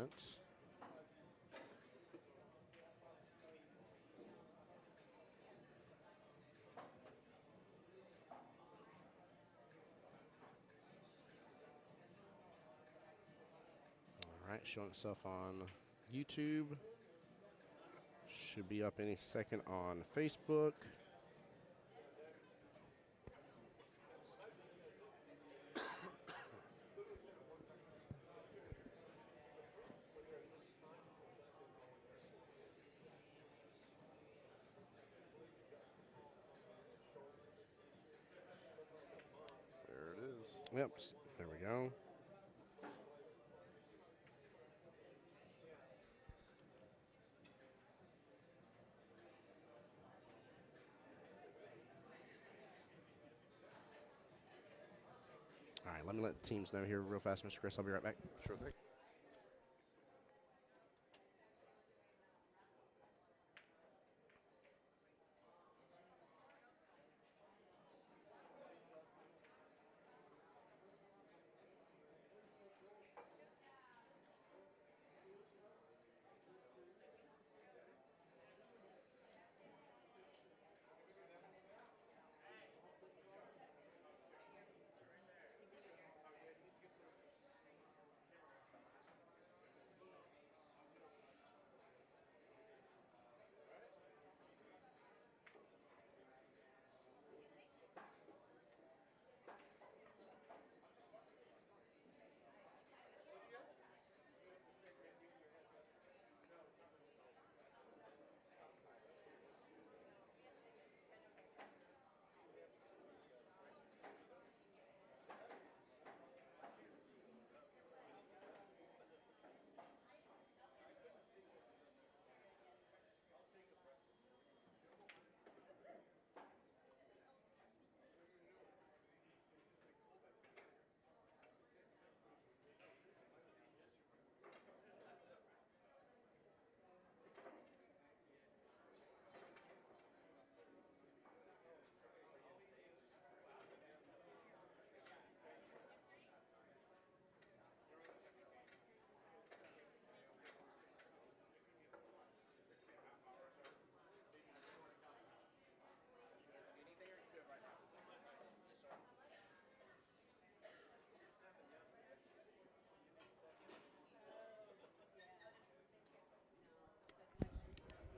tournaments. All right, showing itself on YouTube. Should be up any second on Facebook. There it is. Yep, there we go. All right, let me let the teams know here real fast, Mr. Chris. I'll be right back. Sure thing.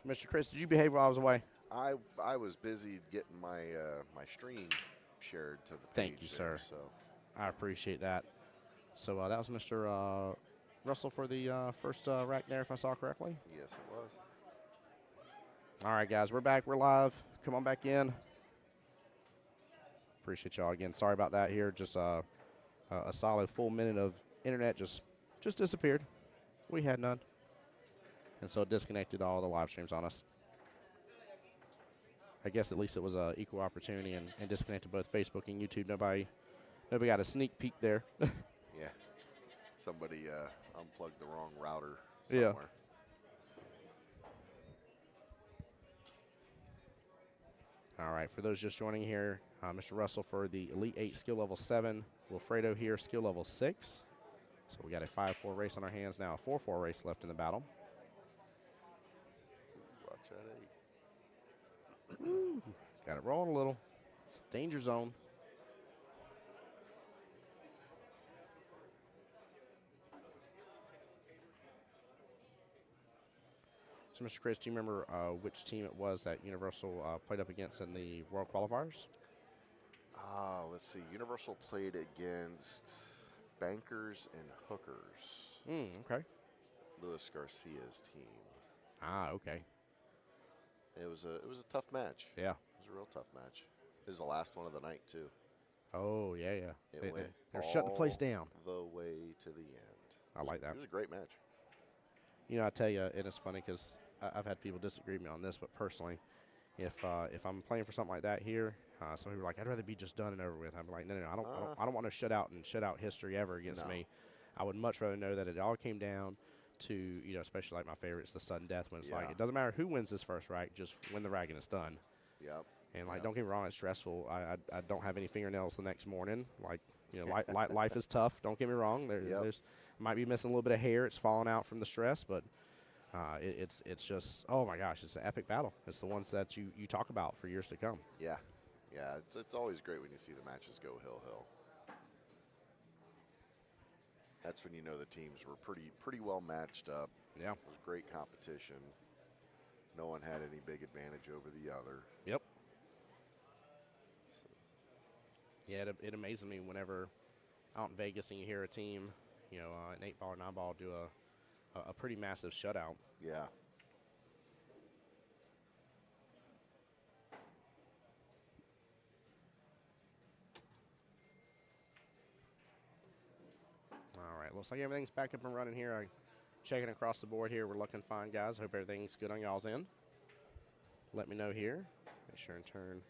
Mr. Chris, did you behave while I was away? I was busy getting my my stream shared to the page. Thank you, there, sir. So I appreciate that. So that was Mr. Russell for the first rack there, if I saw correctly. yes, it was. All right, guys, we're back. We're live. Come on back in. Appreciate y'all again. Sorry about that here. Just a solid full minute of internet just disappeared. We had none. And so it disconnected all the live streams on us. I guess at least it was an equal opportunity and disconnected both Facebook and YouTube. Nobody got a sneak peek there. Yeah. Somebody unplugged the wrong router Yeah. somewhere. All right, for those just joining here, Mr. Russell for the Elite 8 skill level 7, Wilfredo here skill level 6. So we got a 5-4 race on our hands now, a 4-4 race left in the battle. Watch that 8. Woo. Got it rolling a little. It's danger zone. So, Mr. Chris, do you remember which team it was that Universal played up against in the World Qualifiers? Let's see. Universal played against Bankers and Hookers. Okay. Luis Garcia's team. Okay. It was a tough match. Yeah. It was a real tough match. This is the last one of the night too. Oh, yeah. It went They're shutting the place down. the way to the end. I like that. It was a great match. You know, I tell you, and it's funny because I've had people disagree with me on this, but personally, if I'm playing for something like that here, some people are like, I'd rather be just done and over with. I'm like, no, I don't want to shut out and shut out history ever against me. I would much rather know that it all came down to, especially like my favorites, the sudden death, when it's like, it doesn't matter who wins this first rack, just win the rack and it's done. Yep. And don't get me wrong, it's stressful. I don't have any fingernails the next morning. Like, life is tough. Don't get me wrong. Might be missing a little bit of hair. It's falling out from the stress, but it's just, oh my gosh, it's an epic battle. It's the ones that you talk about for years to come. Yeah. Yeah, it's always great when you see the matches go hill. That's when you know the teams were pretty well matched up. Yeah. It was great competition. No one had any big advantage over the other. Yep. Yeah, it amazes me whenever out in Vegas and you hear a team, an 8-ball or 9-ball do a pretty massive shutout. Yeah. All right, looks like everything's back up and running here. I'm checking across the board here. We're looking fine, guys. Hope everything's good on y'all's end. Let me know here. Make sure and turn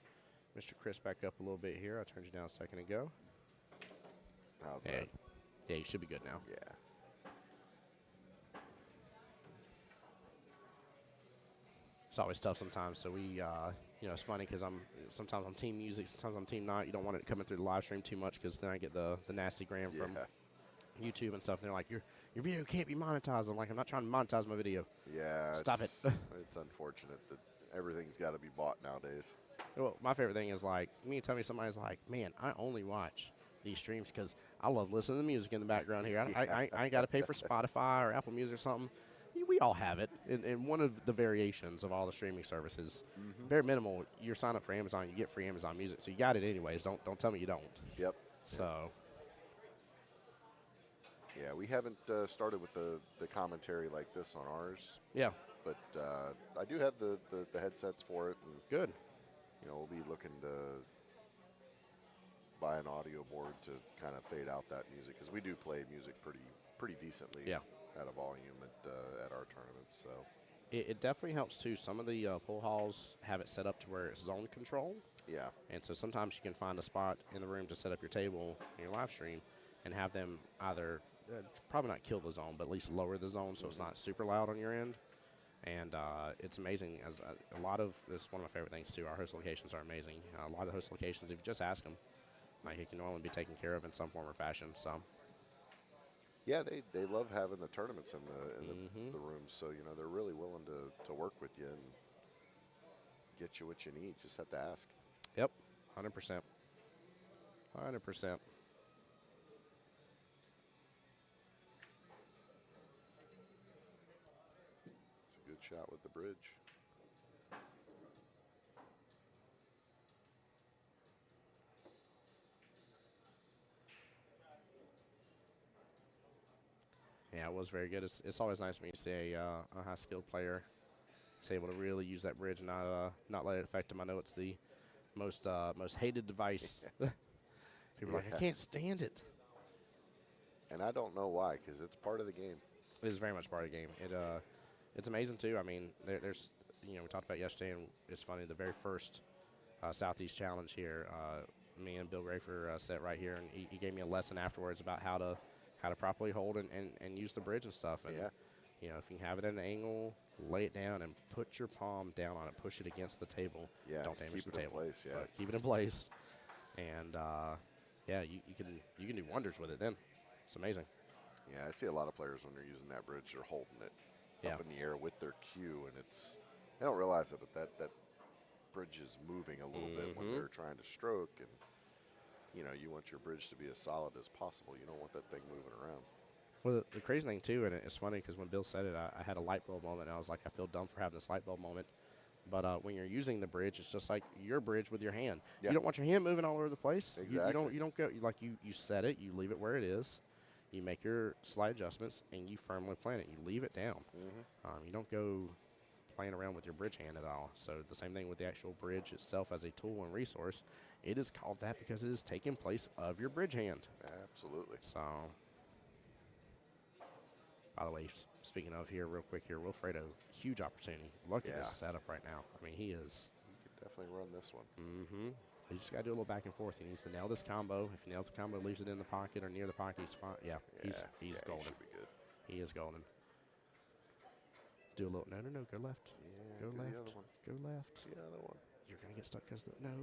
Mr. Chris back up a little bit here. I turned you down a second ago. How's that? Yeah, you should be good now. Yeah. It's always tough sometimes. So we, it's funny because sometimes I'm team music, sometimes I'm team night. You don't want it coming through the live stream too much because then I get the nasty gram from YouTube and stuff. And they're like, your video can't be monetized. I'm like, I'm not trying to monetize my video. Yeah. Stop it. It's unfortunate that everything's got to be bought nowadays. Well, my favorite thing is like, tell me somebody's like, man, I only watch these streams because I love listening to music in the background here. I ain't got to pay for Spotify or Apple Music or something. We all have it in one of the variations of all the streaming services. Mm-hmm. Bare minimal, you're signed up for Amazon, you get free Amazon Music, so you got it anyways. Don't tell me you don't. Yep. So. Yeah, we haven't started with the commentary like this on ours. Yeah. But I do have the headsets for it. And, good. We'll be looking to buy an audio board to kind of fade out that music because we do play music pretty decently. Yeah. At a volume at our tournaments. So it definitely helps too. Some of the pool halls have it set up to where it's zone control. Yeah. And so sometimes you can find a spot in the room to set up your table in your live stream and have them either probably not kill the zone, but at least lower the zone so it's not super loud on your end. And it's amazing. As a lot of this is one of my favorite things too. Our host locations are amazing. A lot of the host locations, if you just ask them, like it can normally be taken care of in some form or fashion. So. Yeah, they love having the tournaments in the rooms, so they're really willing to work with you and get you what you need. Just have to ask. Yep, 100%. 100%. It's a good shot with the bridge. Yeah, it was very good. It's always nice when you see a high-skilled player is able to really use that bridge and not let it affect him. I know it's the most hated device. People are like, I can't stand it. And I don't know why, because it's part of the game. It is very much part of the game. It's amazing, too. I mean, there's, we talked about yesterday, and it's funny, the very first Southeast Challenge here, me and Bill Grafer sat right here, and he gave me a lesson afterwards about how to properly hold and use the bridge and stuff. And, if you can have it at an angle, lay it down and put your palm down on it, push it against the table. Yeah, don't damage the table. Keep it in place, yeah. But keep it in place. And, you can do wonders with it then. It's amazing. Yeah, I see a lot of players when they're using that bridge, they're holding it up in the air with their cue, and they don't realize it, but that bridge is moving a little bit when they're trying to stroke, and you want your bridge to be as solid as possible. You don't want that thing moving around. Well, the crazy thing, too, and it's funny because when Bill said it, I had a light bulb moment, and I was like, I feel dumb for having this light bulb moment. But when you're using the bridge, it's just like your bridge with your hand. Yeah. You don't want your hand moving all over the place. Exactly. You don't go, like you set it, you leave it where it is, you make your slight adjustments, and you firmly plant it. You leave it down. You don't go playing around with your bridge hand at all. So the same thing with the actual bridge itself as a tool and resource. It is called that because it is taking place of your bridge hand. Absolutely. So, by the way, speaking of here, real quick here, Wilfredo, huge opportunity. Look at this setup right now. I mean, he is. He could definitely run this one. He just got to do a little back and forth. He needs to nail this combo. If he nails the combo, leaves it in the pocket or near the pocket, he's fine. Yeah, he's golden. He should be good. He is golden. Do a little. No, go left. Yeah, go left. The other one. Go left. The other one. You're gonna get stuck because no.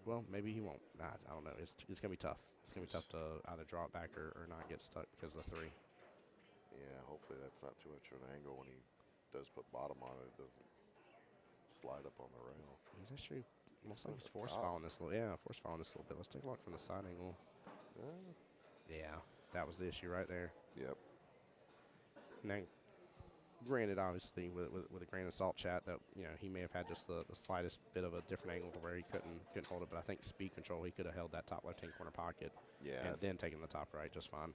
Well, maybe he won't. I don't know. It's gonna be tough. It's gonna be tough to either draw it back or not get stuck because of the 3. Yeah, hopefully that's not too much of an angle when he does put bottom on it. It doesn't slide up on the rail. He's actually looks like he's the force top. following this little. Yeah, force following this a little bit. Let's take a look from the side angle. Yeah, that was the issue right there. Yep. Now, granted, obviously, with a grain of salt, chat, that he may have had just the slightest bit of a different angle to where he couldn't hold it. But I think speed control, he could have held that top left-hand corner pocket, Yeah. and then taken the top right just fine.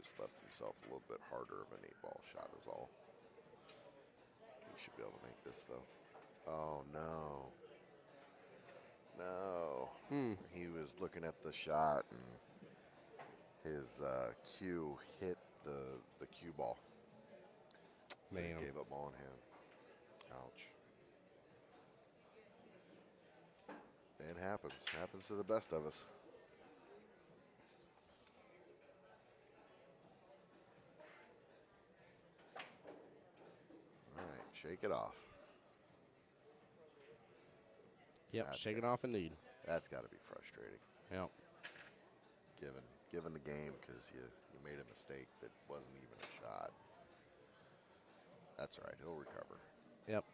Just left himself a little bit harder of an 8-ball shot is all. He should be able to make this though. Oh no. No. He was looking at the shot and his cue hit the cue ball. So he Man. gave up ball in hand. Ouch. It happens. Happens to the best of us. All right, shake it off. Yep, shake it off indeed. That's got to be frustrating. Yep. Given the game because you made a mistake that wasn't even a shot. That's all right. He'll recover. Yep.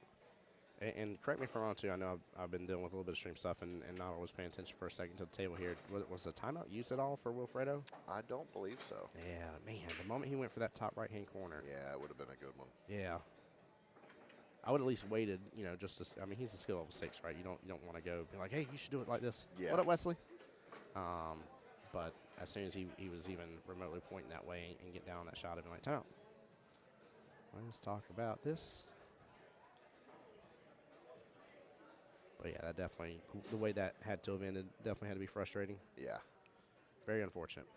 And correct me if I'm wrong, too. I know I've been dealing with a little bit of stream stuff and not always paying attention for a second to the table here. Was the timeout used at all for Wilfredo? I don't believe so. Yeah, man. The moment he went for that top right-hand corner. Yeah, it would have been a good one. Yeah. I would at least waited, just to. I mean, he's a skill level 6, right? You don't want to go be like, hey, you should do it like this. Yeah. What up, Wesley? But as soon as he was even remotely pointing that way and get down that shot, I'd be like, time. Let's talk about this. But yeah, that definitely, the way that had to have ended, definitely had to be frustrating. Yeah. Very unfortunate.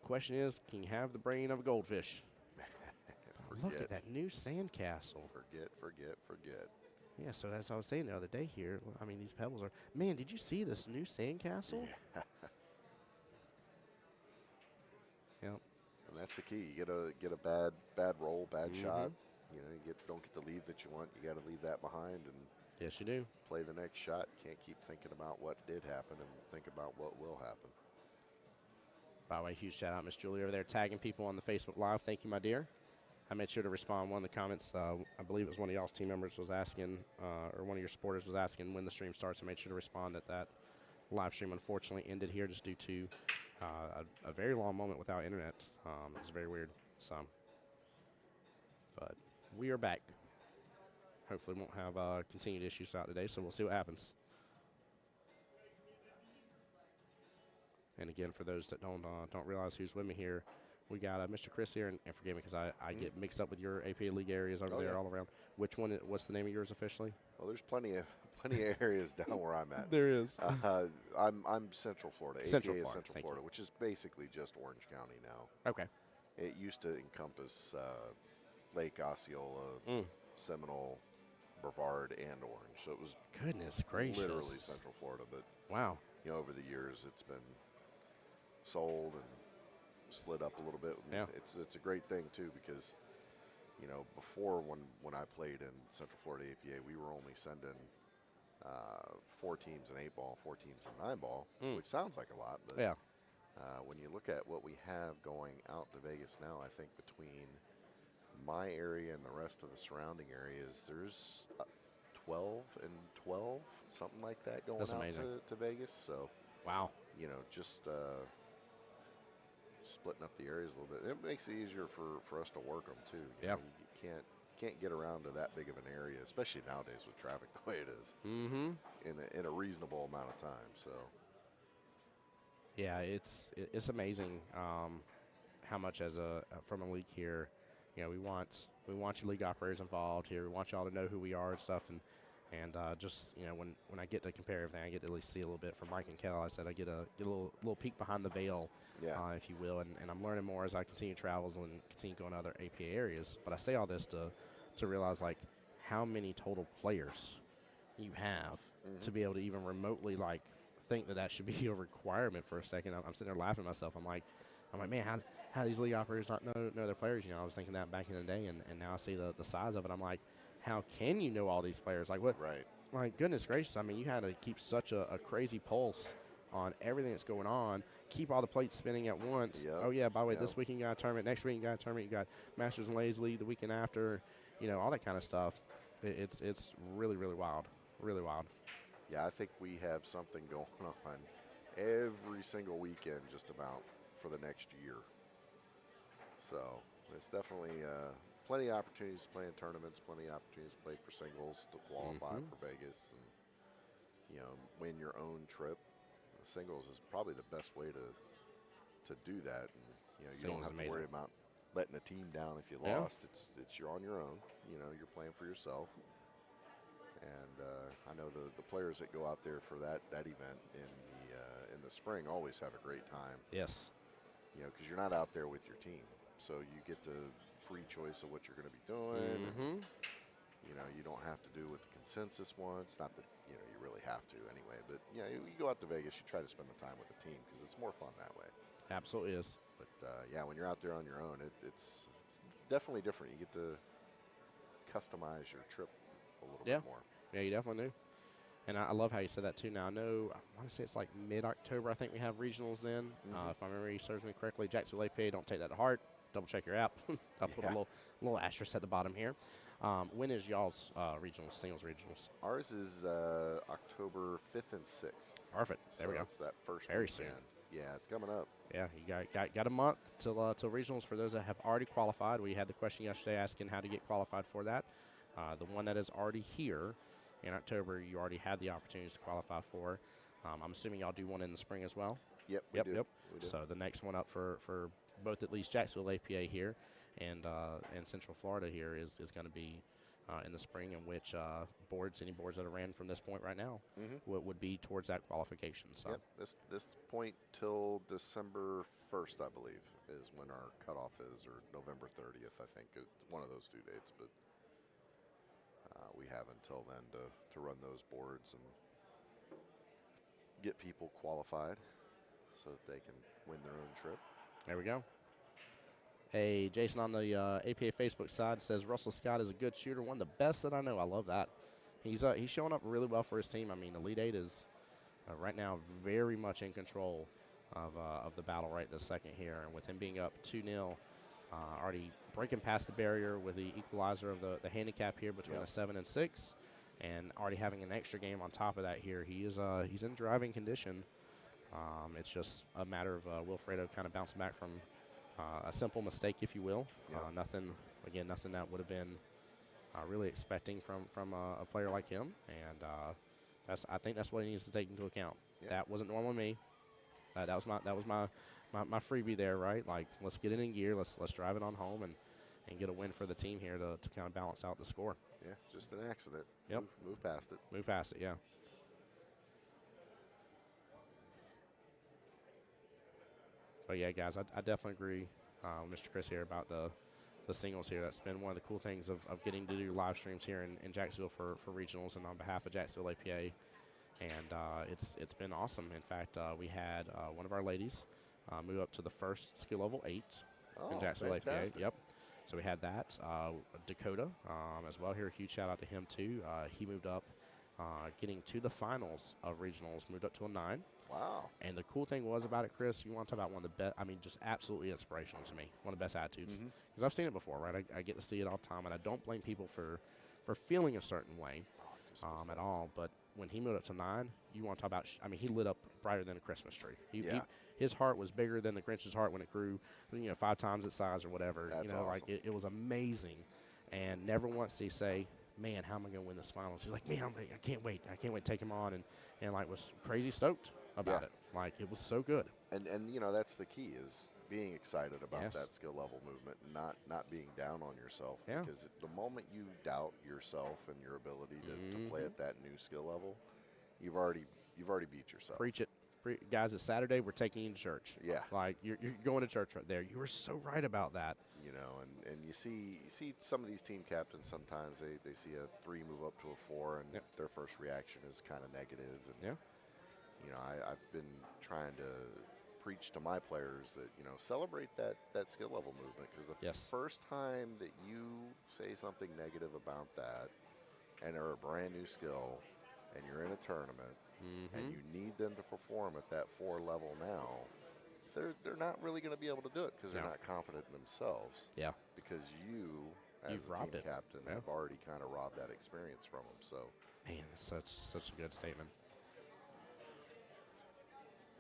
Question is, can you have the brain of a goldfish? Look at that new sandcastle. Forget. Yeah, so as I was saying the other day here, I mean, these pebbles are, man, did you see this new sandcastle? Yeah. Yep. And that's the key. You get a bad roll, bad shot. You don't get the lead that you want. You got to leave that behind and Yes, you do. play the next shot. Can't keep thinking about what did happen and think about what will happen. By the way, huge shout out, Miss Julie over there tagging people on the Facebook Live. Thank you, my dear. I made sure to respond. One of the comments, I believe it was one of y'all's team members was asking, or one of your supporters was asking when the stream starts. I made sure to respond that live stream unfortunately ended here just due to a very long moment without internet. It was very weird. So, but we are back. Hopefully won't have continued issues throughout today, so we'll see what happens. And again, for those that don't realize who's with me here, we got Mr. Chris here, and forgive me because I get mixed up with your APA League areas over there all around. Which one? What's the name of yours officially? Well, there's plenty of areas down where I'm at. There is. I'm Central Florida. Central APA is Florida. Central Thank Florida, you. which is basically just Orange County now. Okay. It used to encompass Lake Osceola, Seminole, Brevard, and Orange. So it was Goodness gracious. literally Central Florida. But Wow. over the years, it's been sold and slid up a little bit. Yeah. It's a great thing too because before when I played in Central Florida APA, we were only sending 4 teams in 8-ball, 4 teams in 9-ball, which sounds like a lot, but Yeah. when you look at what we have going out to Vegas now, I think between my area and the rest of the surrounding areas, there's 12 and 12, something like that going That's out amazing. to Vegas. So Wow. just splitting up the areas a little bit. It makes it easier for us to work them too. Yeah. You can't get around to that big of an area, especially nowadays with traffic the way it is. Mm-hmm. In a reasonable amount of time. So. Yeah, it's amazing how much from a league here, we want your league operators involved here. We want y'all to know who we are and stuff, and just when I get to compare everything, I get to at least see a little bit from Mike and Kel. I said I get a little peek behind the veil, if you will, and I'm learning more as I continue travels and continue going to other APA areas. But I say all this to realize like how many total players you have to be able to even remotely like think that should be a requirement for a second. I'm sitting there laughing at myself. I'm like, I'm like, man, how these league operators not know their players? I was thinking that back in the day, and now I see the size of it. I'm like, how can you know all these players? Like, what? Right. My goodness gracious, I mean, you had to keep such a crazy pulse on everything that's going on, keep all the plates spinning at once. Yep. Oh, yeah, by the way, Yep. this weekend you got a tournament, next weekend you got a tournament, you got Masters and Ladies League the weekend after, all that kind of stuff. It's really, really wild, really wild. Yeah, I think we have something going on every single weekend just about for the next year. So it's definitely plenty of opportunities to play in tournaments, plenty of opportunities to play for singles, to qualify for Vegas, and win your own trip. Singles is probably the best way to do that, and you don't have to worry about letting a team down if you lost. It's you're on your own. You're playing for yourself. And I know the players that go out there for that event in the spring always have a great time. Yes. Because you're not out there with your team, so you get the free choice of what you're going to be doing. And, you don't have to do what the consensus wants. Not that you really have to anyway, but you go out to Vegas, you try to spend the time with the team because it's more fun that way. Absolutely is. But yeah, when you're out there on your own, it's definitely different. You get to customize your trip a little bit more. Yeah, you definitely do. And I love how you said that too. Now I want to say it's like mid-October. I think we have regionals then. If my memory serves me correctly, Jacksonville APA. Don't take that to heart. Double check your app. I'll put a little asterisk at the bottom here. When is y'all's regionals, singles regionals? Ours is October 5th and 6th. Perfect. There we go. It's that first Very weekend. soon. Yeah, it's coming up. Yeah, you got a month till regionals for those that have already qualified. We had the question yesterday asking how to get qualified for that. The one that is already here in October, you already had the opportunities to qualify for. I'm assuming y'all do one in the spring as well? Yep. Yep. We do. So the next one up for both at least Jacksonville APA here and Central Florida here is going to be in the spring, in which any boards that are ran from this point right now would be towards that qualification. So yep. This point till December 1st, I believe, is when our cutoff is, or November 30th, I think, one of those due dates. But we have until then to run those boards and get people qualified so that they can win their own trip. There we go. Hey, Jason on the APA Facebook side says Russell Scott is a good shooter, one of the best that I know. I love that. He's showing up really well for his team. I mean, Elite Eight is right now very much in control of the battle right this second here, and with him being up 2-0, already breaking past the barrier with the equalizer of the handicap here between a 7 and 6, and already having an extra game on top of that here. He's in driving condition. It's just a matter of Wilfredo kind of bouncing back from a simple mistake, if you will. Nothing that would have been really expecting from a player like him, and I think that's what he needs to take into account. That wasn't normally me. That was my freebie there, right? Like, let's get it in gear. Let's drive it on home and get a win for the team here to kind of balance out the score. Yeah, just an accident. Yep. Move past it. Move past it, yeah. But yeah, guys, I definitely agree with Mr. Chris here about the singles here. That's been one of the cool things of getting to do live streams here in Jacksonville for regionals and on behalf of Jacksonville APA. And it's been awesome. In fact, we had one of our ladies move up to the first skill level 8 in Jacksonville fantastic. APA. Yep. So we had that. Dakota as well here. A huge shout out to him too. He moved up, getting to the finals of regionals, moved up to a 9. Wow. And the cool thing was about it, Chris, you want to talk about one of the best, I mean, just absolutely inspirational to me. One of the best attitudes. Because I've seen it before, right? I get to see it all the time, and I don't blame people for feeling a certain way at all. But when he moved up to 9, you want to talk about, he lit up brighter than a Christmas tree. His heart was bigger than the Grinch's heart when it grew, 5 times its size or whatever. That's awesome. Like it was amazing. And never once did he say, man, how am I going to win this finals? He's like, man, I can't wait. I can't wait to take him on. And like, was crazy stoked about it. Like, it was so good. And that's the key, is being excited about that skill level movement and not being down on yourself. Yeah. Because the moment you doubt yourself and your ability to play at that new skill level, you've already beat yourself. Preach it. Guys, it's Saturday. We're taking you to church. Yeah. Like, you're going to church right there. You were so right about that. And you see some of these team captains, sometimes they see a 3 move up to a 4, and their first reaction is kind of negative. And, I've been trying to preach to my players that, celebrate that skill level movement, because the first time that you say something negative about that and they're a brand new skill and you're in a tournament and you need them to perform at that 4 level now, they're not really going to be able to do it because they're not confident in themselves. Yeah. Because you, as You've the robbed team it. captain, have already kind of robbed that experience from them. So, man, such a good statement.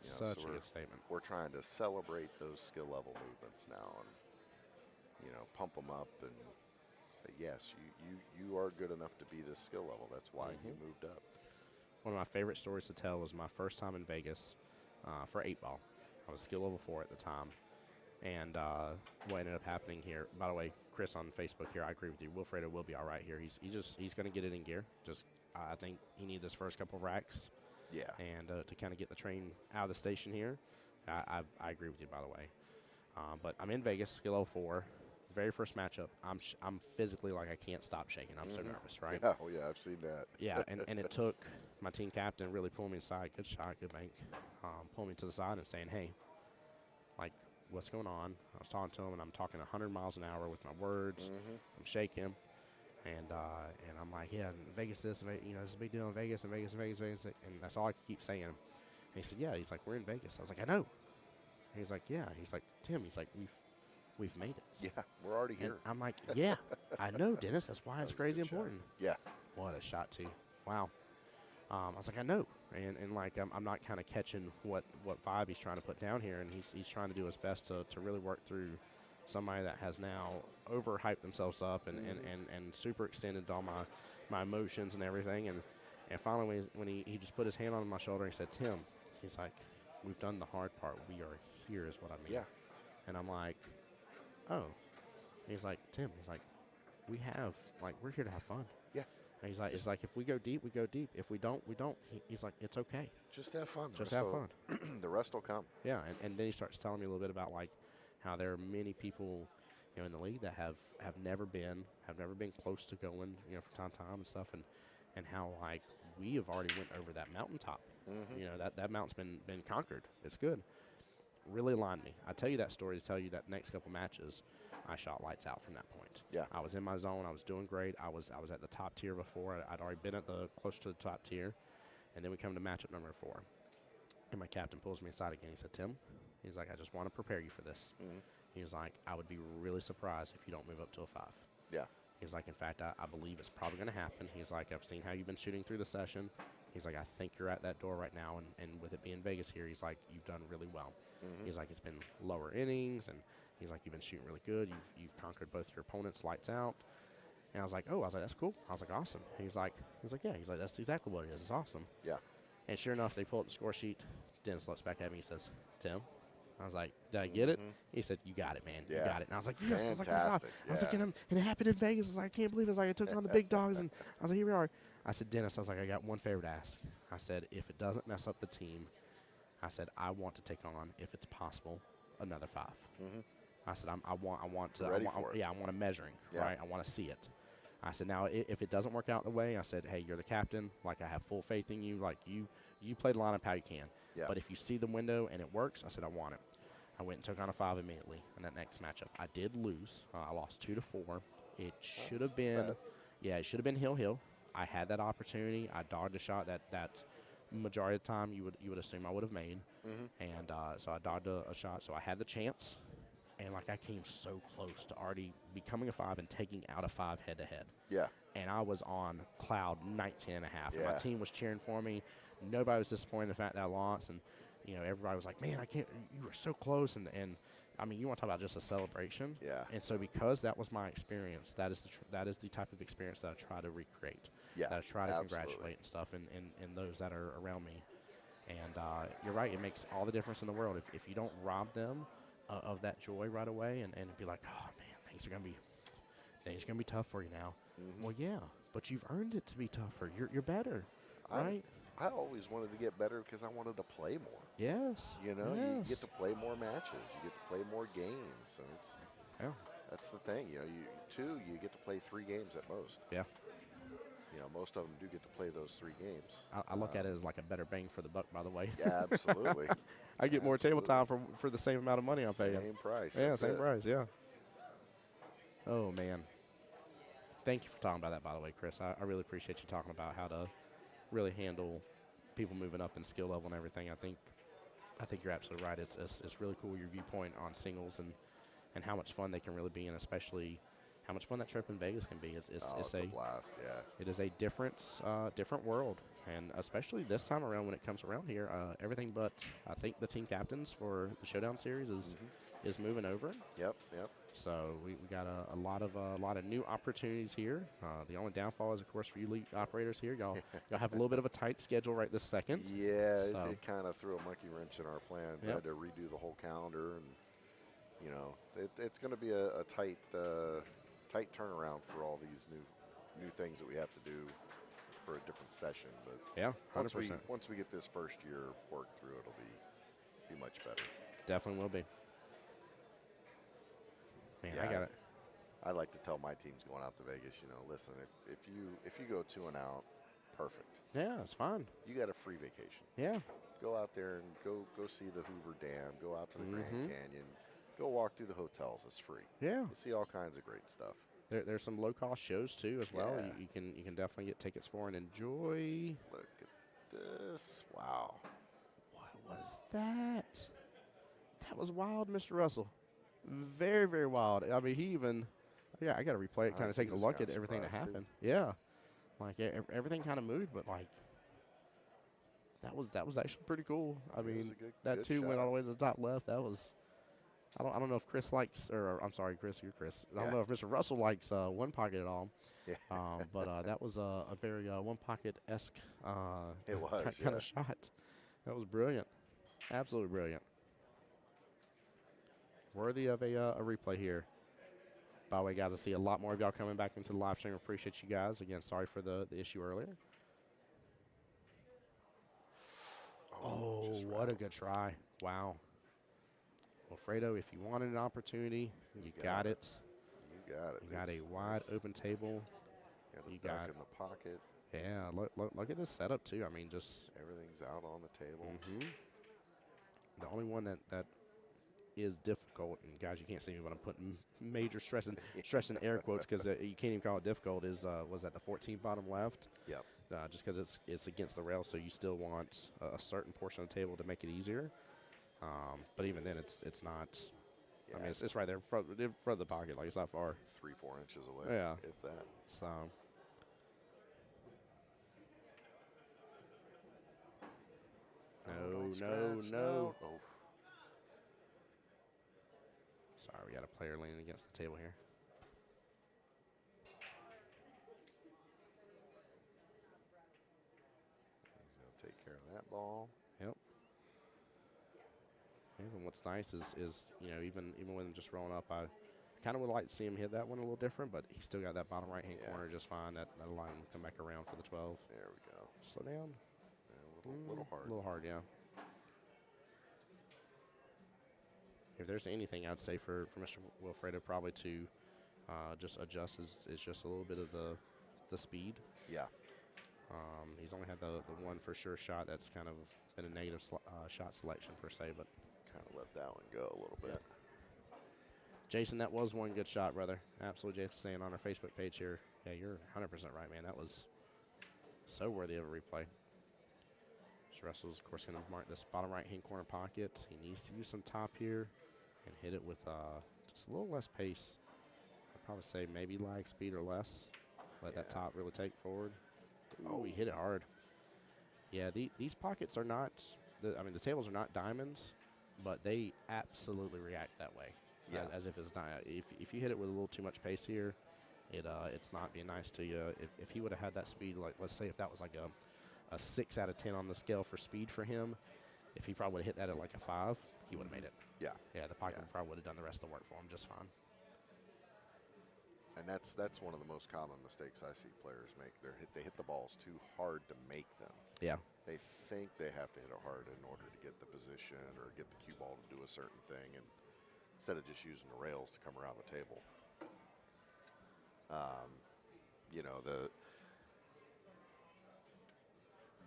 So Such a good statement. We're trying to celebrate those skill level movements now, and pump them up and say, yes, you are good enough to be this skill level. That's why you moved up. One of my favorite stories to tell was my first time in Vegas for 8-ball. I was skill level 4 at the time. And what ended up happening here, by the way, Chris on Facebook here, I agree with you. Wilfredo will be all right here. He's going to get it in gear. Just I think he needs his first couple of racks. Yeah. And to kind of get the train out of the station here. I agree with you, by the way. But I'm in Vegas, skill level 4. Very first matchup, I'm physically like I can't stop shaking. I'm so nervous, right? Yeah, yeah, I've seen that. Yeah, and it took my team captain really pulling me aside. Good shot, good bank. Pulling me to the side and saying, hey, like, what's going on? I was talking to him, and I'm talking 100 miles an hour with my words. I'm shaking. And I'm like, yeah, Vegas this, this is a big deal in Vegas, and Vegas. And that's all I could keep saying. And he said, yeah. He's like, we're in Vegas. I was like, I know. He's like, yeah. He's like, Tim, he's like, we've made it. Yeah, we're already here. And I'm like, yeah, I know, Dennis. That's why it's crazy important. Yeah. What a shot, too. Wow. I was like, I know. And like, I'm not kind of catching what vibe he's trying to put down here. And he's trying to do his best to really work through somebody that has now overhyped themselves up and super extended all my emotions and everything. And finally, when he just put his hand on my shoulder, he said, Tim, he's like, we've done the hard part. We are here is what I mean. Yeah. And I'm like, oh. He's like, Tim, he's like, we're here to have fun. Yeah. And he's like, it's like, if we go deep, we go deep. If we don't, we don't. He's like, it's okay. Just have fun. Just have fun. The rest will come. Yeah, and then he starts telling me a little bit about, like, how there are many people, in the league that have never been close to going, from time to time and stuff, and how, like, we have already went over that mountaintop. That mountain's been conquered. It's good. Really aligned me. I tell you that story to tell you that next couple matches, I shot lights out from that point. Yeah. I was in my zone. I was doing great. I was at the top tier before. I'd already been close to the top tier, and then we come to matchup number 4, and my captain pulls me aside again. He said, Tim, he's like, I just want to prepare you for this. He was like, I would be really surprised if you don't move up to a 5. Yeah. He's like, in fact, I believe it's probably going to happen. He's like, I've seen how you've been shooting through the session. He's like, I think you're at that door right now, and with it being Vegas here, he's like, you've done really well. He's like, it's been lower innings, and he's like, you've been shooting really good. You've conquered both your opponents lights out. And I was like, oh, that's cool. I was like, awesome. He's like, yeah. He's like, that's exactly what it is. It's awesome. Yeah. And sure enough, they pull up the score sheet. Dennis looks back at me. He says, Tim. I was like, did I get it? He said, you got it, man. Yeah. You got it. And I was like, yes. Fantastic. I was like, and it happened in Vegas. I was like, I can't believe it. I was like, I took on the big dogs. And I was like, here we are. I said, Dennis, I was like, I got one favor to ask. I said, if it doesn't mess up the team, I said, I want to take on, if it's possible, another 5. I said, I want to, I want a measuring, right? I want to see it. I said, now, if it doesn't work out the way, I said, hey, you're the captain. Like, I have full faith in you. Like, you play the lineup how you can. Yeah. But if you see the window and it works, I said, I want it. I went and took on a 5 immediately in that next matchup. I did lose. I lost 2-4. It should have been, it should have been hill. I had that opportunity. I dodged a shot that majority of the time you would assume I would have made. And so I dodged a shot. So I had the chance. And, like, I came so close to already becoming a 5 and taking out a 5 head-to-head. Yeah. And I was on cloud 19 and a half. Yeah. And my team was cheering for me. Nobody was disappointed in the fact that I lost. And, everybody was like, man, I can't – you were so close. And I mean, you want to talk about just a celebration. Yeah. And so because that was my experience, that is the type of experience that I try to recreate. Yeah, that I try to absolutely. congratulate and stuff in those that are around me. And you're right. It makes all the difference in the world. If you don't rob them of that joy right away and be like, oh, man, things are gonna be tough for you now. Well, yeah, but you've earned it to be tougher. You're better, right? I always wanted to get better because I wanted to play more. Yes. You get to play more matches. You get to play more games, and that's the thing. You get to play 3 games at most. Yeah. Most of them do get to play those 3 games. I look at it as like a better bang for the buck, by the way. Yeah, absolutely. I get more table time for the same amount of money I'm paying. Same price. Yeah, same price. Yeah. Oh man. Thank you for talking about that, by the way, Chris. I really appreciate you talking about how to really handle people moving up in skill level and everything. I think you're absolutely right. It's really cool your viewpoint on singles and how much fun they can really be, and especially how much fun that trip in Vegas can be. It's a blast. Yeah. It is a different world, and especially this time around when it comes around here, everything but I think the team captains for the Showdown series is moving over. Yep. So we got a lot of new opportunities here. The only downfall is, of course, for you elite operators here, y'all have a little bit of a tight schedule right this second. Yeah, it kind of threw a monkey wrench in our plans. Yep. I had to redo the whole calendar, and it's going to be a tight turnaround for all these new things that we have to do for a different session. But yeah, 100%. Once we get this first year worked through, it'll be much better. Definitely will be. Man, yeah, I got it. I like to tell my teams going out to Vegas, listen, if you go 2 and out, perfect. Yeah, it's fine. You got a free vacation. Yeah. Go out there and go see the Hoover Dam. Go out to the Grand Canyon. Go walk through the hotels. It's free. Yeah. You see all kinds of great stuff. There's some low-cost shows, too, as well. Yeah. You can definitely get tickets for and enjoy. Look at this. Wow. What was that? That was wild, Mr. Russell. Very, very wild. I mean, I got to replay it, kind of take a look at everything that happened. Too. Yeah. Like, everything kind of moved, but, like, that was actually pretty cool. I mean, that too went all the way to the top left. That was, I don't know if Chris likes, or I'm sorry, Chris, you're Chris. I don't know if Mr. Russell likes one pocket at all. Yeah. But that was a very one pocket-esque it was kind of shot. That was brilliant. Absolutely brilliant. Worthy of a replay here. By the way, guys, I see a lot more of y'all coming back into the live stream. Appreciate you guys. Again, sorry for the issue earlier. Oh, what a good try. Wow. Wilfredo, if you wanted an opportunity, you got it. You got it. You got a wide open table. You got in the pocket. Yeah, look at this setup, too. I mean, just everything's out on the table. The only one that is difficult, and guys, you can't see me, but I'm putting major stress in air quotes because you can't even call it difficult, is was that the 14th bottom left? Yep. Just because it's against the rail, so you still want a certain portion of the table to make it easier. But even then, it's not. Yeah, I mean, it's right there in front of the pocket. Like, it's not far. 3-4 inches away. Yeah. If that. So. No. Oh. Sorry, we got a player leaning against the table here. He's going to take care of that ball. Yep. And what's nice is even when I'm just rolling up, I kind of would like to see him hit that one a little different, but he's still got that bottom right-hand corner just fine. That'll allow him to come back around for the 12. There we go. Slow down. Yeah, a little hard. A little hard, yeah. If there's anything I'd say for Mr. Wilfredo probably to just adjust is just a little bit of the speed. Yeah. He's only had the one for sure shot that's kind of been a negative shot selection per se, but kind of let that one go a little bit. Jason, that was one good shot, brother. Absolutely, Jason saying on our Facebook page here. Yeah, you're 100% right, man. That was so worthy of a replay. So Russell's, of course, going to mark this bottom right-hand corner pocket. He needs to use some top here and hit it with just a little less pace. I'd probably say maybe lag speed or less. Let that top really take forward. Oh, he hit it hard. Yeah, these pockets are not, the tables are not diamonds, but they absolutely react that way. Yeah. As if it's not. If you hit it with a little too much pace here, it's not being nice to you. If he would have had that speed, like let's say if that was like a 6 out of 10 on the scale for speed for him, if he probably would have hit that at like a 5, he would have made it. Yeah. Yeah, the pocket probably would have done the rest of the work for him just fine. And that's one of the most common mistakes I see players make. They hit the balls too hard to make them. Yeah. They think they have to hit it hard in order to get the position or get the cue ball to do a certain thing, and instead of just using the rails to come around the table.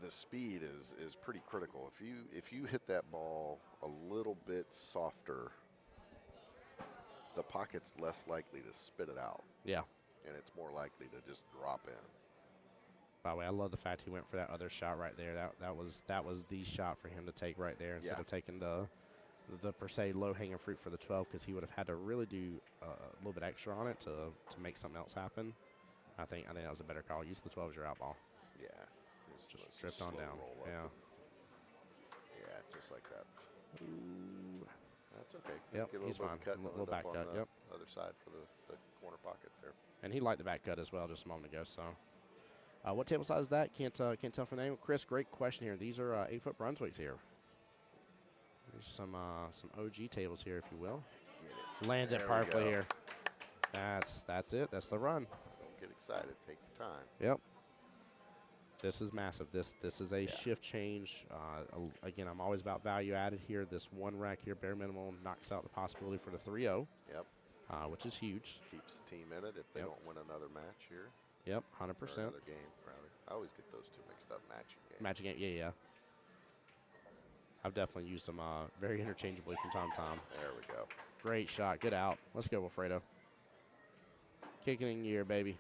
the speed is pretty critical. If you hit that ball a little bit softer, the pocket's less likely to spit it out. Yeah. And it's more likely to just drop in. By the way, I love the fact he went for that other shot right there. That was the shot for him to take right there instead of taking the per se low-hanging fruit for the 12, because he would have had to really do a little bit extra on it to make something else happen. I think that was a better call. Use the 12 as your out ball. Yeah. Just stripped on down. Yeah. Yeah, just like that. Ooh. That's okay. Yep, Get a he's little fine. cut, A little back cut. Yep. Other side for the corner pocket there. And he liked the back cut as well just a moment ago. So, what table size is that? Can't tell from the name. Chris, great question here. These are 8-foot Brunswicks here. There's some OG tables here, if you will. Lands it perfectly here. That's it. That's the run. Don't get excited. Take your time. Yep. This is massive. This is a shift change. Again, I'm always about value added here. This one rack here, bare minimum, knocks out the possibility for the 3-0. Yep. Which is huge. Keeps the team in it if they don't win another match here. Yep, 100%. Or another game, rather. I always get those two mixed up. Matching game, yeah. I've definitely used them very interchangeably from time to time. There we go. Great shot. Good out. Let's go, Wilfredo. Kicking in gear, baby.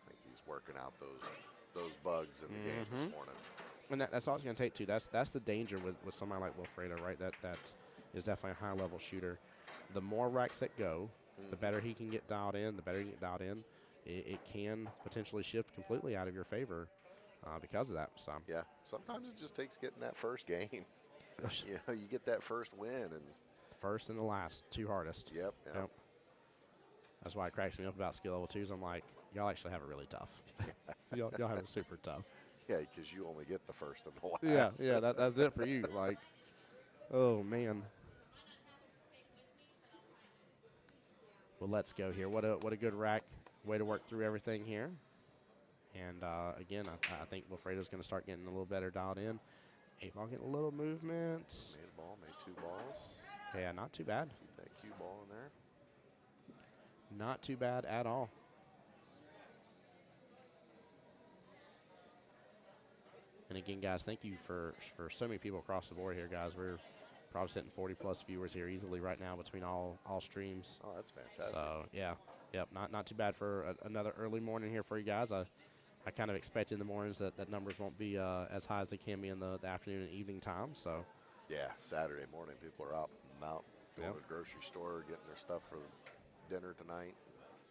I think he's working out those bugs in the game this morning. And that's all it's going to take, too. That's the danger with somebody like Wilfredo, right? That is definitely a high-level shooter. The more racks that go, the better he can get dialed in. The better he can get dialed in, it can potentially shift completely out of your favor because of that. So. Yeah, sometimes it just takes getting that first game. You get that first win. And first and the last, two hardest. Yep. That's why it cracks me up about skill level 2s. I'm like, y'all actually have it really tough. y'all have it super tough. Yeah, because you only get the first and the last. Yeah, that's it for you. Like, oh, man. Well, let's go here. What a good rack. Way to work through everything here. And, again, I think Wilfredo's going to start getting a little better dialed in. 8-ball getting a little movement. Made a ball, made 2 balls. Yeah, not too bad. Keep that cue ball in there. Not too bad at all. And again, guys, thank you for so many people across the board here, guys. We're probably sitting 40+ viewers here easily right now between all streams. Oh, that's fantastic. So, yeah. Yep, not too bad for another early morning here for you guys. I kind of expect in the mornings that numbers won't be as high as they can be in the afternoon and evening time. So, yeah, Saturday morning people are out going to the grocery store, getting their stuff for dinner tonight.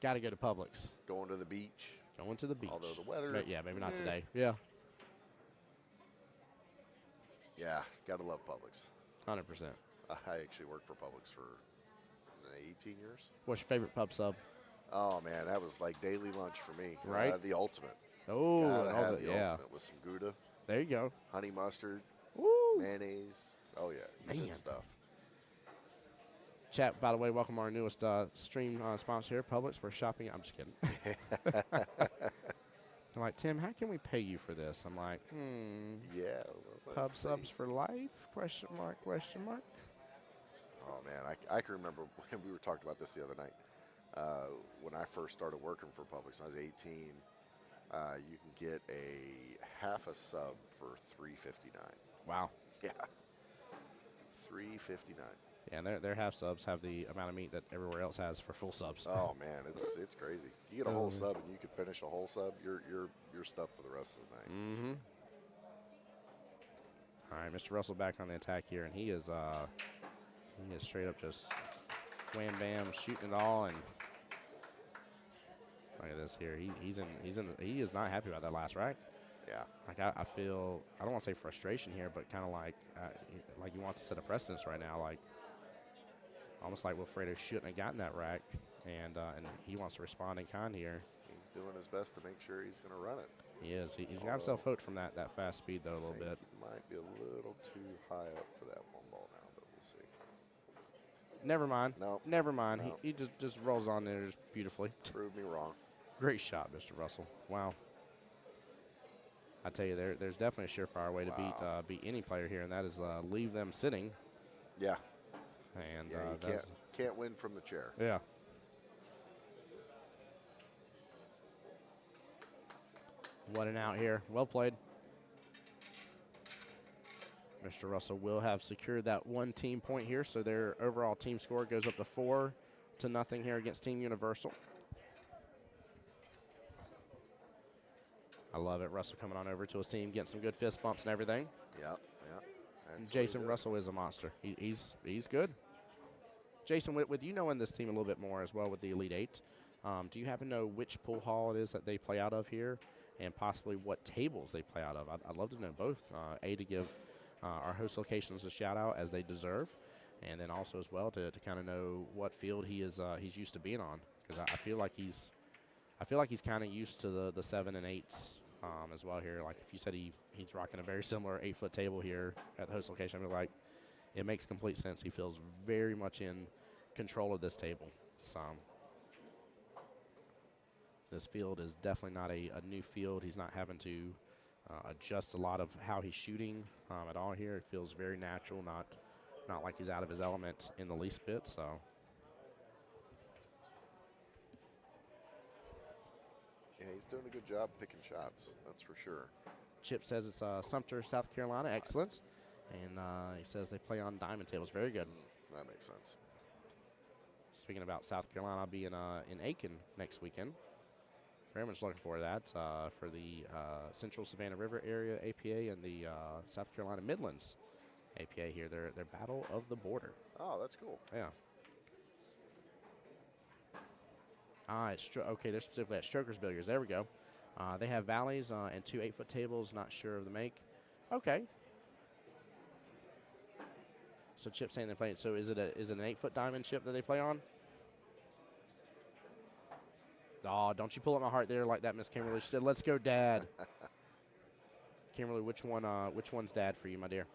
Got to go to Publix. Going to the beach. Although the weather. Yeah, maybe not today. Yeah. Yeah, got to love Publix. 100%. I actually worked for Publix for 18 years. What's your favorite pub sub? Oh, man, that was like daily lunch for me. Right? The ultimate. Oh, Gotta have the ultimate with some Gouda. There you go. Honey mustard. Woo. Mayonnaise. Oh, yeah. Good stuff. Chat, by the way, welcome our newest stream sponsor here, Publix. We're shopping. I'm just kidding. They're like, Tim, how can we pay you for this? I'm like, Yeah. Well, pub subs for life? Question mark. Oh, man. I can remember when we were talking about this the other night. When I first started working for Publix, when I was 18, you can get a half a sub for $3.59. Wow. Yeah. $3.59. Yeah, and their half subs have the amount of meat that everywhere else has for full subs. Oh man, it's crazy. You get a whole sub and you can finish a whole sub. You're stuffed for the rest of the night. Mm-hmm. All right, Mr. Russell back on the attack here, and he is straight up just wham bam shooting it all, and look at this here. He is not happy about that last rack. Yeah. Like I feel, I don't want to say frustration here, but kind of like he wants to set a precedence right now, like almost like Wilfredo shouldn't have gotten that rack, and he wants to respond in kind here. He's doing his best to make sure he's going to run it. He is. He's got himself hooked from that fast speed though a little bit. He might be a little too high up for that one ball now, but we'll see. Never mind. No. Never mind. No. He just rolls on there just beautifully. Prove me wrong. Great shot, Mr. Russell. Wow. I tell you, there's definitely a surefire way to beat any player here, and that is leave them sitting. Yeah. And you can't win from the chair. Yeah. What an out here. Well played. Mr. Russell will have secured that one team point here, so their overall team score goes up to 4-0 here against Team Universal. I love it. Russell coming on over to his team, getting some good fist bumps and everything. Yeah. Jason Russell is a monster. He's good. Jason, with you knowing this team a little bit more as well with the Elite Eight, do you happen to know which pool hall it is that they play out of here, and possibly what tables they play out of? I'd love to know both. To give our host locations a shout out as they deserve, and then also as well to kind of know what field he's used to being on, because I feel like he's kind of used to the 7 and 8s as well here. Like if you said he's rocking a very similar 8-foot table here at the host location, I'd be like, it makes complete sense. He feels very much in control of this table. So this field is definitely not a new field. He's not having to adjust a lot of how he's shooting at all here. It feels very natural, not like he's out of his element in the least bit. So yeah, he's doing a good job picking shots, that's for sure. Chip says it's Sumter, South Carolina. Excellent. And he says they play on diamond tables. Very good. That makes sense. Speaking about South Carolina, I'll be in Aiken next weekend. Very much looking forward to that for the Central Savannah River Area APA and the South Carolina Midlands APA here. Their Battle of the Border. Oh, that's cool. Yeah. Okay, they're specifically at Strokers Billiards. There we go. They have valleys and 2 8-foot tables. Not sure of the make. Okay. So Chip's saying they play. So is it an 8-foot diamond, Chip, that they play on? Oh, don't you pull up my heart there like that, Miss Kimberly. She said, "Let's go, Dad." Kimberly, which one's Dad for you, my dear?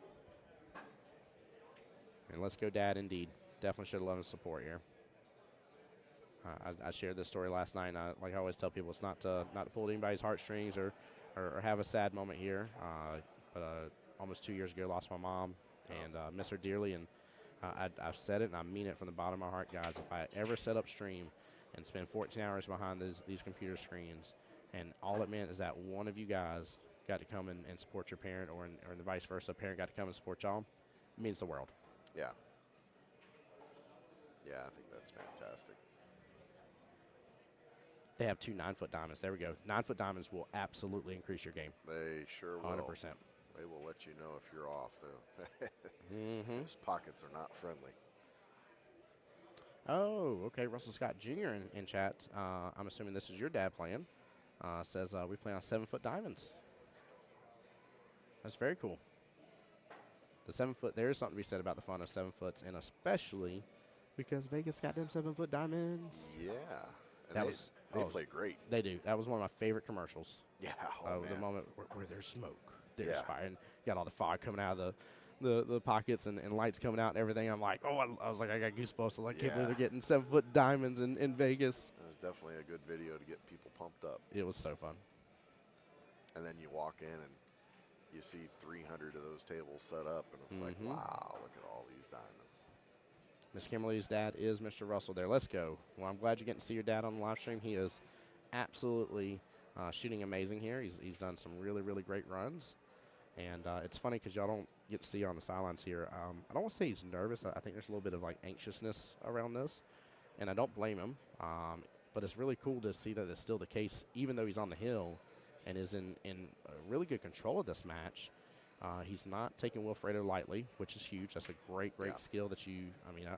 And let's go, Dad, indeed. Definitely should have loved and support here. I shared this story last night. Like I always tell people, it's not to pull at anybody's heartstrings or have a sad moment here. But almost 2 years ago, lost my mom and miss her dearly. And I've said it, and I mean it from the bottom of my heart, guys. If I ever set up stream and spend 14 hours behind these computer screens, and all it meant is that one of you guys got to come and support your parent, or in the vice versa, a parent got to come and support y'all, it means the world. Yeah. Yeah, I think that's fantastic. They have 2 9-foot diamonds. There we go. 9-foot diamonds will absolutely increase your game. They sure will. 100%. They will let you know if you're off, though. Those pockets are not friendly. Oh, okay. Russell Scott Jr. in chat. I'm assuming this is your dad playing. Says we play on 7-foot diamonds. That's very cool. The 7-foot, there is something to be said about the fun of 7-foots, and especially because Vegas got them 7-foot diamonds. Yeah. And they play great. They do. That was one of my favorite commercials. Yeah. The moment where there's smoke, there's fire, and you got all the fire coming out of the pockets and lights coming out and everything. I'm like, I was like, I got goosebumps. I was like, can't believe they're getting 7-foot diamonds in Vegas. It was definitely a good video to get people pumped up. It was so fun. And then you walk in and you see 300 of those tables set up, and it's like, wow, look at all these diamonds. Miss Kimberly's dad is Mr. Russell there. Let's go. Well, I'm glad you're getting to see your dad on the live stream. He is absolutely shooting amazing here. He's done some really, really great runs. And it's funny because y'all don't get to see on the sidelines here. I don't want to say he's nervous. I think there's a little bit of like anxiousness around this, and I don't blame him. But it's really cool to see that it's still the case, even though he's on the hill and is in really good control of this match. He's not taking Wilfredo lightly, which is huge. That's a great skill that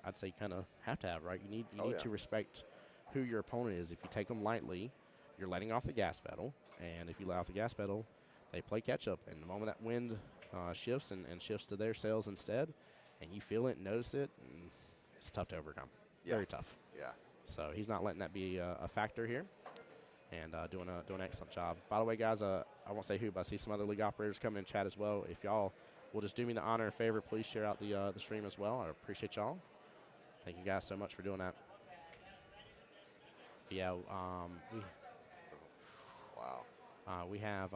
I'd say kind of have to have, right? You need to respect who your opponent is. If you take them lightly, you're letting off the gas pedal, and if you let off the gas pedal, they play catch-up. And the moment that wind shifts and shifts to their sails instead, and you feel it and notice it, and it's tough to overcome. Very tough. Yeah. So he's not letting that be a factor here, and doing an excellent job. By the way, guys, I won't say who, but I see some other league operators coming in chat as well. If y'all will just do me the honor and favor, please share out the stream as well. I appreciate y'all. Thank you guys so much for doing that. Yeah. We have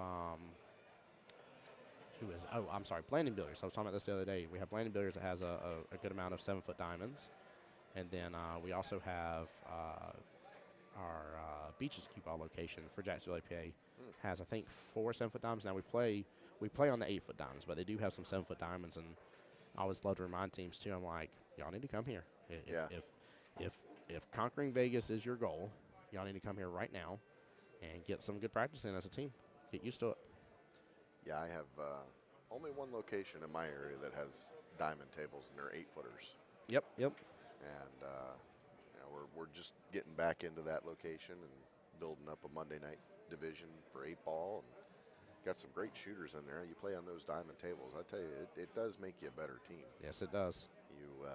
who is? Oh, I'm sorry, Blandon Billiards. I was talking about this the other day. We have Blandon Billiards that has a good amount of 7-foot diamonds, and then we also have our Beaches Cue Ball location for Jacksonville APA has, I think, 4 7-foot diamonds. Now we play we play on the 8-foot diamonds, but they do have some 7-foot diamonds, and I always love to remind teams too. I'm like, y'all need to come here. If conquering Vegas is your goal, y'all need to come here right now and get some good practice in as a team. Get used to it. Yeah, I have only one location in my area that has diamond tables, and they're 8-footers. Yep. And we're just getting back into that location and building up a Monday night division for 8-ball, and got some great shooters in there. You play on those diamond tables, I tell you, it does make you a better team. Yes, it does. You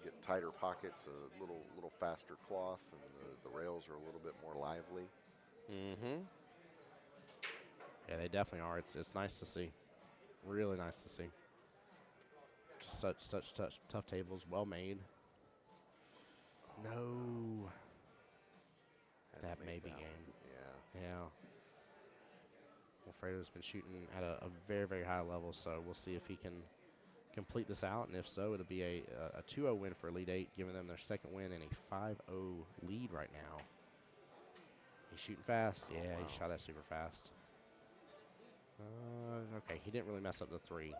get tighter pockets, a little faster cloth, and the rails are a little bit more lively. Mm-hmm. Yeah, they definitely are. It's nice to see. Really nice to see. Just such tough tables, well made. No. That maybe game. Yeah. Wilfredo's been shooting at a very, very high level, so we'll see if he can complete this out, and if so, it'll be a 2-0 win for Elite 8, giving them their second win and a 5-0 lead right now. He's shooting fast. Yeah, wow. He shot that super fast. Okay, he didn't really mess up the 3.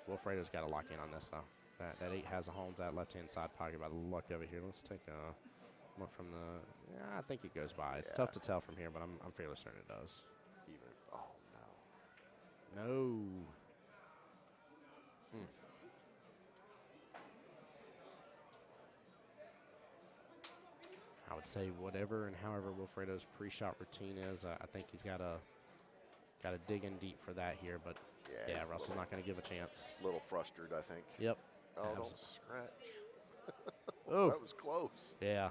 Wilfredo's got to lock in on this, though. That 8 has a home to that left-hand side pocket by the luck of it here. Let's take a look from the. Yeah, I think it goes by. It's tough to tell from here, but I'm fairly certain it does. Oh, no. No. I would say whatever and however Wilfredo's pre-shot routine is, I think he's got to dig in deep for that here. But yeah Russell's not going to give a chance. A little frustrated, I think. Yep. Oh, don't scratch. Oh, that was close. Yeah.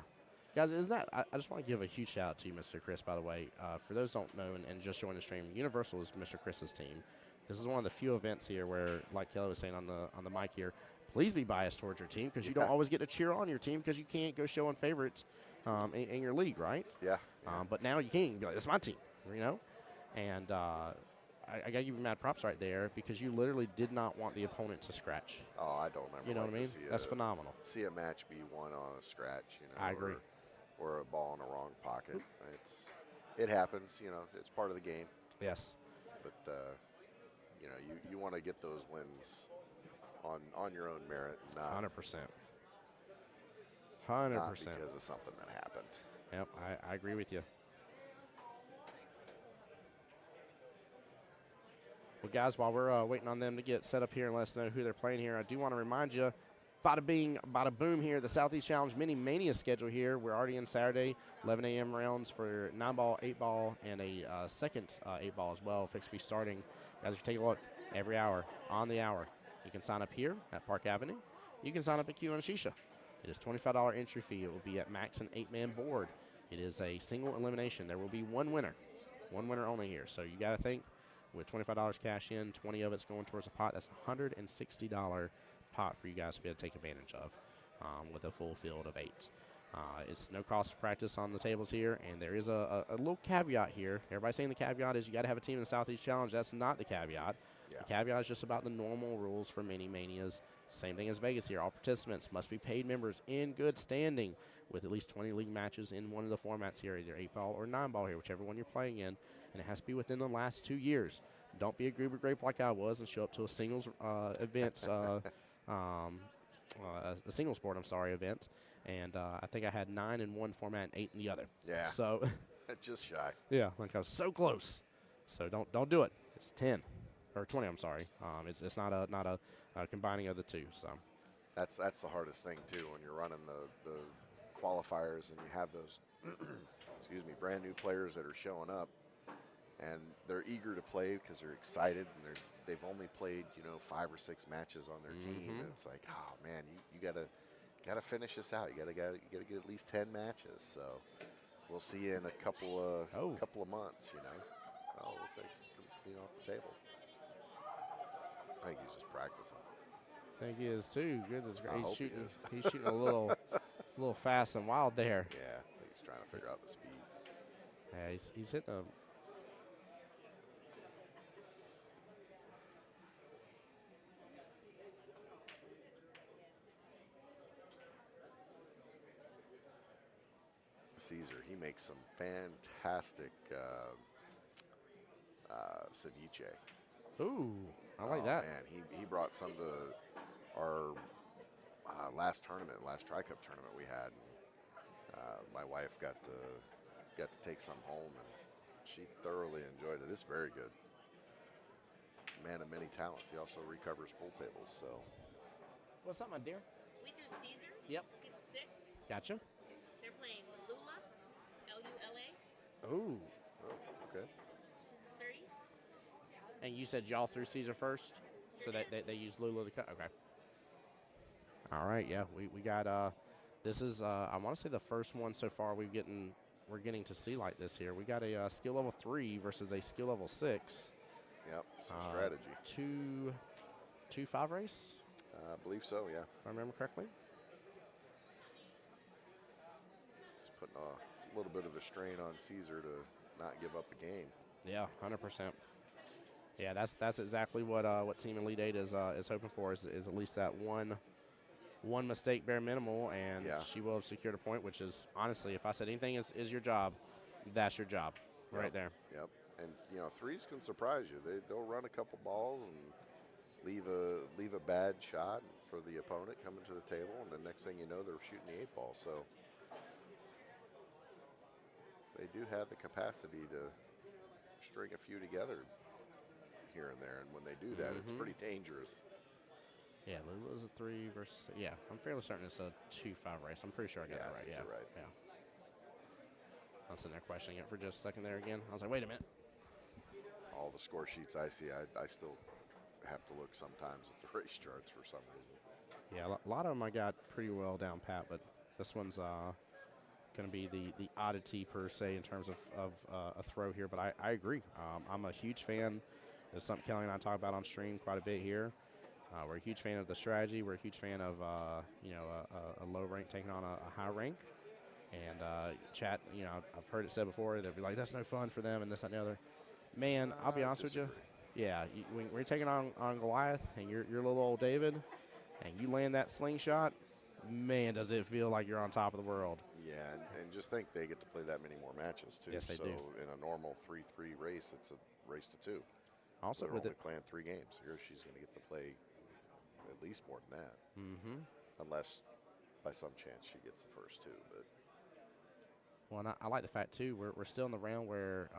Guys, isn't that? I just want to give a huge shout out to you, Mr. Chris, by the way. For those who don't know and just joined the stream, Universal is Mr. Chris's team. This is one of the few events here where, like Kelly was saying on the mic here, please be biased towards your team because you don't always get to cheer on your team because you can't go showing favorites in your league, right? Yeah. But now you can. You can be like, that's my team, you know? And I got to give you mad props right there because you literally did not want the opponent to scratch. Oh, I don't ever. You know what I mean? That's phenomenal. See a match be won on a scratch, you know. I agree. Or a ball in the wrong pocket. It happens, you know. It's part of the game. Yes. But you know, you want to get those wins on your own merit, not 100%. 100%. Not because of something that happened. Yep, I agree with you. Well, guys, while we're waiting on them to get set up here and let us know who they're playing here, I do want to remind you, bada bing, bada boom here, the Southeast Challenge Mini Mania schedule here. We're already in Saturday, 11 a.m. rounds for 9-ball, 8-ball, and a second 8-ball as well. Fixed to be starting. Guys, if you take a look, every hour, on the hour, you can sign up here at Park Avenue. You can sign up at Q and Shisha. It is $25 entry fee. It will be at max an 8-man board. It is a single elimination. There will be one winner only here. So you got to think, with $25 cash in, 20 of it's going towards a pot. That's a $160 pot for you guys to be able to take advantage of with a full field of 8. It's no cost for practice on the tables here, and there is a little caveat here. Everybody's saying the caveat is you got to have a team in the Southeast Challenge. That's not the caveat. Yeah. The caveat is just about the normal rules for mini manias. Same thing as Vegas here. All participants must be paid members in good standing with at least 20 league matches in one of the formats here, either 8-ball or 9-ball here, whichever one you're playing in, and it has to be within the last 2 years. Don't be a goober grape like I was and show up to a singles event, a single sport, event, and I think I had 9 in one format and 8 in the other. Yeah. So just shy. Yeah, like I was so close. So don't do it. It's 10 or 20. I'm sorry. It's not a combining of the two. So that's the hardest thing too when you're running the qualifiers and you have those brand new players that are showing up and they're eager to play because they're excited and they've only played 5 or 6 matches on their team, and it's like, oh man, you gotta finish this out. You gotta get at least 10 matches. So we'll see you in a couple of months. Oh, we'll take clean off the table. I think he's just practicing. I think he is too. Goodness gracious, he's shooting a little fast and wild there. Yeah, I think he's trying to figure out the speed. Yeah, he's hitting a. Caesar, he makes some fantastic ceviche. Ooh, I like that. Man, he brought some to our last tri-cup tournament we had. And, my wife got to take some home, and she thoroughly enjoyed it. It's very good. Man of many talents. He also recovers pool tables. So, What's up, my dear? We threw Caesar. Yep. He's a 6. Gotcha. They're playing Lula, Lula. Ooh. oh, okay. She's a 3. And you said y'all threw Caesar first, so that they use Lula to cut. Okay. All right. Yeah, we got. This is I want to say the first one so far we're getting to see like this here. We got a skill level 3 versus a skill level 6. Yep. Some strategy. 2-5 race. I believe so. Yeah. If I remember correctly. It's putting a little bit of a strain on Caesar to not give up a game. Yeah, 100%. Yeah, that's exactly what Team Elite 8 is hoping for is at least that one mistake bare minimal, and she will have secured a point, which is honestly, if I said anything is your job, that's your job right there. Yep. And threes can surprise you. They'll run a couple balls and leave a bad shot for the opponent coming to the table, and the next thing you know, they're shooting the 8 ball. So they do have the capacity to string a few together here and there, and when they do that, it's pretty dangerous. Yeah, Lula's a 3 versus. Yeah, I'm fairly certain it's a 2-5 race. I'm pretty sure I got that right. Yeah, you're right. Yeah. I was sitting there questioning it for just a second there again. I was like, wait a minute. All the score sheets I see, I still have to look sometimes at the race charts for some reason. Yeah, a lot of them I got pretty well down pat, but this one's going to be the oddity per se in terms of a throw here. But I agree. I'm a huge fan. It's something Kelly and I talk about on stream quite a bit here. We're a huge fan of the strategy. We're a huge fan of a low rank taking on a high rank. And chat, I've heard it said before. They'll be like, "That's no fun for them," and this, that, and the other. Man, I'll be honest with you. Yeah, when you're taking on Goliath and you're little old David, and you land that slingshot, man, does it feel like you're on top of the world. Yeah, and just think they get to play that many more matches too. Yes, they do. So in a normal 3-3 race, it's a race to 2. Also, they're with only it playing 3 games. Here, she's going to get to play at least more than that. Unless by some chance she gets the first 2, but. Well, and I like the fact, too, we're still in the round where,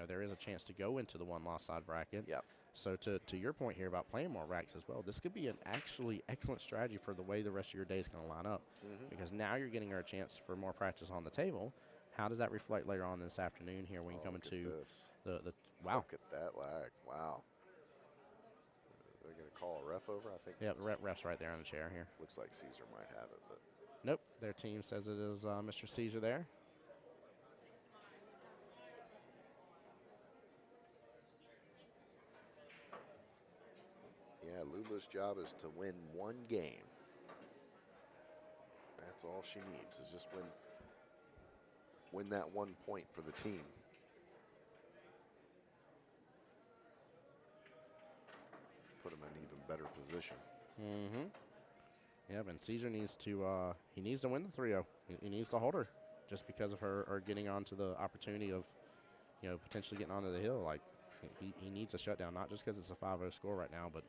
there is a chance to go into the one-loss side bracket. Yep. So to your point here about playing more racks as well, this could be an actually excellent strategy for the way the rest of your day is going to line up. Because now you're getting her a chance for more practice on the table. How does that reflect later on this afternoon here when you come into the wow. Look at that lag. Wow. They're going to call a ref over, I think. Yeah, the ref's right there on the chair here. Looks like Caesar might have it, but. Nope. Their team says it is Mr. Caesar there. Yeah, Lula's job is to win 1 game. That's all she needs is just win that 1 point for the team. Put him in an even better position. Yeah, and Caesar needs to win the 3-0. He needs to hold her just because of her getting onto the opportunity of, potentially getting onto the hill. Like, he needs a shutdown, not just because it's a 5-0 score right now, but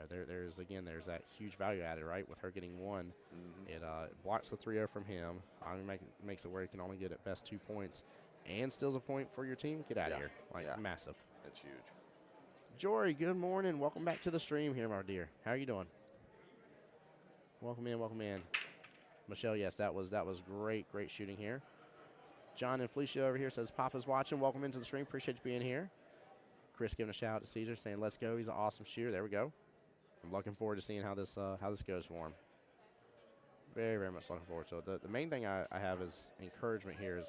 there's that huge value added, right? With her getting 1, it blocks the 3-0 from him. Makes it where he can only get at best 2 points and steals a point for your team. Get out of here. Massive. That's huge. Jory, good morning. Welcome back to the stream here, my dear. How are you doing? Welcome in. Michelle, yes, that was great shooting here. John and Felicia over here says, Papa's watching. Welcome into the stream. Appreciate you being here. Chris giving a shout out to Caesar, saying, let's go. He's an awesome shooter. There we go. I'm looking forward to seeing how this goes for him. Very, very much looking forward to it. The main thing I have is encouragement here is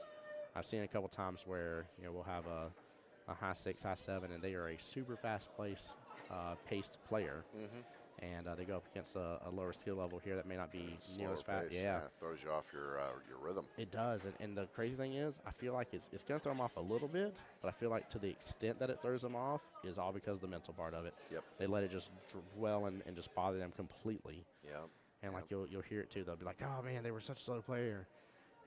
I've seen a couple times where we'll have a high 6, high 7, and they are a super fast paced player. And they go up against a lower skill level here that may not be near as fast. Yeah, throws you off your rhythm. It does, and the crazy thing is, I feel like it's going to throw them off a little bit, but I feel like to the extent that it throws them off is all because of the mental part of it. Yep. They let it just dwell and just bother them completely. Yeah. And like you'll hear it too. They'll be like, "Oh man, they were such a slow player,"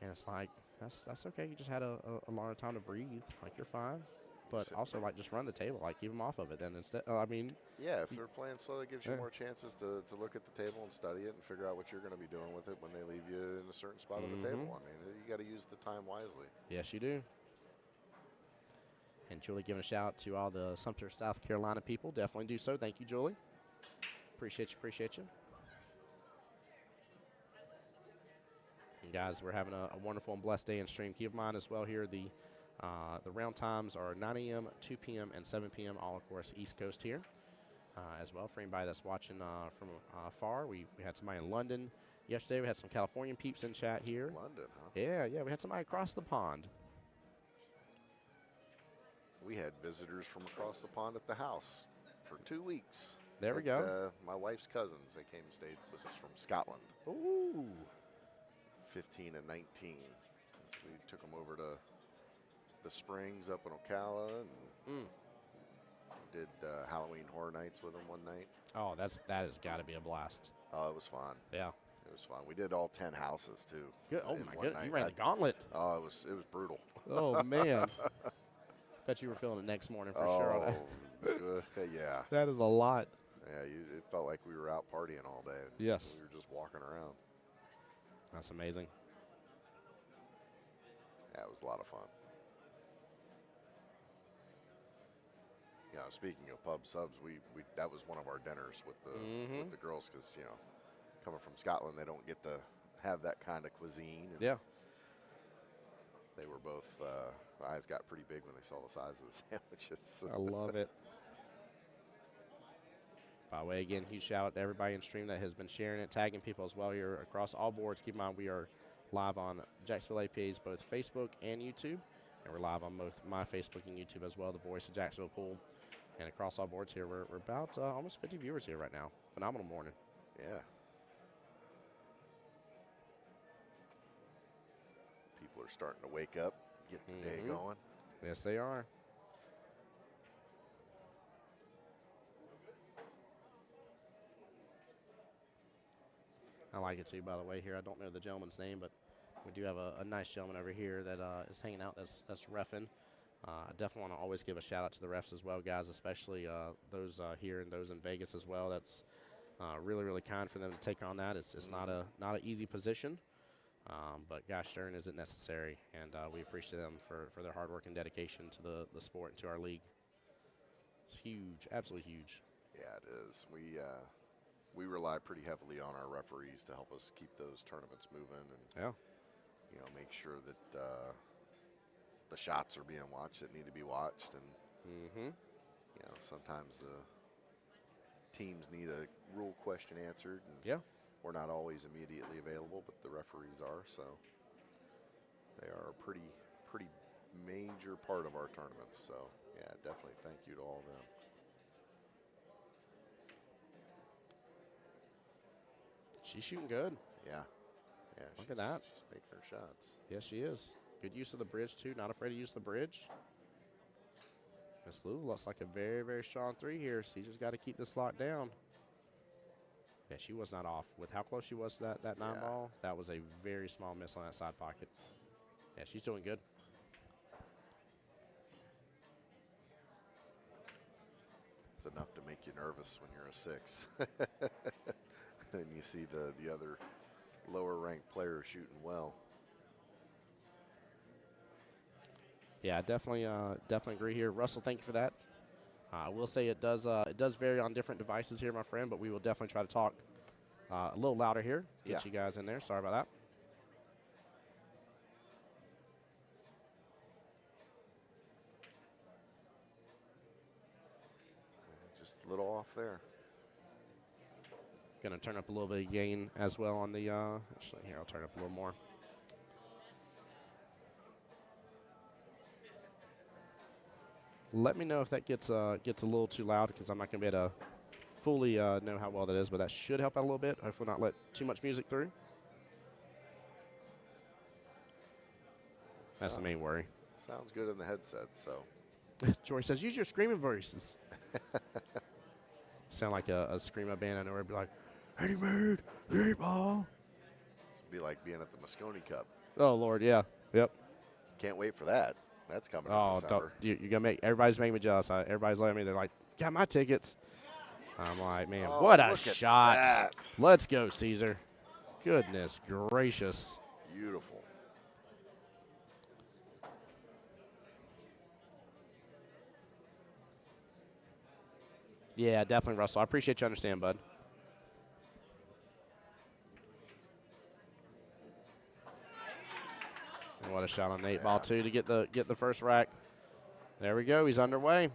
and it's like that's okay. You just had a lot of time to breathe. Like you're fine. but also like just run the table, like keep them off of it. Then instead, I mean, yeah, if they're playing slow, it gives you Yeah. more chances to look at the table and study it and figure out what you're going to be doing with it when they leave you in a certain spot of the table. I mean, you got to use the time wisely. yes, you do. And Julie giving a shout out to all the Sumter, South Carolina people. Definitely do so. Thank you, Julie. Appreciate you. Appreciate you. And guys, we're having a wonderful and blessed day in stream. Keep in mind as well here, the round times are 9 a.m., 2 p.m., and 7 p.m., all, of course, East Coast here as well. For anybody that's watching from far, we had somebody in London yesterday. We had some Californian peeps in chat here. London, huh? Yeah, we had somebody across the pond. We had visitors from across the pond at the house for 2 weeks. There we go. My wife's cousins, they came and stayed with us from Scotland. Ooh. 15 and 19. We took them over to the Springs up in Ocala and did Halloween Horror Nights with them one night. Oh, that has got to be a blast. Oh, it was fun. Yeah. It was fun. We did all 10 houses too. Good. Oh in my one goodness, you night. ran the gauntlet. Oh, it was brutal. Oh man. Bet you were feeling it next morning for sure. On that. Good. Yeah. That is a lot. Yeah, it felt like we were out partying all day. Yes. We were just walking around. That's amazing. Yeah, it was a lot of fun. You know, speaking of pub subs, we that was one of our dinners with the girls because, you know, coming from Scotland, they don't get to have that kind of cuisine. And Yeah. they were both, eyes got pretty big when they saw the size of the sandwiches. I love it. By the way, again, huge shout out to everybody in stream that has been sharing it, tagging people as well here across all boards. Keep in mind, we are live on Jacksonville APA's both Facebook and YouTube, and we're live on both my Facebook and YouTube as well, the Voice of Jacksonville Pool. And across all boards here, we're about almost 50 viewers here right now. Phenomenal morning. Yeah. People are starting to wake up, get the day going. Yes, they are. I like it too, by the way, here. I don't know the gentleman's name, but we do have a nice gentleman over here that is hanging out that's reffing. I definitely want to always give a shout out to the refs as well, guys, especially those here and those in Vegas as well. That's really, really kind for them to take on that. It's not an easy position, but gosh darn is it necessary, and we appreciate them for their hard work and dedication to the sport and to our league. It's huge, absolutely huge. Yeah, it is. We rely pretty heavily on our referees to help us keep those tournaments moving and you know, make sure that the shots are being watched that need to be watched, and you know, sometimes the teams need a rule question answered, and we're not always immediately available, but the referees are, so they are a pretty major part of our tournaments. So yeah, definitely thank you to all of them. She's shooting good. Yeah. Look at that. She's making her shots. Yes, she is. Good use of the bridge, too. Not afraid to use the bridge. Miss Lou looks like a very, very strong three here. Caesar's got to keep this locked down. Yeah, she was not off. With how close she was to that 9 ball, that was a very small miss on that side pocket. Yeah, she's doing good. It's enough to make you nervous when you're a 6. And you see the other lower ranked players shooting well. Yeah, I definitely agree here. Russell, thank you for that. I will say it does vary on different devices here, my friend, but we will definitely try to talk a little louder here. Get you guys in there. Sorry about that. Just a little off there. Going to turn up a little bit of gain as well on the, actually here, I'll turn up a little more. Let me know if that gets a little too loud, because I'm not going to be able to fully know how well that is, but that should help out a little bit. Hopefully not let too much music through. That's the main worry. Sounds good in the headset, so. Joy says, use your screaming voices. Sound like a screamo band. I know where it'd be like, Eddie Maid, the 8 ball. It'd be like being at the Moscone Cup. Oh, Lord, yeah. Yep. Can't wait for that. That's coming in Oh, December. you're going to make – everybody's making me jealous. Everybody's letting me – they're like, got my tickets. I'm like, man, what a shot. Let's go, Caesar. Goodness gracious. Beautiful. Yeah, definitely, Russell. I appreciate you understanding, bud. And what a shot on the 8 ball, too, to get the first rack. There we go. He's underway.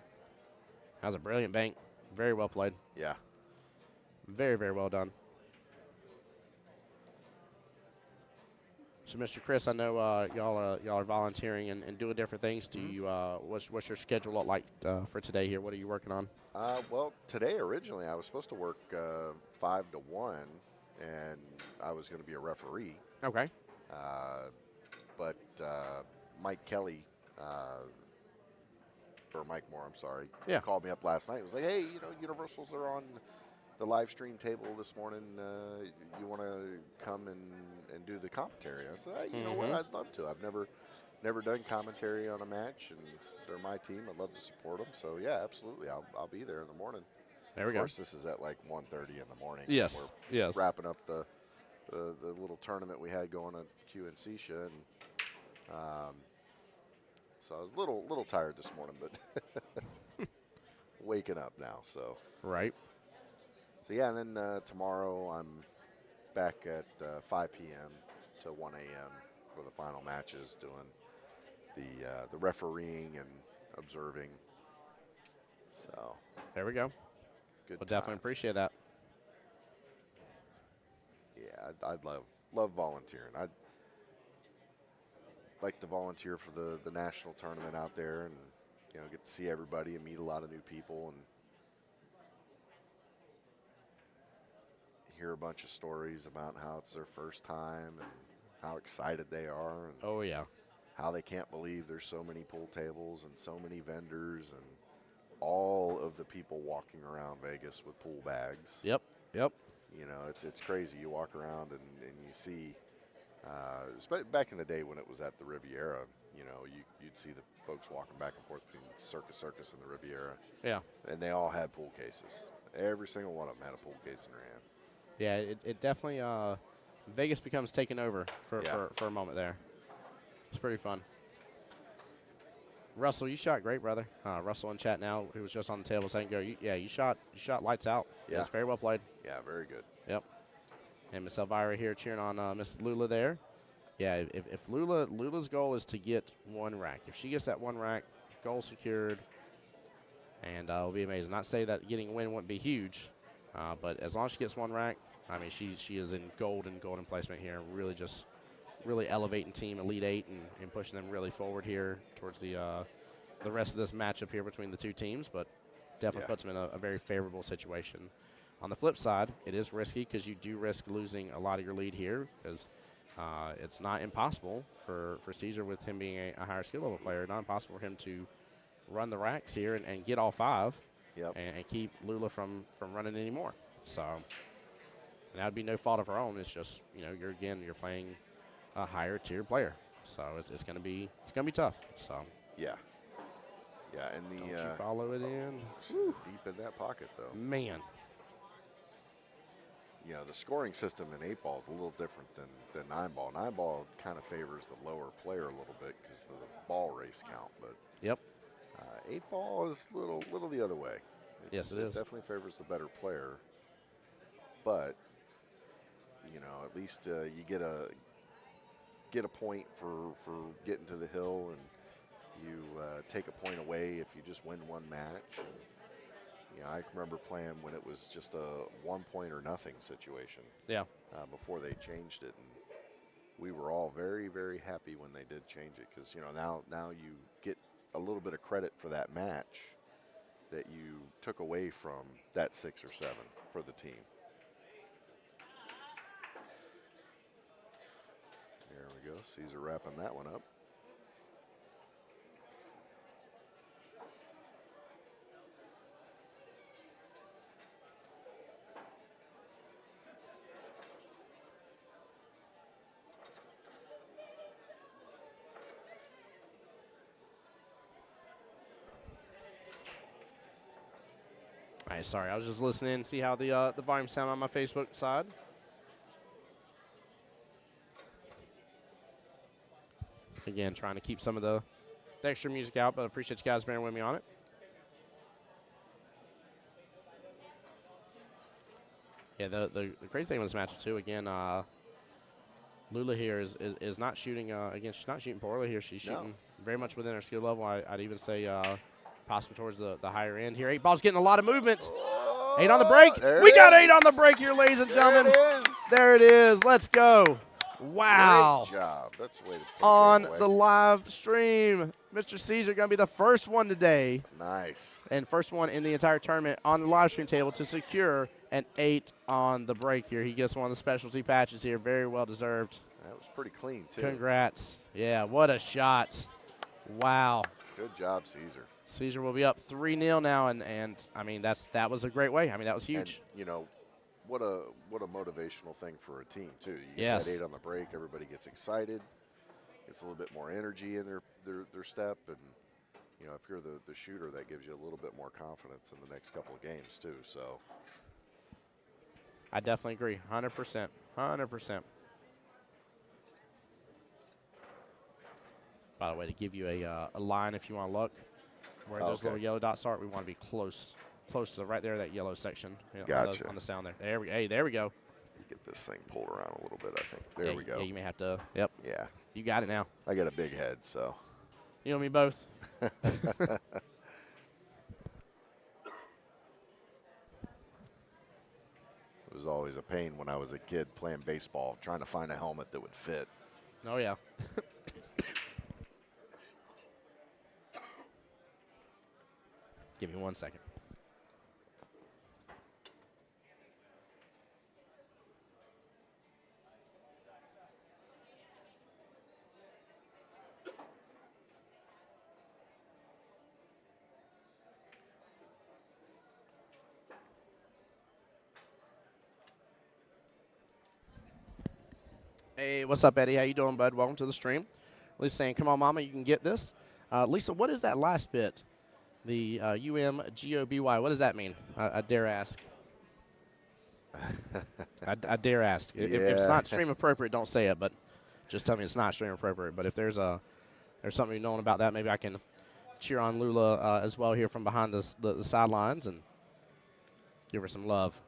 That was a brilliant bank. Very well played. Yeah. Very, very well done. So, Mr. Chris, I know y'all are volunteering and doing different things. Do you what's your schedule look like for today here? What are you working on? Well, today originally I was supposed to work 5 to 1, and I was going to be a referee. Okay. But Mike Kelly, or Mike Moore, I'm sorry, called me up last night. He was like, hey, Universals are on the live stream table this morning. You want to come and do the commentary? I said, hey, you know what? I'd love to. I've never done commentary on a match, and they're my team. I'd love to support them. So, yeah, absolutely. I'll be there in the morning. There we go. Of course, this is at like 1:30 in the morning. Yes. We're wrapping up the little tournament we had going at QNC-SHA, and so I was a little tired this morning, but waking up now. So right. So yeah, and then tomorrow I'm back at 5 p.m. to 1 a.m. for the final matches, doing the refereeing and observing. So there we go. Good. We'll definitely appreciate that. Yeah, I'd love volunteering. I'd like to volunteer for the national tournament out there, and get to see everybody and meet a lot of new people and hear a bunch of stories about how it's their first time and how excited they are. And oh yeah. How they can't believe there's so many pool tables and so many vendors and all of the people walking around Vegas with pool bags. Yep. It's crazy. You walk around and you see, back in the day when it was at the Riviera, you'd see the folks walking back and forth between Circus and the Riviera. Yeah. And they all had pool cases. Every single one of them had a pool case in their hand. Yeah, it definitely, Vegas becomes taken over for a moment there. It's pretty fun. Russell, you shot great, brother. Russell in chat now, who was just on the table saying, you shot lights out. Yeah. It's very well played. Yeah, very good. Yep. And Miss Elvira here cheering on Miss Lula there. Yeah, if Lula's goal is to get one rack. If she gets that one rack, goal secured, and it'll be amazing. Not say that getting a win wouldn't be huge, but as long as she gets one rack, I mean, she is in golden placement here. Really elevating Team Elite 8 and pushing them really forward here towards the rest of this matchup here between the two teams, but definitely puts them in a very favorable situation. On the flip side, it is risky because you do risk losing a lot of your lead here because it's not impossible for Caesar, with him being a higher skill level player, not impossible for him to run the racks here and get all 5 and keep Lula from running any more. So that would be no fault of her own. It's just, you're playing a higher tier player. So it's going to be tough. So yeah, and don't you follow it in? Deep in that pocket though. Man. The scoring system in 8-ball is a little different than 9-ball. 9-ball kind of favors the lower player a little bit because of the ball race count. But 8-ball is a little the other way. Yes, it is. It definitely favors the better player. But at least you get a point for getting to the hill, and you take a point away if you just win one match. And, I remember playing when it was just a 1 point or nothing situation. Yeah. Before they changed it, and we were all very, very happy when they did change it because now you get a little bit of credit for that match that you took away from that 6 or 7 for the team. There we go. Caesar wrapping that one up. Hey, sorry, I was just listening, see how the volume sound on my Facebook side. Again, trying to keep some of the extra music out, but I appreciate you guys bearing with me on it. Yeah, the crazy thing with this matchup too, again, Lula here is not shooting. Again, she's not shooting poorly here. She's shooting very much within her skill level. I'd even say possibly towards the higher end here. 8 Ball's getting a lot of movement. 8 on the break. We got 8 on the break here, ladies and gentlemen. There it is. Let's go. Wow. Great job. That's the way to on the live stream. Mr. Caesar going to be the first one today. Nice. And first one in the entire tournament on the live stream table to secure an 8 on the break here. He gets one of the specialty patches here. Very well deserved. That was pretty clean, too. Congrats. Yeah, what a shot. Wow. Good job, Caesar. Caesar will be up 3-0 now, and I mean, that was a great way. I mean, that was huge. And, you know, what a motivational thing for a team, too. You Yes. get that 8 on the break, everybody gets excited, gets a little bit more energy in their step, and, you know, if you're the shooter, that gives you a little bit more confidence in the next couple of games, too. So I definitely agree, 100%, 100%. By the way, to give you a line if you want to look where those little yellow dots are, we want to be close to right there, that yellow section. You know, gotcha. on the sound there. There we go. get this thing pulled around a little bit, I think. There we go. Yeah, you may have to. Yep. Yeah. You got it now. I got a big head, so. You and me both. It was always a pain when I was a kid playing baseball, trying to find a helmet that would fit. Oh, yeah. Give me 1 second. Hey, what's up, Eddie? How you doing, bud? Welcome to the stream. Lisa's saying, come on, Mama, you can get this. Lisa, what is that last bit? The UMGOBY, what does that mean? I dare ask. I dare ask. If it's not stream appropriate, don't say it, but just tell me it's not stream appropriate. But if there's something known about that, maybe I can cheer on Lula as well here from behind the sidelines and give her some love.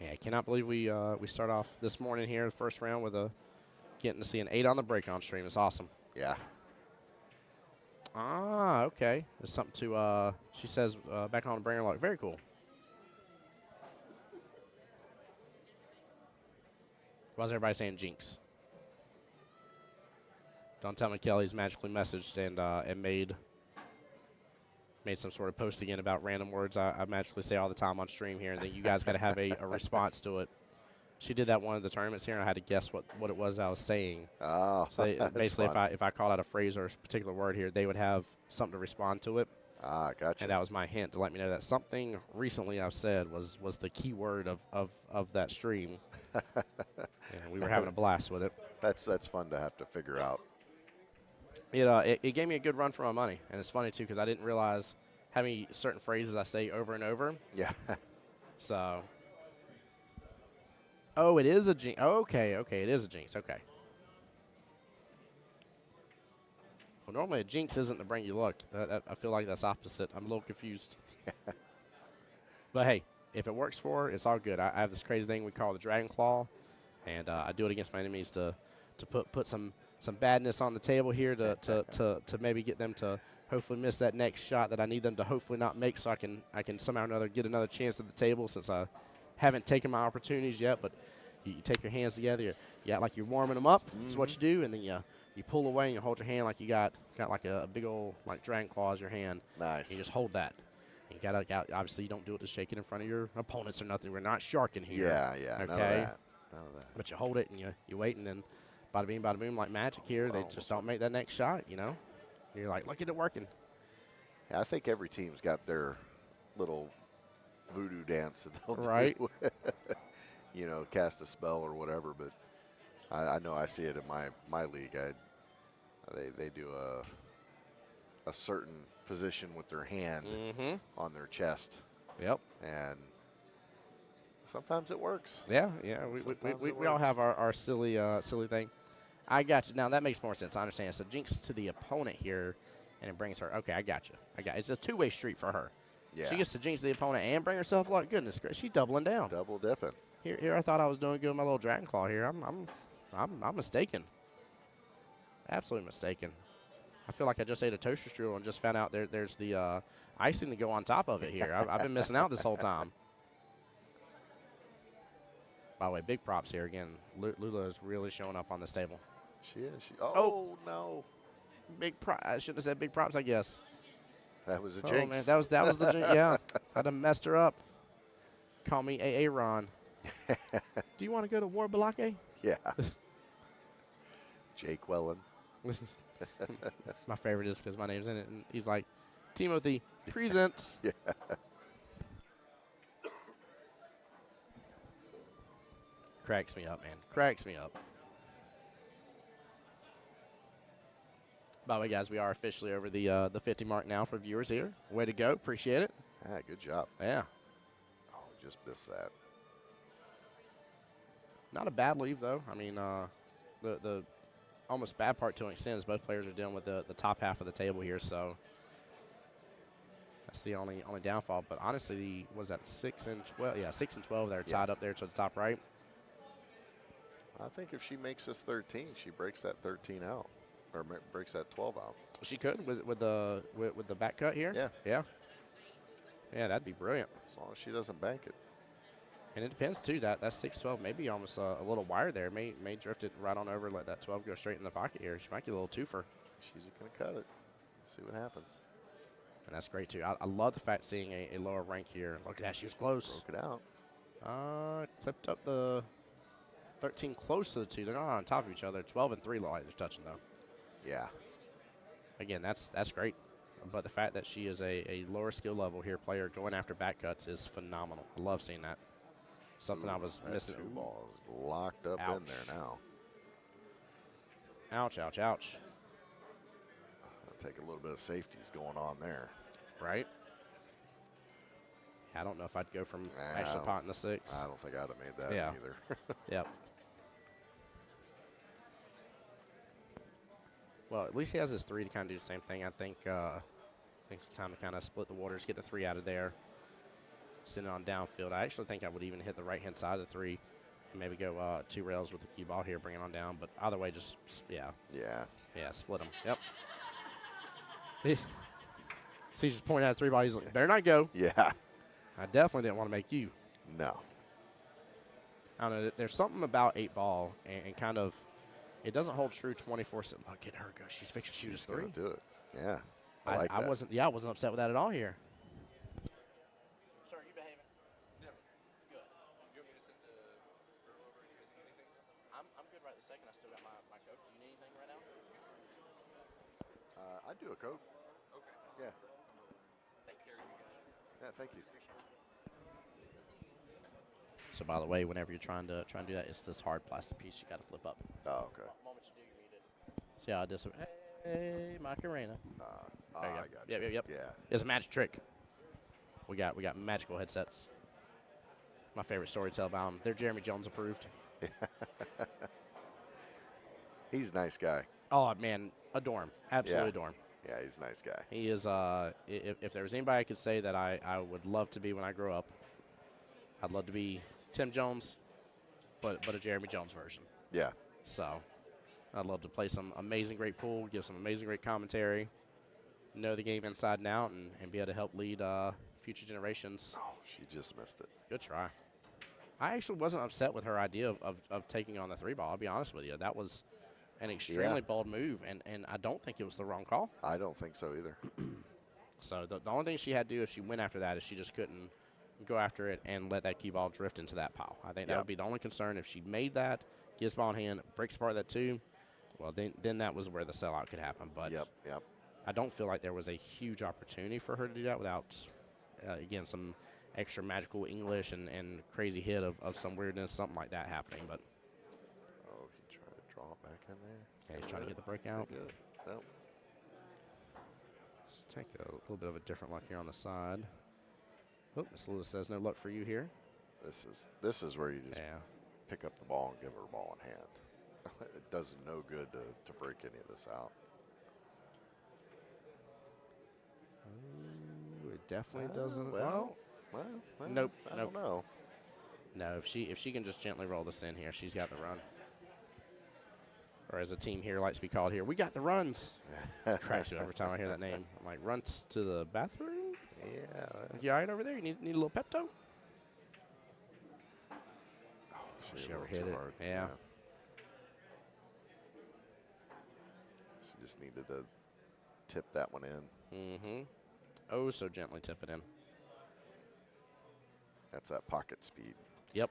I cannot believe we start off this morning here, the first round, with getting to see an 8 on the break on stream. It's awesome. Yeah. Ah, okay. There's something to, she says, back on Bringer Luck. Very cool. Why's everybody saying jinx? Don't tell me Kelly's magically messaged and made some sort of post again about random words I magically say all the time on stream here, and then you guys got to have a response to it. She did that one of the tournaments here, and I had to guess what it was I was saying. Oh, so basically, if I called out a phrase or a particular word here, they would have something to respond to it. Ah, gotcha. And that was my hint to let me know that something recently I've said was the key word of that stream. And we were having a blast with it. That's fun to have to figure out. It gave me a good run for my money, and it's funny too because I didn't realize how many certain phrases I say over and over. Yeah. So. Oh, it is a jinx. Okay, it is a jinx. Okay. Well, normally a jinx isn't to bring you luck. I feel like that's opposite. I'm a little confused. But hey, if it works for her, it's all good. I have this crazy thing we call the Dragon Claw, and I do it against my enemies to put some badness on the table here to maybe get them to hopefully miss that next shot that I need them to hopefully not make, so I can somehow or another get another chance at the table, since I haven't taken my opportunities yet. But you take your hands together, you act like you're warming them up. That's what you do, and then you pull away and you hold your hand like you got like a big old like Dragon Claw as your hand. Nice. You just hold that. You gotta obviously you don't do it to shake it in front of your opponents or nothing. We're not sharking here. Yeah. Okay. None of that. But you hold it and you wait, and then bada bing, bada boom, like magic here. They just don't make that next shot, you know? You're like, look at it working. Yeah, I think every team's got their little voodoo dance that they'll right. do. cast a spell or whatever. But I know I see it in my league. They do a certain position with their hand on their chest. Yep. And sometimes it works. Yeah. We all have our silly thing. I got you. Now that makes more sense. I understand. So jinx to the opponent here, and it brings her. Okay, I got you. It's a two-way street for her. Yeah. She gets to jinx the opponent and bring herself luck. Goodness gracious, she's doubling down. Double dipping. Here, I thought I was doing good with my little dragon claw here. I'm mistaken. Absolutely mistaken. I feel like I just ate a toaster strudel and just found out there's the icing to go on top of it here. I've been missing out this whole time. By the way, big props here again. Lula is really showing up on this table. She is. Oh, no. I shouldn't have said big props, I guess. That was a Oh, jinx. man, that was the jinx. Yeah, I'd have messed her up. Call me AA Ron. Do you want to go to War Balake? Yeah. Jake Wellen. My favorite is because my name's in it, and he's like, Timothy, present. Yeah. Cracks me up, man. Cracks me up. By the way, guys, we are officially over the 50 mark now for viewers here. Way to go. Appreciate it. Ah, good job. Yeah. Oh, just missed that. Not a bad leave, though. I mean, the almost bad part to an extent is both players are dealing with the top half of the table here, so that's the only downfall. But honestly, was that 6 and 12? Yeah, 6 and 12. They're tied up there to the top right. I think if she makes this 13, she breaks that 13 out, or breaks that 12 out. She could with the back cut here. Yeah. Yeah, that'd be brilliant. As long as she doesn't bank it. And it depends too. That 6-12 may be almost a little wire there. May drift it right on over. Let that 12 go straight in the pocket here. She might get a little twofer. She's going to cut it. Let's see what happens. And that's great too. I love the fact seeing a lower rank here. Look at that. She was close. Broke it out. Clipped up the 13 close to the 2. They're not on top of each other. 12 and 3 look like they're touching though. Yeah. Again, that's great. But the fact that she is a lower skill level here player going after back cuts is phenomenal. I love seeing that. Something I was missing. 2 balls locked up in there now. Ouch, ouch, ouch. I'll take a little bit of safeties going on there. Right? I don't know if I'd go from actually potting the 6. I don't think I'd have made that either. Yep. Well, at least he has his 3 to kind of do the same thing. I think it's time to kind of split the waters, get the 3 out of there, send it on downfield. I actually think I would even hit the right-hand side of the 3 and maybe go 2 rails with the cue ball here, bring it on down. But either way, just, yeah, split them. Yep. See, just pointing at a 3 ball. He's like, better not go. Yeah. I definitely didn't want to make you. No. I don't know. There's something about 8 ball and kind of, it doesn't hold true 24/7. Look at her go. She's fixing to shoot a 3. Do it. Yeah. I like that. I wasn't upset with that at all here. Sir, you behaving? Yeah. Good. You want me to send the girl over? You guys need anything? I'm good right this second. I still got my Coke. Do you need anything right now? I do a Coke. Okay. Yeah. Take care of you guys. Yeah, thank you. So by the way, whenever you're trying to do that, it's this hard plastic piece you got to flip up. Oh, okay. The moment you do, you read it. See how I just hey, Macarena. I got you. Yep. Yeah. It's a magic trick. We got magical headsets. My favorite story to tell about them. They're Jeremy Jones approved. He's a nice guy. Oh man, adore him. Absolutely adore him. Yeah, he's a nice guy. He is. If there was anybody I could say that I would love to be when I grow up, I'd love to be Tim Jones, but a Jeremy Jones version. Yeah. So I'd love to play some amazing great pool, give some amazing great commentary, know the game inside and out, and be able to help lead future generations. Oh, she just missed it. Good try. I actually wasn't upset with her idea of taking on the 3 ball. I'll be honest with you. That was an extremely bold move, and I don't think it was the wrong call. I don't think so either. So the only thing she had to do if she went after that is she just couldn't go after it and let that cue ball drift into that pile. I think that would be the only concern. If she made that, gets ball in hand, breaks apart that 2, well, then that was where the sellout could happen. But Yep. I don't feel like there was a huge opportunity for her to do that without, again, some extra magical English and crazy hit of some weirdness, something like that happening. But Oh, he tried to draw it back in there. yeah, he's trying to get the breakout. Good. Nope. Let's take a little bit of a different look here on the side. Oh, Miss Lewis says no luck for you here. This is where you just Yeah. pick up the ball and give her a ball in hand. It does no good to break any of this out. Ooh, it definitely doesn't. Well, Nope, I don't know. No, if she can just gently roll this in here, she's got the run. Or as a team here likes to be called here, we got the runs. Cracks me every time I hear that name. I'm like, runs to the bathroom? Yeah. You all right over there? You need a little Pepto? She a little overhit too it. hard. Yeah. She just needed to tip that one in. Mm-hmm. Oh, so gently tip it in. That's that pocket speed. Yep.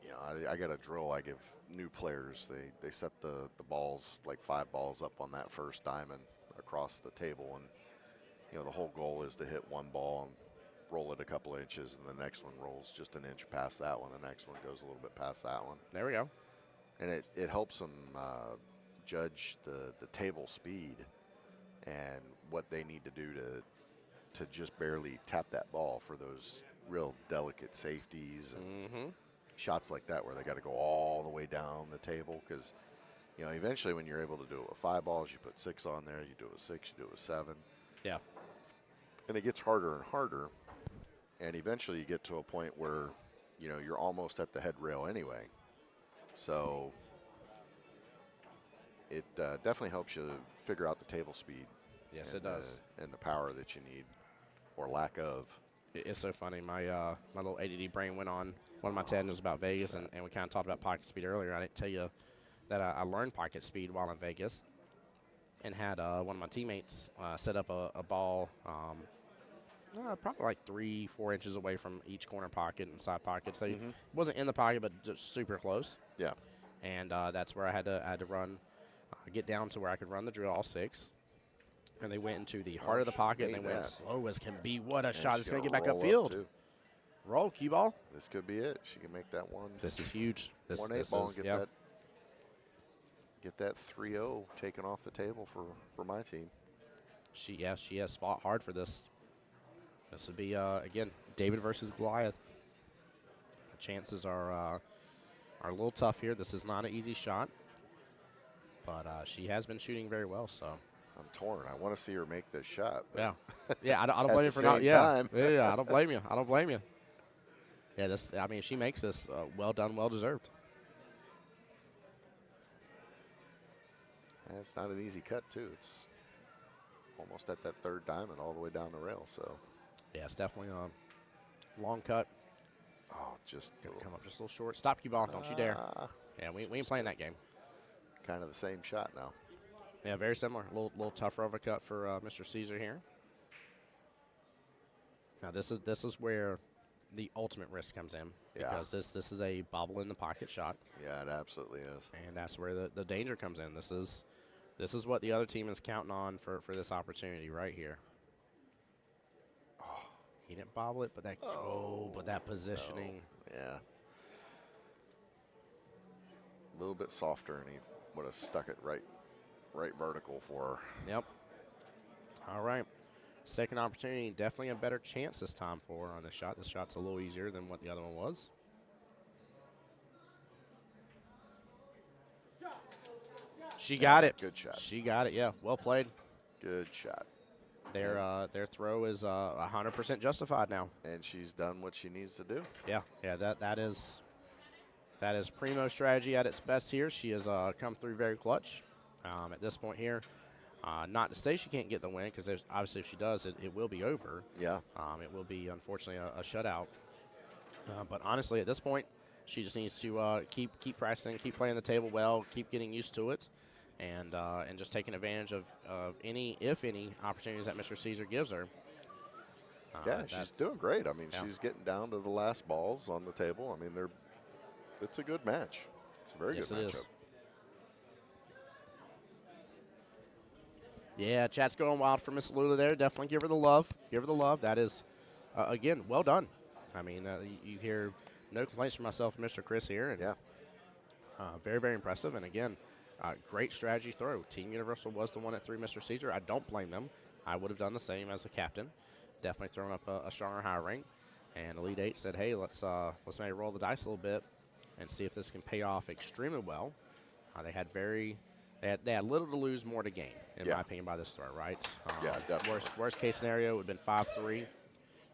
You know, I got a drill I give new players. They set the balls, like 5 balls up on that first diamond across the table. And, you know, the whole goal is to hit one ball and roll it a couple inches, and the next one rolls just an inch past that one. The next one goes a little bit past that one. There we go. And it helps them judge the table speed and what they need to do to just barely tap that ball for those real delicate safeties and shots like that where they got to go all the way down the table, because, you know, eventually when you're able to do it with 5 balls, you put 6 on there, you do it with 6, you do it with 7. Yeah. And it gets harder and harder, and eventually you get to a point where, you know, you're almost at the head rail anyway. So it definitely helps you figure out the table speed. Yes, it does. And the power that you need, or lack of. It's so funny. My my little ADD brain went on one of my tangents about Vegas, and we kind of talked about pocket speed earlier. I didn't tell you that I learned pocket speed while in Vegas, and had one of my teammates set up a ball probably like 3-4 inches away from each corner pocket and side pocket. So it wasn't in the pocket, but just super close. Yeah. And that's where I had to run, get down to where I could run the drill all 6. And they went into the heart of the pocket, and they went slow as can be. What a shot. It's going to get back upfield. Roll, cue ball. This could be it. She can make that one. This is huge. This 1-8 ball and get that 3-0 taken off the table for my team. She has fought hard for this. This would be, again, David versus Goliath. The chances are a little tough here. This is not an easy shot, but she has been shooting very well, so. I'm torn. I want to see her make this shot. Yeah. Yeah, I don't blame you for not. Yeah, I don't blame you. I don't blame you. Yeah, I mean, if she makes this, well done, well deserved. And it's not an easy cut, too. It's almost at that 3rd diamond all the way down the rail, so. Yeah, it's definitely a long cut. Oh, just Gonna come up just a little short. Stop, cue ball. Don't you dare. Yeah, we ain't playing that game. Kind of the same shot now. Yeah, very similar. A little tougher of a cut for Mr. Caesar here. Now this is where the ultimate risk comes in, because this is a bobble in the pocket shot. Yeah, it absolutely is. And that's where the danger comes in. This is what the other team is counting on for this opportunity right here. Oh, he didn't bobble it, but that positioning. Oh, yeah. A little bit softer, and he would have stuck it right vertical for her. Yep. All right. Second opportunity, definitely a better chance this time for her on this shot. This shot's a little easier than what the other one was. She got it. Good shot. She got it, yeah. Well played. Good shot. Their throw is 100% justified now. And she's done what she needs to do. Yeah, that is primo strategy at its best here. She has come through very clutch at this point here. Not to say she can't get the win, because obviously if she does, it will be over. Yeah. It will be, unfortunately, a shutout. But honestly, at this point, she just needs to keep practicing, keep playing the table well, keep getting used to it, and just taking advantage of any, if any, opportunities that Mr. Caesar gives her. Yeah, she's doing great. I mean, she's getting down to the last balls on the table. I mean, it's a good match. It's a very good matchup. Is. Yeah, chat's going wild for Miss Lula there. Definitely give her the love. Give her the love. That is again, well done. I mean, you hear no complaints from myself and Mr. Chris here. And, Yeah. very, very impressive. And again, great strategy throw. Team Universal was the one that threw Mr. Caesar. I don't blame them. I would have done the same as a captain. Definitely thrown up a stronger higher rank. And Elite Eight said, hey, let's maybe roll the dice a little bit and see if this can pay off extremely well. They had little to lose, more to gain, in my opinion, by this throw, right? Yeah, definitely. Worst case scenario would have been 5-3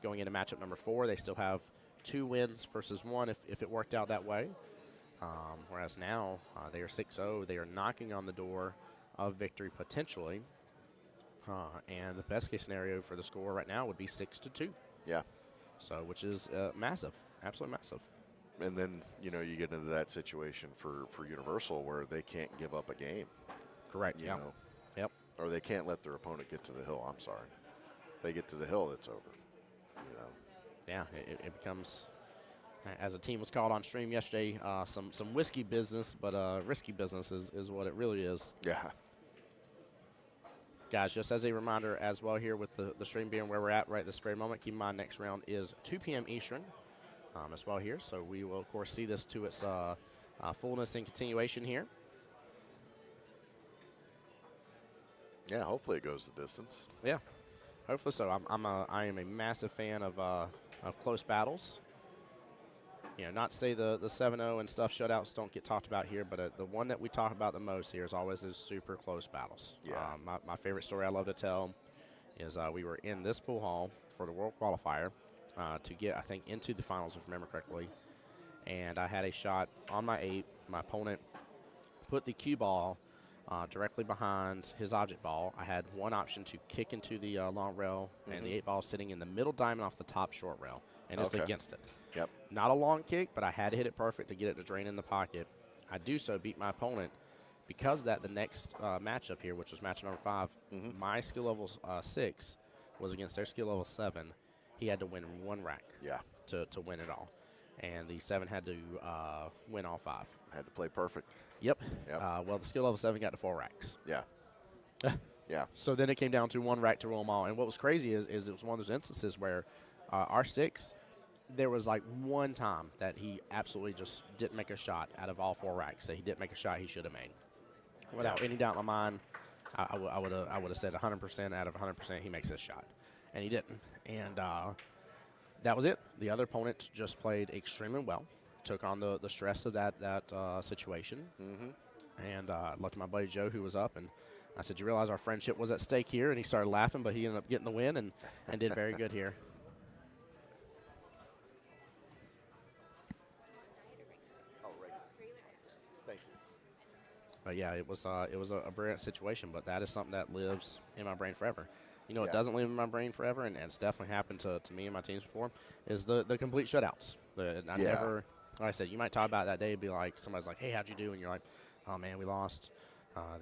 going into matchup number 4. They still have 2 wins versus 1 if it worked out that way. Whereas now they are 6-0. They are knocking on the door of victory potentially. And the best case scenario for the score right now would be 6-2. Yeah. So, which is massive, absolutely massive. And then, you get into that situation for Universal where they can't give up a game. Correct, you yeah. know. Yep. Or they can't let their opponent get to the hill. I'm sorry. If they get to the hill, it's over. Yeah, it becomes, as a team was called on stream yesterday, some whiskey business, but risky business is what it really is. Yeah. Guys, just as a reminder as well here with the stream being where we're at right this very moment, keep in mind next round is 2 p.m. Eastern as well here. So we will, of course, see this to its fullness and continuation here. Yeah, hopefully it goes the distance. Yeah, hopefully so. I am a massive fan of close battles. Not to say the 7-0 and stuff shutouts don't get talked about here, but the one that we talk about the most here is always those super close battles. Yeah. My favorite story I love to tell is we were in this pool hall for the World Qualifier to get, I think, into the finals, if I remember correctly. And I had a shot on my 8. My opponent put the cue ball directly behind his object ball. I had one option to kick into the long rail, and the 8 ball sitting in the middle diamond off the top short rail, and it's against it. Yep. Not a long kick, but I had to hit it perfect to get it to drain in the pocket. I do so, beat my opponent. Because of that, the next matchup here, which was match number 5, my skill level 6 was against their skill level 7. He had to win 1 rack to win it all. And the 7 had to win all 5. Had to play perfect. Yep. Well, the skill level 7 got to 4 racks. Yeah. Yeah. So then it came down to 1 rack to roll them all. And what was crazy is it was one of those instances where our 6, there was like one time that he absolutely just didn't make a shot out of all 4 racks that he didn't make a shot he should have made. Without any doubt in my mind, I would have said 100% out of 100% he makes this shot. And he didn't. And that was it. The other opponent just played extremely well, took on the stress of that situation. And I looked at my buddy Joe, who was up, and I said, you realize our friendship was at stake here? And he started laughing, but he ended up getting the win and did very good here. But yeah, it was a brilliant situation, but that is something that lives in my brain forever. It doesn't live in my brain forever, and it's definitely happened to me and my teams before, is the complete shutouts. Never, like I said, you might talk about that day and be like, somebody's like, hey, how'd you do? And you're like, oh, man, we lost.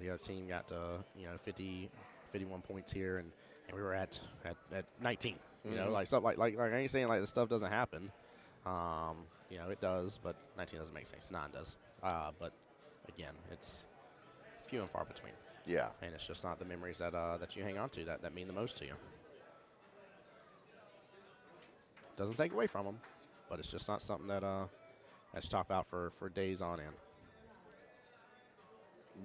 The other team got 51 points here, and we were at 19. Like stuff like I ain't saying like this stuff doesn't happen. It does, but 19 doesn't make sense. 9 does. But again, it's few and far between. Yeah. And it's just not the memories that you hang on to that mean the most to you. Doesn't take away from them, but it's just not something that's talked about for days on end.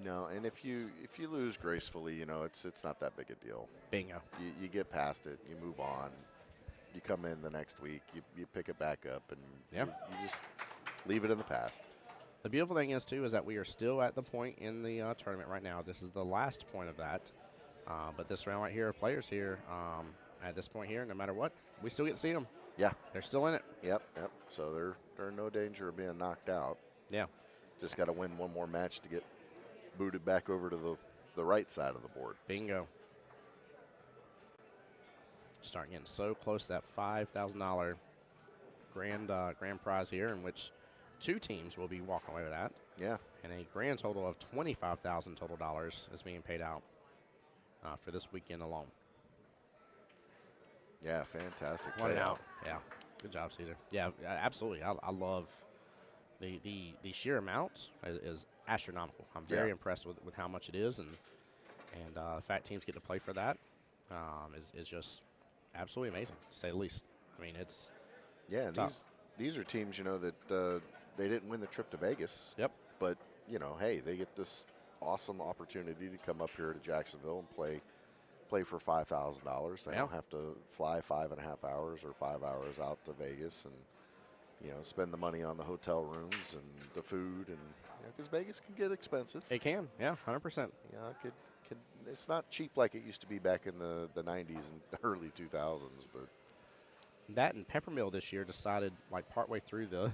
No, and if you lose gracefully, it's not that big a deal. Bingo. You get past it, you move on. You come in the next week, you pick it back up, and you just leave it in the past. The beautiful thing is, too, is that we are still at the point in the tournament right now. This is the last point of that. But this round right here, players here, at this point here, no matter what, we still get to see them. Yeah. They're still in it. Yep. So they're in no danger of being knocked out. Yeah. Just got to win one more match to get booted back over to the right side of the board. Bingo. Starting getting so close to that $5,000 grand prize here, in which 2 teams will be walking away with that. Yeah. And a grand total of $25,000 total dollars is being paid out for this weekend alone. Yeah, fantastic payout. Yeah, good job, Caesar. Yeah, absolutely. I love the sheer amount is astronomical. I'm very impressed with how much it is, and the fact teams get to play for that is just absolutely amazing, to say the least. I mean, it's Yeah, and tough. these are teams, that they didn't win the trip to Vegas. Yep. But, hey, they get this awesome opportunity to come up here to Jacksonville and play for $5,000. They Yeah. don't have to fly 5.5 hours or 5 hours out to Vegas and, spend the money on the hotel rooms and the food. And because Vegas can get expensive. It can, yeah, 100%. It could, it's not cheap like it used to be back in the 90s and early 2000s, but That and Peppermill this year decided, like, partway through the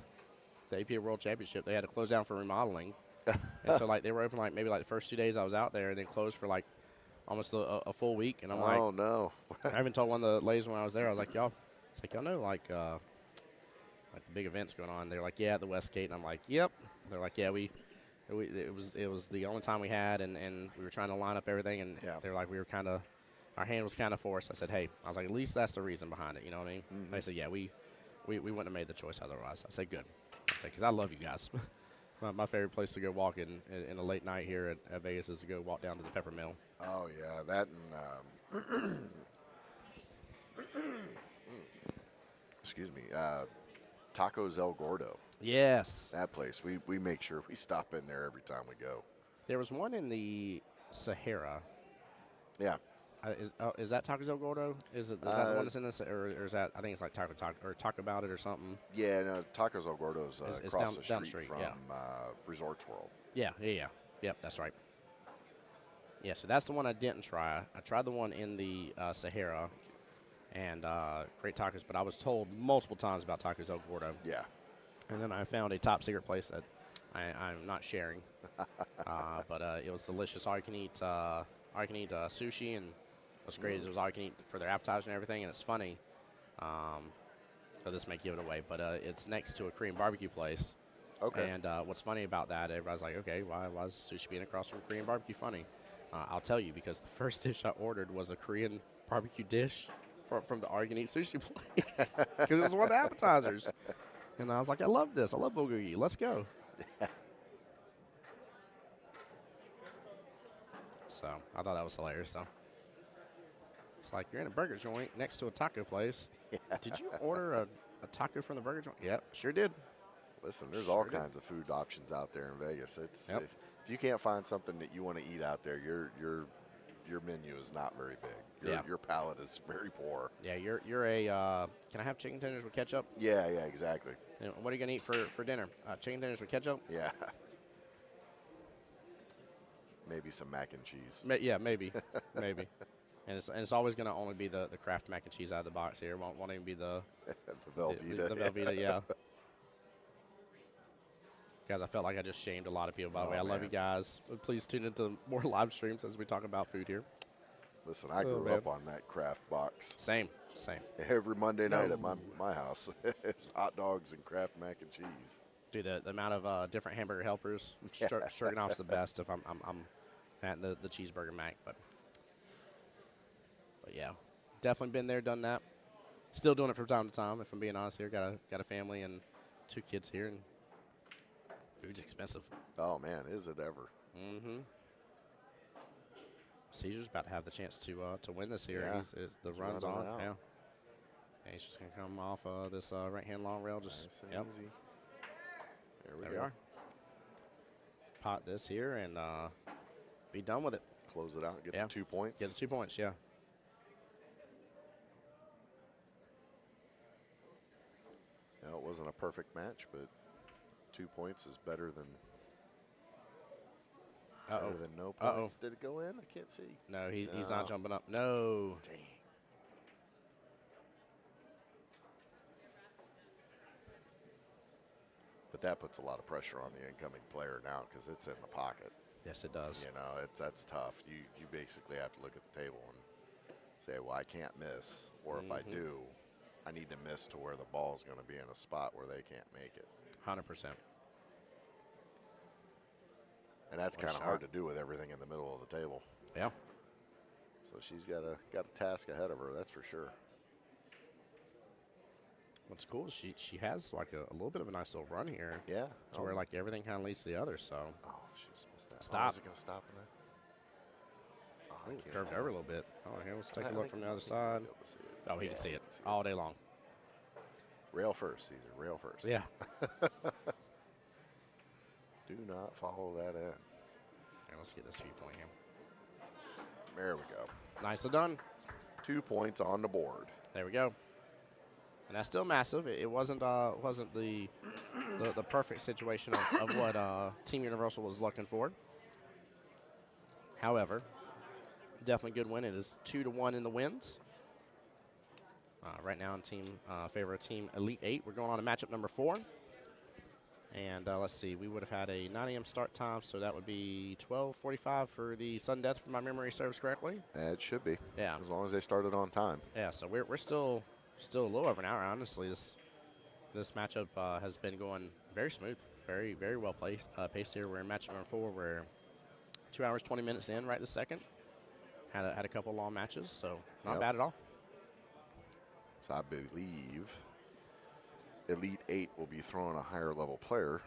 APA World Championship, they had to close down for remodeling. And so, like, they were open, like, maybe, like, the first 2 days I was out there, and then closed for, like, almost a full week. And I'm like, oh no. I even told one of the ladies when I was there, I was like, y'all know, like the big events going on. They're like, yeah, at the West Gate. And I'm like, yep. They're like, yeah, it was the only time we had, and we were trying to line up everything, and Yeah. they're like, our hand was kind of forced. I said, hey, I was like, at least that's the reason behind it. You know what I mean? Mm-hmm. They said, yeah, we wouldn't have made the choice otherwise. I said, good. I said, because I love you guys. my favorite place to go walk in a late night here at Vegas is to go walk down to the Peppermill. Oh yeah, that and excuse me, Tacos El Gordo. Yes. That place, we make sure we stop in there every time we go. There was one in the Sahara. Yeah. Is that Tacos El Gordo? Is that the one that's in this, or is that, I think it's like Taco Talk About It or something? Yeah, no, Tacos El Gordo's It's across down the street from yeah. Resorts World. Yeah. Yep, that's right. Yeah, so that's the one I didn't try. I tried the one in the Sahara, and great tacos, but I was told multiple times about Tacos El Gordo. Yeah. And then I found a top secret place that I'm not sharing, but it was delicious. All you can eat sushi, and what's great is it was all you can eat for their appetizer and everything. And it's funny, so this may give it away, but it's next to a Korean barbecue place. Okay. And what's funny about that, everybody's like, okay, why is sushi being across from Korean barbecue funny? I'll tell you, because the first dish I ordered was a Korean barbecue dish from the all you can eat sushi place, because it was one of the appetizers. And I was like, I love this. I love bulgogi. Let's go. So I thought that was hilarious, though. It's like you're in a burger joint next to a taco place. Yeah. Did you order a taco from the burger joint? Yep, sure did. Listen, there's all kinds of food options out there in Vegas. It's Yep. if you can't find something that you want to eat out there, your menu is not very big. Your palate is very poor. Yeah, you're a. Can I have chicken tenders with ketchup? Yeah, exactly. You know, what are you gonna eat for dinner? Chicken tenders with ketchup? Yeah. Maybe some mac and cheese. Yeah, maybe, maybe. And it's always gonna only be the Kraft mac and cheese out of the box here. Won't even be the The Velveeta. The Velveeta, yeah. Guys, I felt like I just shamed a lot of people. By the way, I love man. you guys. Please tune into more live streams as we talk about food here. Listen, I grew man. up on that Kraft box. Same. Every Monday night at my house, it's hot dogs and Kraft mac and cheese. Dude, the amount of different hamburger helpers. Stroganoff's the best if I'm at the cheeseburger mac, but yeah, definitely been there, done that. Still doing it from time to time. If I'm being honest here, got a family and 2 kids here, and food's expensive. Oh man, is it ever? Mm-hmm. Caesar's about to have the chance to win this here. Yeah. The He's run's running on. out. Yeah. And he's just gonna come off this right-hand long rail. Just Nice and yep. easy. There There we we go. are. Pot this here and be done with it. Close it out. Get Yeah. the 2 points. Get the 2 points. Yeah. Now, it wasn't a perfect match, but 2 points is better than no points. Did it go in? I can't see. No, he's No. not jumping up. No. Dang. But that puts a lot of pressure on the incoming player now because it's in the pocket. Yes, it does. You know, that's tough. You basically have to look at the table and say, well, I can't miss. Or if I do, I need to miss to where the ball's going to be in a spot where they can't make it. 100%. And that's What a kind of shot. hard to do with everything in the middle of the table. Yeah. So she's got a task ahead of her, that's for sure. What's cool is she has like a little bit of a nice little run here. Yeah. To where like everything kind of leads to the other. So Oh, she just missed that. Stop. Oh, is it going to stop in there? Oh, I can't curved tell. over a little bit. Oh, here, let's take I a look think from you the other might be side. able to see it. Oh, he Yeah, can see you it can see all day long. Rail first, Caesar. Rail first. Yeah. Do not follow that in. Here, let's get this viewpoint here. There we go. Nicely done. 2 points on the board. There we go. And that's still massive. It wasn't the perfect situation of what Team Universal was looking for. However, definitely good win. It is 2-1 in the wins. Right now in favor of Team Elite 8. We're going on to matchup number 4. And let's see, we would have had a 9 a.m. start time, so that would be 12:45 for the sudden death, if my memory serves correctly. It should be. Yeah. As long as they started on time. Yeah, so we're still a little over an hour, honestly. This matchup has been going very smooth, very, very well paced here. We're in matchup number 4. We're 2 hours, 20 minutes in right this second. Had a couple long matches, so not bad at all. So I believe Elite 8 will be throwing a higher level player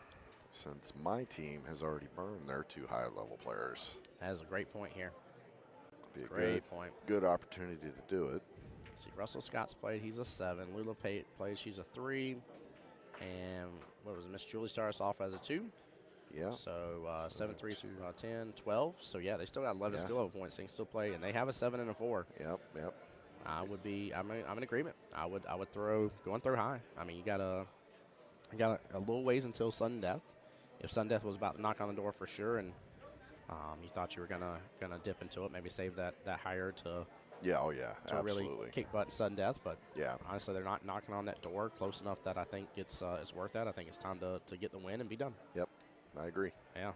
since my team has already burned their 2 high level players. That is a great point here. Be a Great point. Good opportunity to do it. Let's see, Russell Scott's played. He's a 7. Lula plays. She's a 3. And what was it? Miss Julie starts off as a 2. Yeah. So 7, 3, 10, 12. So yeah, they still got 11 skill level points. They can still play, and they have a 7 and a 4. Yep. I'm in agreement. I would going through high. I mean, you got a little ways until sudden death. If sudden death was about to knock on the door for sure, and you thought you were gonna dip into it, maybe save that higher to absolutely. really kick butt in sudden death. But yeah, honestly, they're not knocking on that door close enough that I think it's worth that. I think it's time to get the win and be done. Yep, I agree. Yeah.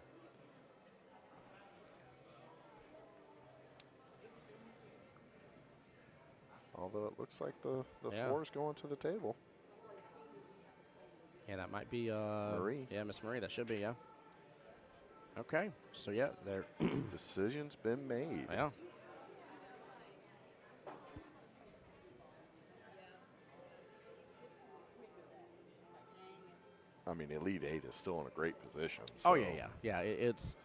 Although it looks like the 4 is going to the table. Yeah, that might be Marie. Yeah, Miss Marie. That should be, yeah. Okay, so yeah, their decision's been made. Yeah. I mean, Elite 8 is still in a great position. So. Oh yeah. It's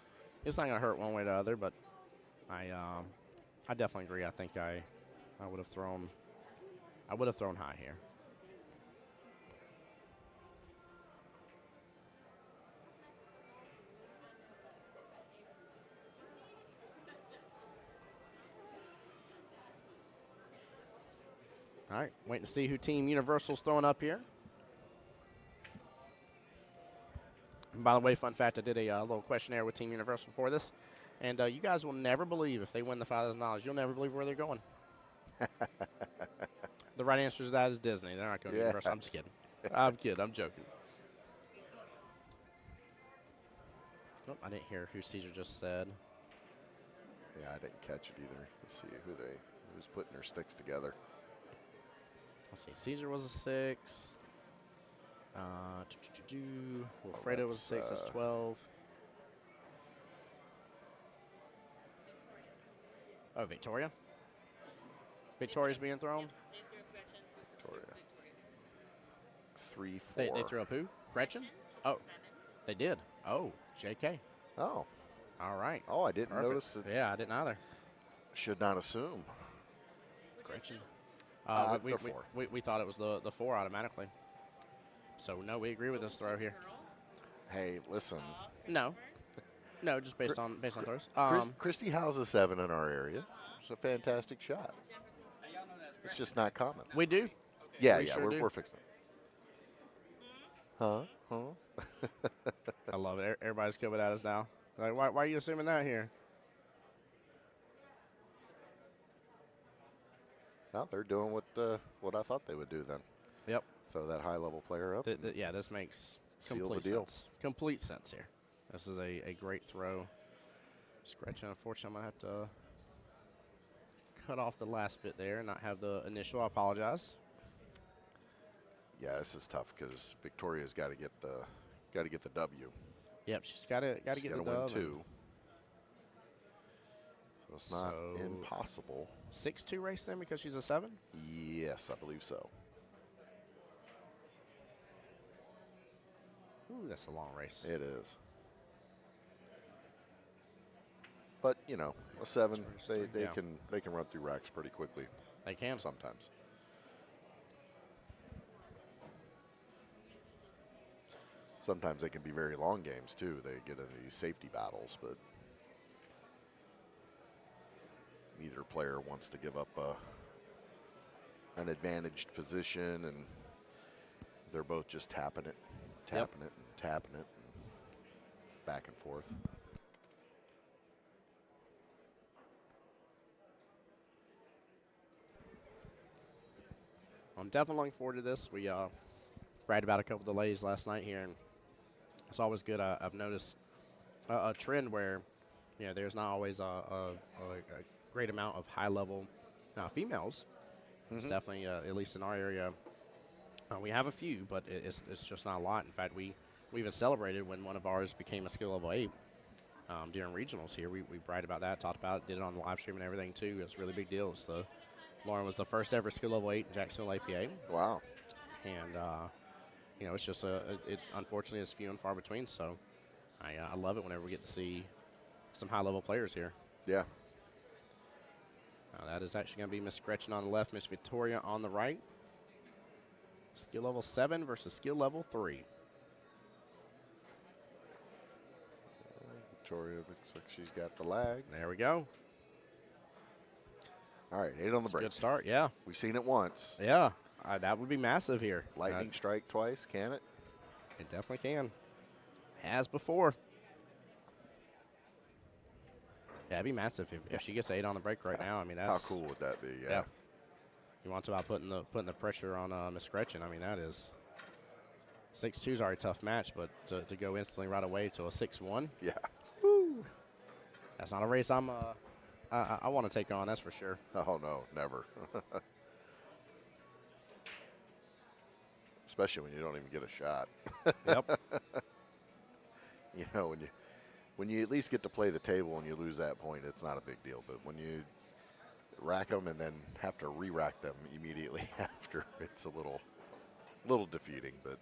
not gonna hurt one way or the other, but I definitely agree. I think I would have thrown high here. All right, waiting to see who Team Universal's throwing up here. And by the way, fun fact, I did a little questionnaire with Team Universal for this, and you guys will never believe, if they win the $5,000, you'll never believe where they're going. The right answer to that is Disney. They're not going to Universal. I'm just kidding. I'm joking. Oh, I didn't hear who Caesar just said. Yeah, I didn't catch it either. Let's see who's putting their sticks together. Let's see. Caesar was a 6. Wilfredo was a 6. That's 12. Oh, Victoria. Victoria's being thrown. Victoria. 3, 4. They threw up who? Gretchen? Oh, they did. Oh, JK. Oh. All right. Oh, I didn't notice it. Yeah, I didn't either. Should not assume. Gretchen. The 4. We thought it was the 4 automatically. So no, we agree with this throw here. Hey, listen. No, just based on throws. Christy Howe's a 7 in our area. It's a fantastic shot. It's just not common. We do. Yeah, Sure we're fixing it. Huh? I love it. Everybody's coming at us now. Like, why are you assuming that here? No, they're doing what I thought they would do then. Yep. Throw that high-level player up. Yeah, this makes seal complete the deal. sense. Complete sense here. This is a great throw. Gretchen, unfortunately, I'm going to have to cut off the last bit there and not have the initial. I apologize. Yeah, this is tough because Victoria's got to get the W. Yep, she's got to get the win dub. 2. So it's not impossible. 6-2 race then because she's a 7? Yes, I believe so. Ooh, that's a long race. It is. But you know, a 7, they can run through racks pretty quickly. They can sometimes. sometimes they can be very long games too. They get into these safety battles, but neither player wants to give up an advantaged position, and they're both just tapping it, and tapping it, and back and forth. I'm definitely looking forward to this. We bragged about a couple delays last night here, and it's always good. I've noticed a trend where, there's not always a great amount of high-level females. It's definitely, at least in our area, we have a few, but it's just not a lot. In fact, we even celebrated when one of ours became a skill level 8 during regionals here. We bragged about that, talked about it, did it on the live stream and everything too. It's a really big deal. Lauren was the first ever skill level 8 in Jacksonville APA. Wow. And, it's just it unfortunately is few and far between. So I love it whenever we get to see some high-level players here. Yeah. That is actually going to be Miss Gretchen on the left, Miss Victoria on the right. Skill level 7 versus skill level 3. Victoria looks like she's got the lag. There we go. All right, 8 on the break. Good start, yeah. We've seen it once. Yeah, that would be massive here. Lightning strike twice, can it? It definitely can. Has before. Yeah, it'd be massive if she gets 8 on the break right now. I mean, that's how cool would that be? Yeah. You want to talk about putting the pressure on Miss Gretchen. I mean, that is 6-2 is already a tough match, but to go instantly right away to a 6-1. Yeah. Woo. That's not a race I want to take on. That's for sure. Oh no, never. Especially when you don't even get a shot. Yep. When you at least get to play the table and you lose that point, it's not a big deal. But when you rack them and then have to re-rack them immediately after, it's a little defeating. But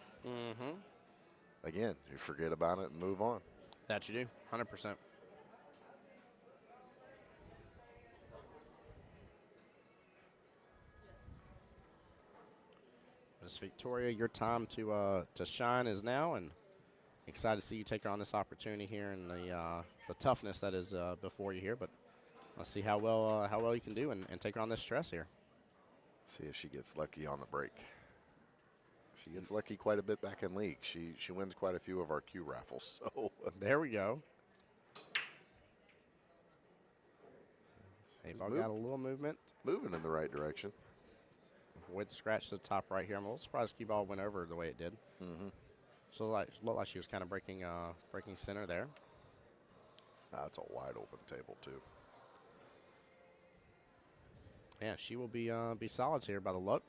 again, you forget about it and move on. That you do, 100%. Miss Victoria, your time to shine is now, and excited to see you take on this opportunity here and the toughness that is before you here. But let's see how well you can do and take on this stress here. See if she gets lucky on the break. She gets lucky quite a bit back in league. She wins quite a few of our Q raffles. So there we go. Hey, ball got a little movement. Moving in the right direction. With scratch to the top right here. I'm a little surprised Q ball went over the way it did. So it looked like she was kind of breaking center there. That's a wide open table too. Yeah, she will be solids here by the look.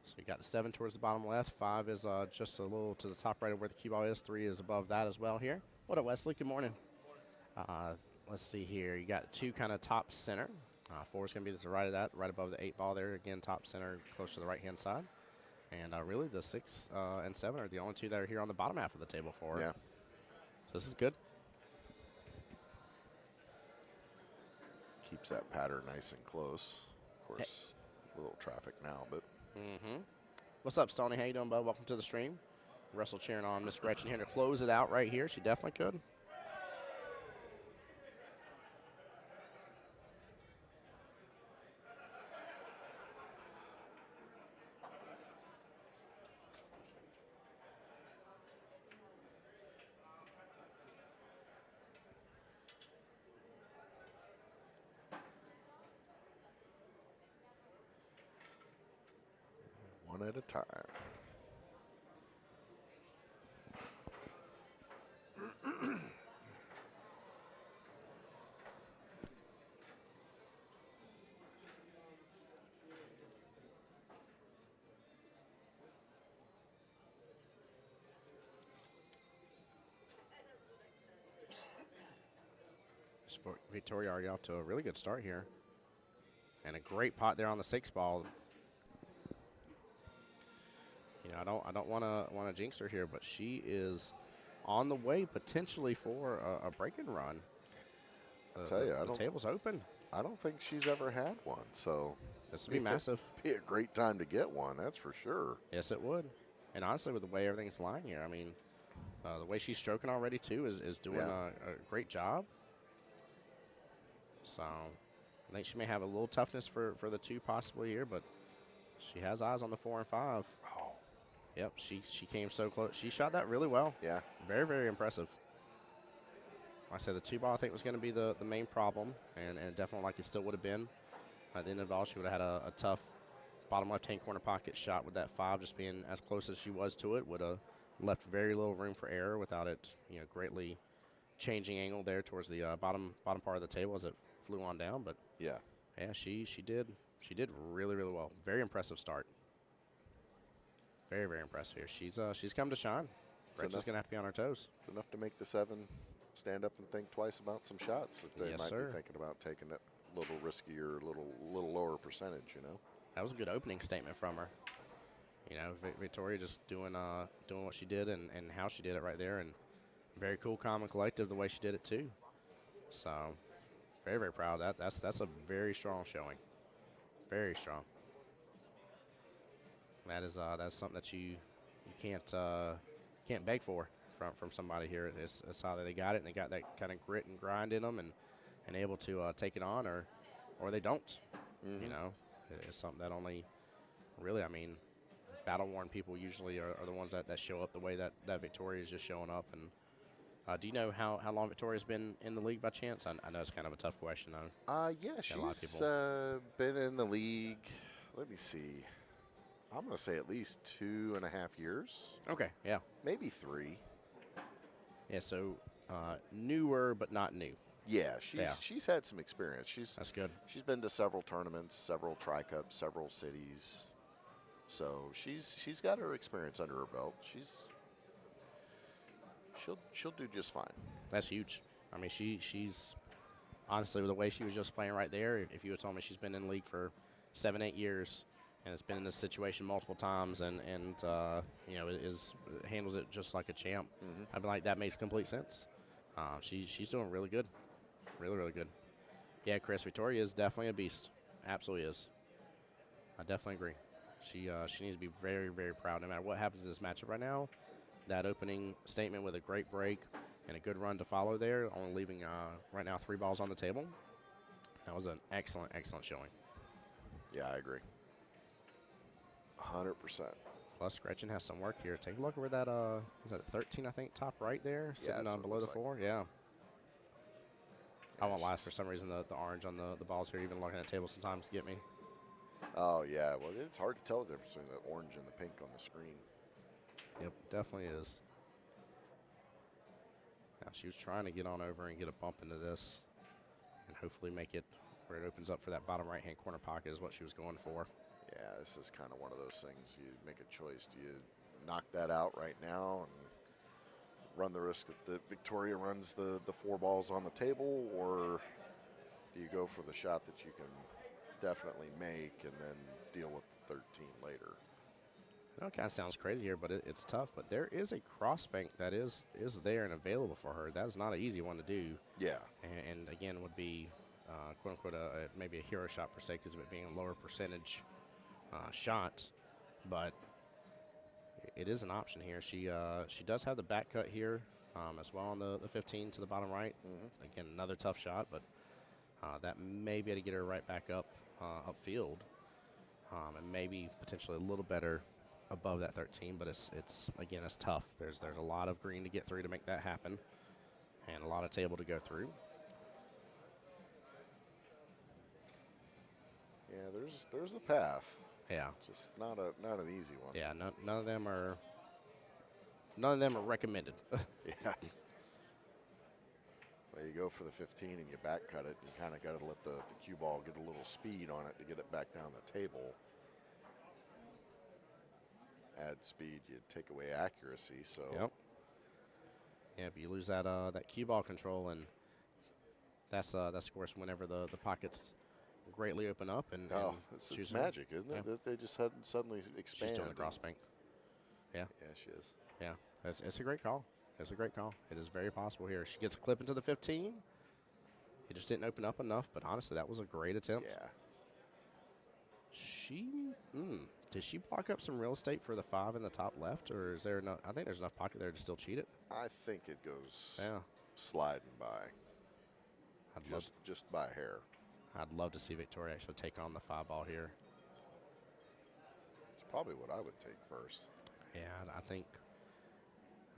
So you got the 7 towards the bottom left. 5 is just a little to the top right of where the cue ball is. 3 is above that as well here. What up, Wesley? Good morning. Let's see here. You got 2 kind of top center. 4 is going to be to the right of that, right above the 8 ball there. Again, top center, close to the right-hand side. And really the 6 and 7 are the only 2 that are here on the bottom half of the table for her. Yeah. So this is good. Keeps that pattern nice and close. Of course, a little traffic now, but. What's up, Stoney? How you doing, bud? Welcome to the stream. Russell cheering on Miss Gretchen here to close it out right here. She definitely could. One at a time. Victoria already off to a really good start here. And a great pot there on the 6 ball. You know, I don't want to jinx her here, but she is on the way potentially for a break-in run. I'll tell you, the table's open. I don't think she's ever had one, so this would be massive. Be a great time to get one, that's for sure. Yes, it would. And honestly, with the way everything's lying here, I mean, The way she's stroking already, too, is doing a great job. So I think she may have a little toughness for the 2 possibly here, but she has eyes on the 4 and 5. Oh. Yep, she came so close. She shot that really well. Yeah. Very, very impressive. Like I said, the 2 ball I think was going to be the main problem, and definitely like it still would have been. At the end of the ball, she would have had a tough bottom left-hand corner pocket shot with that 5 just being as close as she was to it. Would have left very little room for error without it, greatly changing angle there towards the bottom part of the table as it flew on down. But yeah, she did really, really well. Very impressive start. Very, very impressive here. She's come to shine. Gretchen's going to have to be on her toes. It's enough to make the 7 stand up and think twice about some shots that they Yes, might sir. be thinking about taking it a little riskier, a little lower percentage, That was a good opening statement from her. Victoria just doing what she did and how she did it right there, and very cool, calm, and collective the way she did it too. So very, very proud of that. That's a very strong showing. Very strong. That's something that you can't beg for from somebody here. It's how they got it, and they got that kind of grit and grind in them, and able to take it on, or they don't. Mm-hmm. It's something that only really, battle-worn people usually are the ones that show up the way that Victoria is just showing up. And do you know how long Victoria's been in the league by chance? I know it's kind of a tough question, though. Yeah, she's been in the league. Let me see. I'm going to say at least 2.5 years. Okay, yeah. Maybe 3. Yeah, so newer but not new. Yeah, she's had some experience. That's good. She's been to several tournaments, several tri-cups, several cities. So she's got her experience under her belt. She'll do just fine. That's huge. She's honestly, with the way she was just playing right there, if you had told me she's been in the league for 7-8 years and has been in this situation multiple times and handles it just like a champ, I'd be like, that makes complete sense. She's doing really good. Really, really good. Yeah, Chris, Victoria is definitely a beast. Absolutely is. I definitely agree. She needs to be very, very proud. No matter what happens in this matchup right now, that opening statement with a great break and a good run to follow there, only leaving right now 3 balls on the table. That was an excellent, excellent showing. Yeah, I agree. 100%. Plus, Gretchen has some work here. Take a look at where that is that a 13, I think, top right there, sitting down below the 4. Yeah. I won't lie. For some reason, the orange on the balls here, even looking at the table, sometimes get me. Oh, yeah. Well, it's hard to tell the difference between the orange and the pink on the screen. Yep, definitely is. Now, she was trying to get on over and get a bump into this and hopefully make it where it opens up for that bottom right-hand corner pocket is what she was going for. Yeah, this is kind of one of those things. You make a choice. Do you knock that out right now and run the risk that Victoria runs the 4 balls on the table, or do you go for the shot that you can definitely make and then deal with the 13 later? I know it kind of sounds crazy here, but it's tough. But there is a cross bank that is there and available for her. That is not an easy one to do. Yeah. And again, would be, quote-unquote, maybe a hero shot per se because of it being a lower percentage shot. But it is an option here. She does have the back cut here as well on the 15 to the bottom right. Again, another tough shot, but that may be able to get her right back up upfield and maybe potentially a little better above that 13, but it's tough. There's a lot of green to get through to make that happen, and a lot of table to go through. Yeah, there's a path. Yeah, Just not an easy one. yeah. None of them are recommended. Yeah. Well, you go for the 15 and you back cut it. You kind of got to let the cue ball get a little speed on it to get it back down the table. Add speed, you take away accuracy. So. Yep. Yeah, but you lose that cue ball control, and that's of course whenever the pockets greatly open up and it's magic, isn't it? Yeah. They just suddenly expand. She's doing the cross bank. Yeah. Yeah, she is. Yeah, it's a great call. It's a great call. It is very possible here. She gets a clip into the 15. It just didn't open up enough, but honestly, that was a great attempt. Yeah. She Did she block up some real estate for the 5 in the top left, or is there enough? I think there's enough pocket there to still cheat it. I think it goes Yeah. sliding by. I'd love, Just by hair. I'd love to see Victoria actually take on the 5 ball here. It's probably what I would take first. Yeah, I think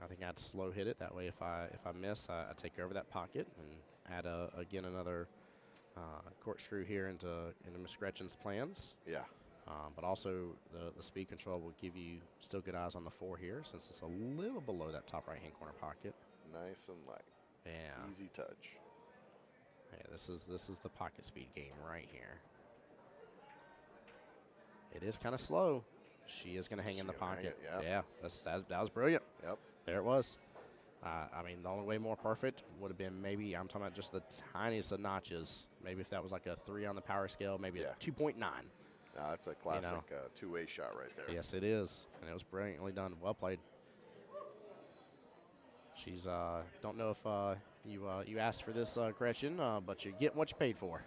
I'd slow hit it. That way, if I miss, I take over that pocket and add again another corkscrew here into Miss Gretchen's plans. Yeah. But also the speed control will give you still good eyes on the 4 here, since it's a little below that top right hand corner pocket. Nice and light. Yeah. Easy touch. Yeah, this is the pocket speed game right here. It is kind of slow. She is going to hang in the pocket. Yeah, that was brilliant. Yep. There it was. I mean, the only way more perfect would have been maybe, I'm talking about just the tiniest of notches. Maybe if that was like a 3 on the power scale, maybe a 2.9. No, that's a classic two-way shot right there. Yes, it is. And it was brilliantly done. Well played. She's, don't know if you asked for this, Gretchen, but you're getting what you paid for.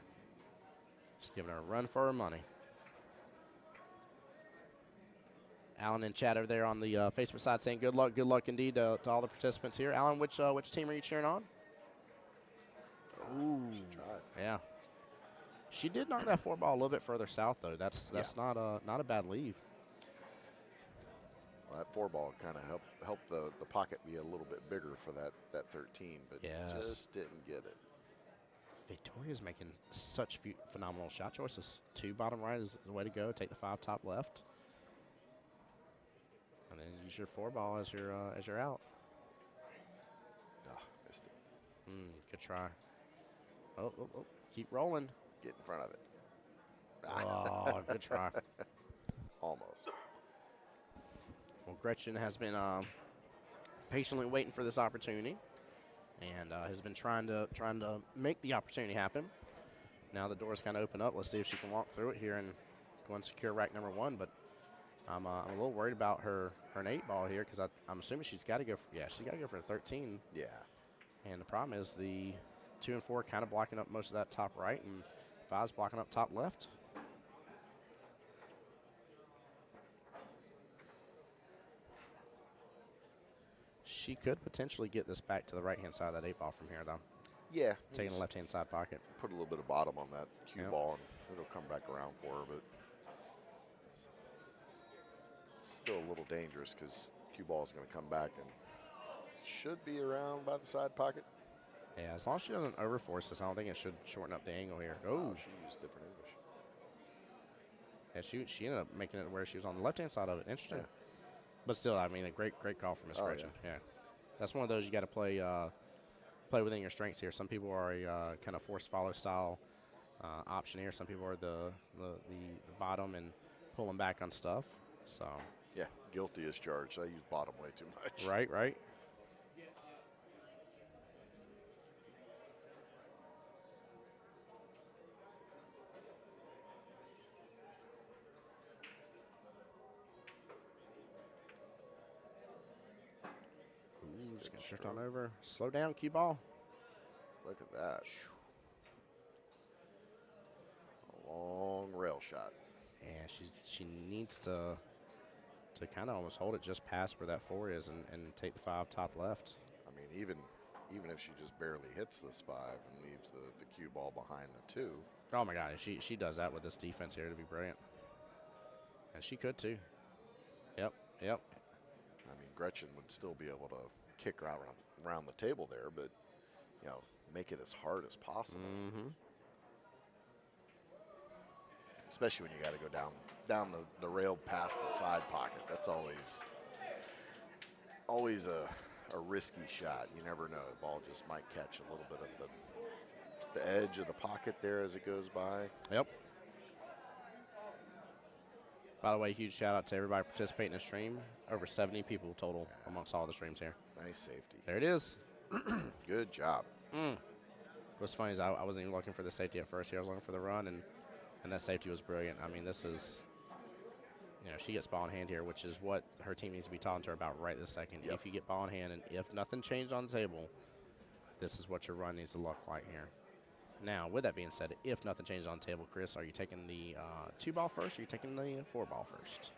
Just giving her a run for her money. Alan in chat over there on the Facebook side saying good luck indeed to all the participants here. Alan, which team are you cheering on? Ooh, yeah. She did knock that 4 ball a little bit further south though. That's not a bad leave. Well, that 4 ball kind of helped the pocket be a little bit bigger for that 13, but just didn't get it. Victoria's making such phenomenal shot choices. 2 bottom right is the way to go. Take the 5 top left. And then use your 4 ball as your out. Oh, missed it. Good try. Oh, keep rolling. Get in front of it. Oh, good try. Almost. Well, Gretchen has been patiently waiting for this opportunity, and has been trying to make the opportunity happen. Now the doors kind of open up. Let's see if she can walk through it here and go and secure rack number 1. But I'm a little worried about her 8 ball here, because I'm assuming she's got to go for a 13. Yeah. And the problem is the 2 and 4 kind of blocking up most of that top right, and 5's blocking up top left. She could potentially get this back to the right-hand side of that 8 ball from here, though. Yeah. Taking the left-hand side pocket. Put a little bit of bottom on that cue ball, and it'll come back around for her, but it's still a little dangerous because cue ball is going to come back and should be around by the side pocket. Yeah, as long as she doesn't overforce this, I don't think it should shorten up the angle here. Oh, she used different English. Yeah, she ended up making it where she was on the left-hand side of it. Interesting. Yeah. But still, I mean, a great call from Miss Gretchen. Yeah. That's one of those you got to play within your strengths here. Some people are a kind of forced follow style option here. Some people are the bottom and pulling back on stuff. So. Yeah, guilty as charged. I use bottom way too much. Right. Just gonna shift on over. Slow down, cue ball. Look at that. A long rail shot. Yeah, she needs to kind of almost hold it just past where that 4 is and take the 5 top left. I mean, even if she just barely hits this 5 and leaves the cue ball behind the 2. Oh my God, she does that with this defense here to be brilliant. And she could too. Yep. I mean, Gretchen would still be able to kick around the table there, but make it as hard as possible. Mm-hmm. Especially when you got to go down the rail past the side pocket. That's always a risky shot. You never know. The ball just might catch a little bit of the edge of the pocket there as it goes by. Yep. By the way, huge shout out to everybody participating in the stream. Over 70 people total amongst all the streams here. Nice safety. There it is. Good job. What's funny is I wasn't even looking for the safety at first here. I was looking for the run, and that safety was brilliant. I mean, this is, she gets ball in hand here, which is what her team needs to be talking to her about right this second. Yep. If you get ball in hand and if nothing changed on the table, this is what your run needs to look like here. Now, with that being said, if nothing changes on the table, Chris, are you taking the 2-ball first, or are you taking the 4-ball first?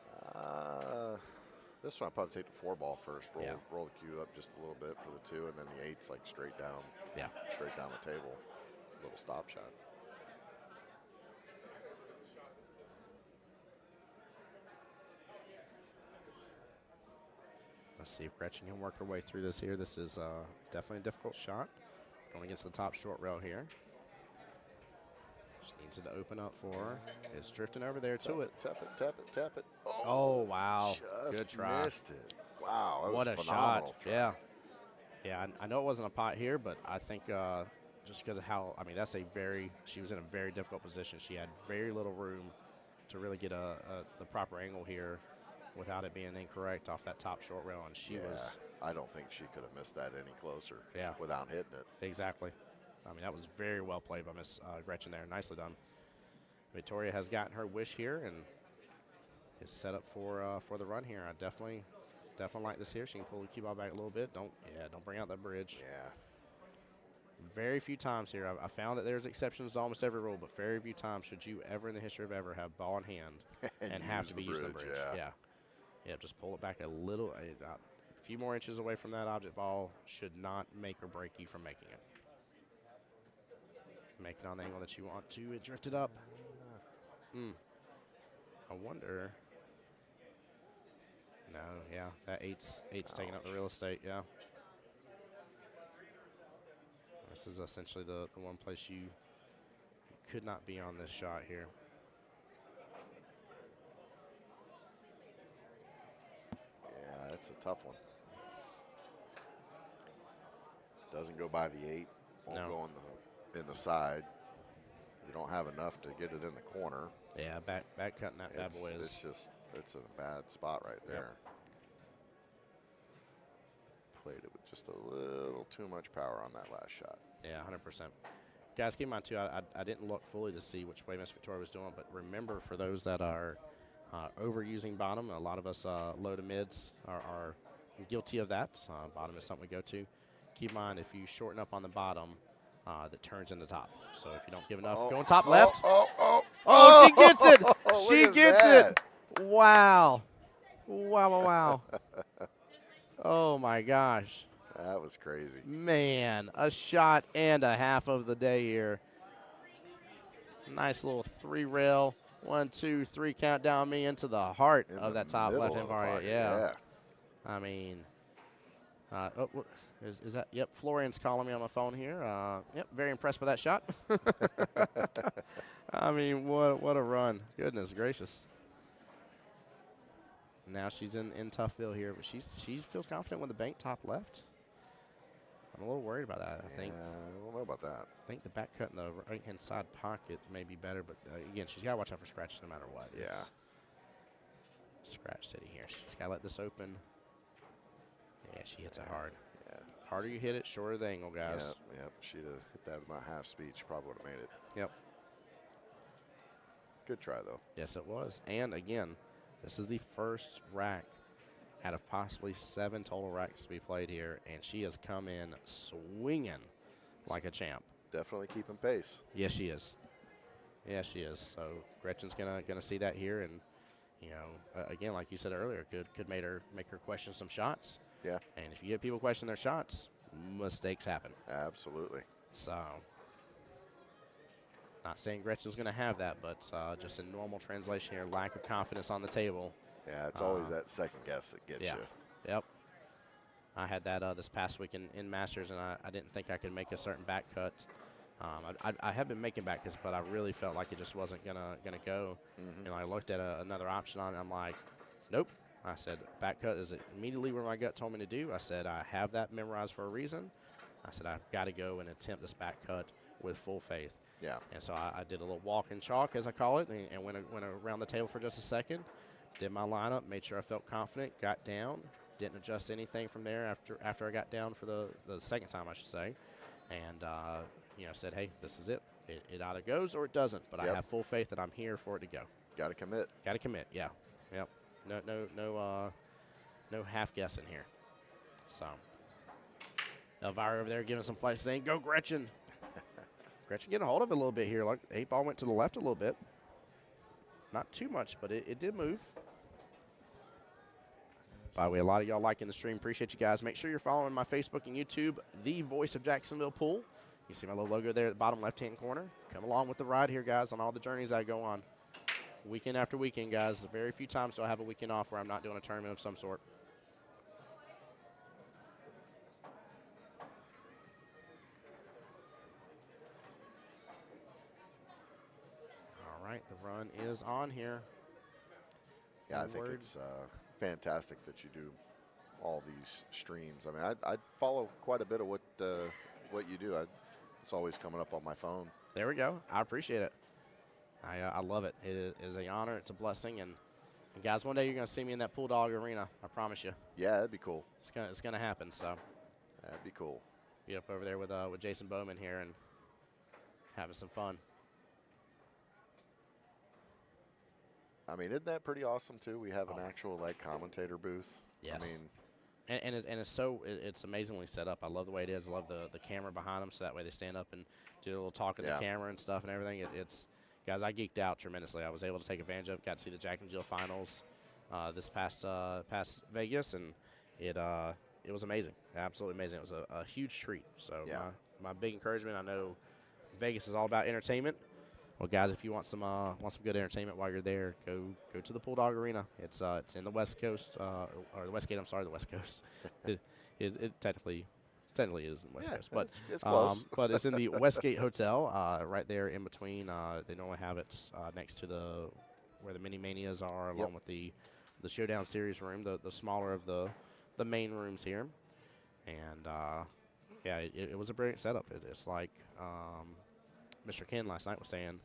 This one I'll probably take the 4-ball first. Roll the cue up just a little bit for the 2, and then the 8's like straight down. Yeah. Straight down the table. Little stop shot. Let's see if Gretchen can work her way through this here. This is definitely a difficult shot. Going against the top short rail here. She needs it to open up for her. It's drifting over there to it. Tap it, tap it, tap it. Oh, wow. Just good try. Missed it. Wow, that what was a phenomenal shot. try. Yeah. Yeah, I know it wasn't a pot here, but I think just because of how, I mean, she was in a very difficult position. She had very little room to really get the proper angle here without it being incorrect off that top short rail, and she was. I don't think she could have missed that any closer. Yeah. Without hitting it. Exactly. I mean, that was very well played by Miss Gretchen there. Nicely done. Victoria has gotten her wish here and is set up for the run here. I definitely like this here. She can pull the cue ball back a little bit. Don't bring out that bridge. Yeah. Very few times here. I found that there's exceptions to almost every rule, but very few times should you ever in the history of ever have ball in hand and have to be using the bridge. Yeah, just pull it back a little. A few more inches away from that object ball should not make or break you from making it. Make it on the angle that you want to. It drifted up. I wonder. No, yeah, that eight's taking up the real estate. Yeah. This is essentially the one place you could not be on this shot here. Yeah, it's a tough one. Doesn't go by the 8. Won't go in the side. You don't have enough to get it in the corner. Yeah, back cutting that bad boy is. It's a bad spot right there. Played it with just a little too much power on that last shot. Yeah, 100%. Guys, keep in mind, too, I didn't look fully to see which way Miss Victoria was doing, but remember, for those that are overusing bottom, a lot of us low to mids are guilty of that. Bottom is something we go to. Keep in mind, if you shorten up on the bottom, that turns into top. So if you don't give enough, go on top left. Oh, she gets it. She gets it. Wow. Wow. Oh, my gosh. That was crazy. Man, a shot and a half of the day here. Nice little 3-rail. 1, 2, 3 countdown me into the heart of that top left-hand variant. Yeah. I mean, is that? Yep, Florian's calling me on my phone here. Yep, very impressed with that shot. I mean, what a run. Goodness gracious. Now she's in Toughville here, but she feels confident with the bank top left. I'm a little worried about that. I think. I don't know about that. I think the back cut in the right-hand side pocket may be better, but again, she's got to watch out for scratches no matter what. Yeah. It's scratch city here. She's got to let this open. Yeah, she hits it hard. Yeah. Harder you hit it, shorter the angle, guys. Yep. She'd have hit that about half speed. She probably would have made it. Yep. Good try, though. Yes, it was. And again, this is the first rack out of possibly 7 total racks to be played here, and she has come in swinging like a champ. Definitely keeping pace. Yes, she is. Yes, she is. So Gretchen's gonna see that here, and again, like you said earlier, could make her question some shots. Yeah. And if you get people question their shots, mistakes happen. Absolutely. So, not saying Gretchen's going to have that, but just in normal translation here, lack of confidence on the table. Yeah, it's always that second guess that gets you. Yep. I had that this past week in Masters, and I didn't think I could make a certain back cut. I have been making back cuts, but I really felt like it just wasn't gonna go. Mm-hmm. And I looked at another option on it. I'm like, nope. I said, back cut is immediately where my gut told me to do. I said, I have that memorized for a reason. I said, I've got to go and attempt this back cut with full faith. Yeah. And so I did a little walk and chalk, as I call it, and went around the table for just a second, did my lineup, made sure I felt confident, got down, didn't adjust anything from there after I got down for the second time, I should say, and said, hey, this is it. It either goes or it doesn't, but I have full faith that I'm here for it to go. Got to commit. Got to commit. Yeah. Yep. No half guessing here. So Elvira over there giving some flights, saying, "Go Gretchen." Gretchen getting a hold of it a little bit here. Like 8 ball went to the left a little bit. Not too much, but it did move. By the way, a lot of y'all liking the stream. Appreciate you guys. Make sure you're following my Facebook and YouTube, The Voice of Jacksonville Pool. You see my little logo there at the bottom left-hand corner. Come along with the ride here, guys, on all the journeys I go on. Weekend after weekend, guys. Very few times do I have a weekend off where I'm not doing a tournament of some sort. All right, the run is on here. Yeah, I think it's fantastic that you do all these streams. I mean, I follow quite a bit of what you do. It's always coming up on my phone. There we go. I appreciate it. I love it. It is an honor. It's a blessing. And guys, one day you're going to see me in that Pool Dog Arena. I promise you. Yeah, that'd be cool. It's gonna happen. So that'd be cool. Be up over there with Jason Bowman here and having some fun. I mean, isn't that pretty awesome too? We have an actual commentator booth. Yes. I mean, and it's amazingly set up. I love the way it is. I love the camera behind them, so that way they stand up and do a little talk to the camera and stuff and everything. It's guys, I geeked out tremendously. I was able to take advantage of it. Got to see the Jacksonville finals this past Vegas, and it was amazing, absolutely amazing. It was a huge treat. So my big encouragement. I know Vegas is all about entertainment. Well, guys, if you want some good entertainment while you're there, go to the Pool Dog Arena. It's in the West Coast or the Westgate. I'm sorry, the West Coast. it technically is in the West Coast, but it's close. but it's in the Westgate Hotel, right there in between. They normally have it next to where the mini manias are, along with the Showdown Series room, the smaller of the main rooms here, and it was a brilliant setup. It's like Mr. Ken last night was saying,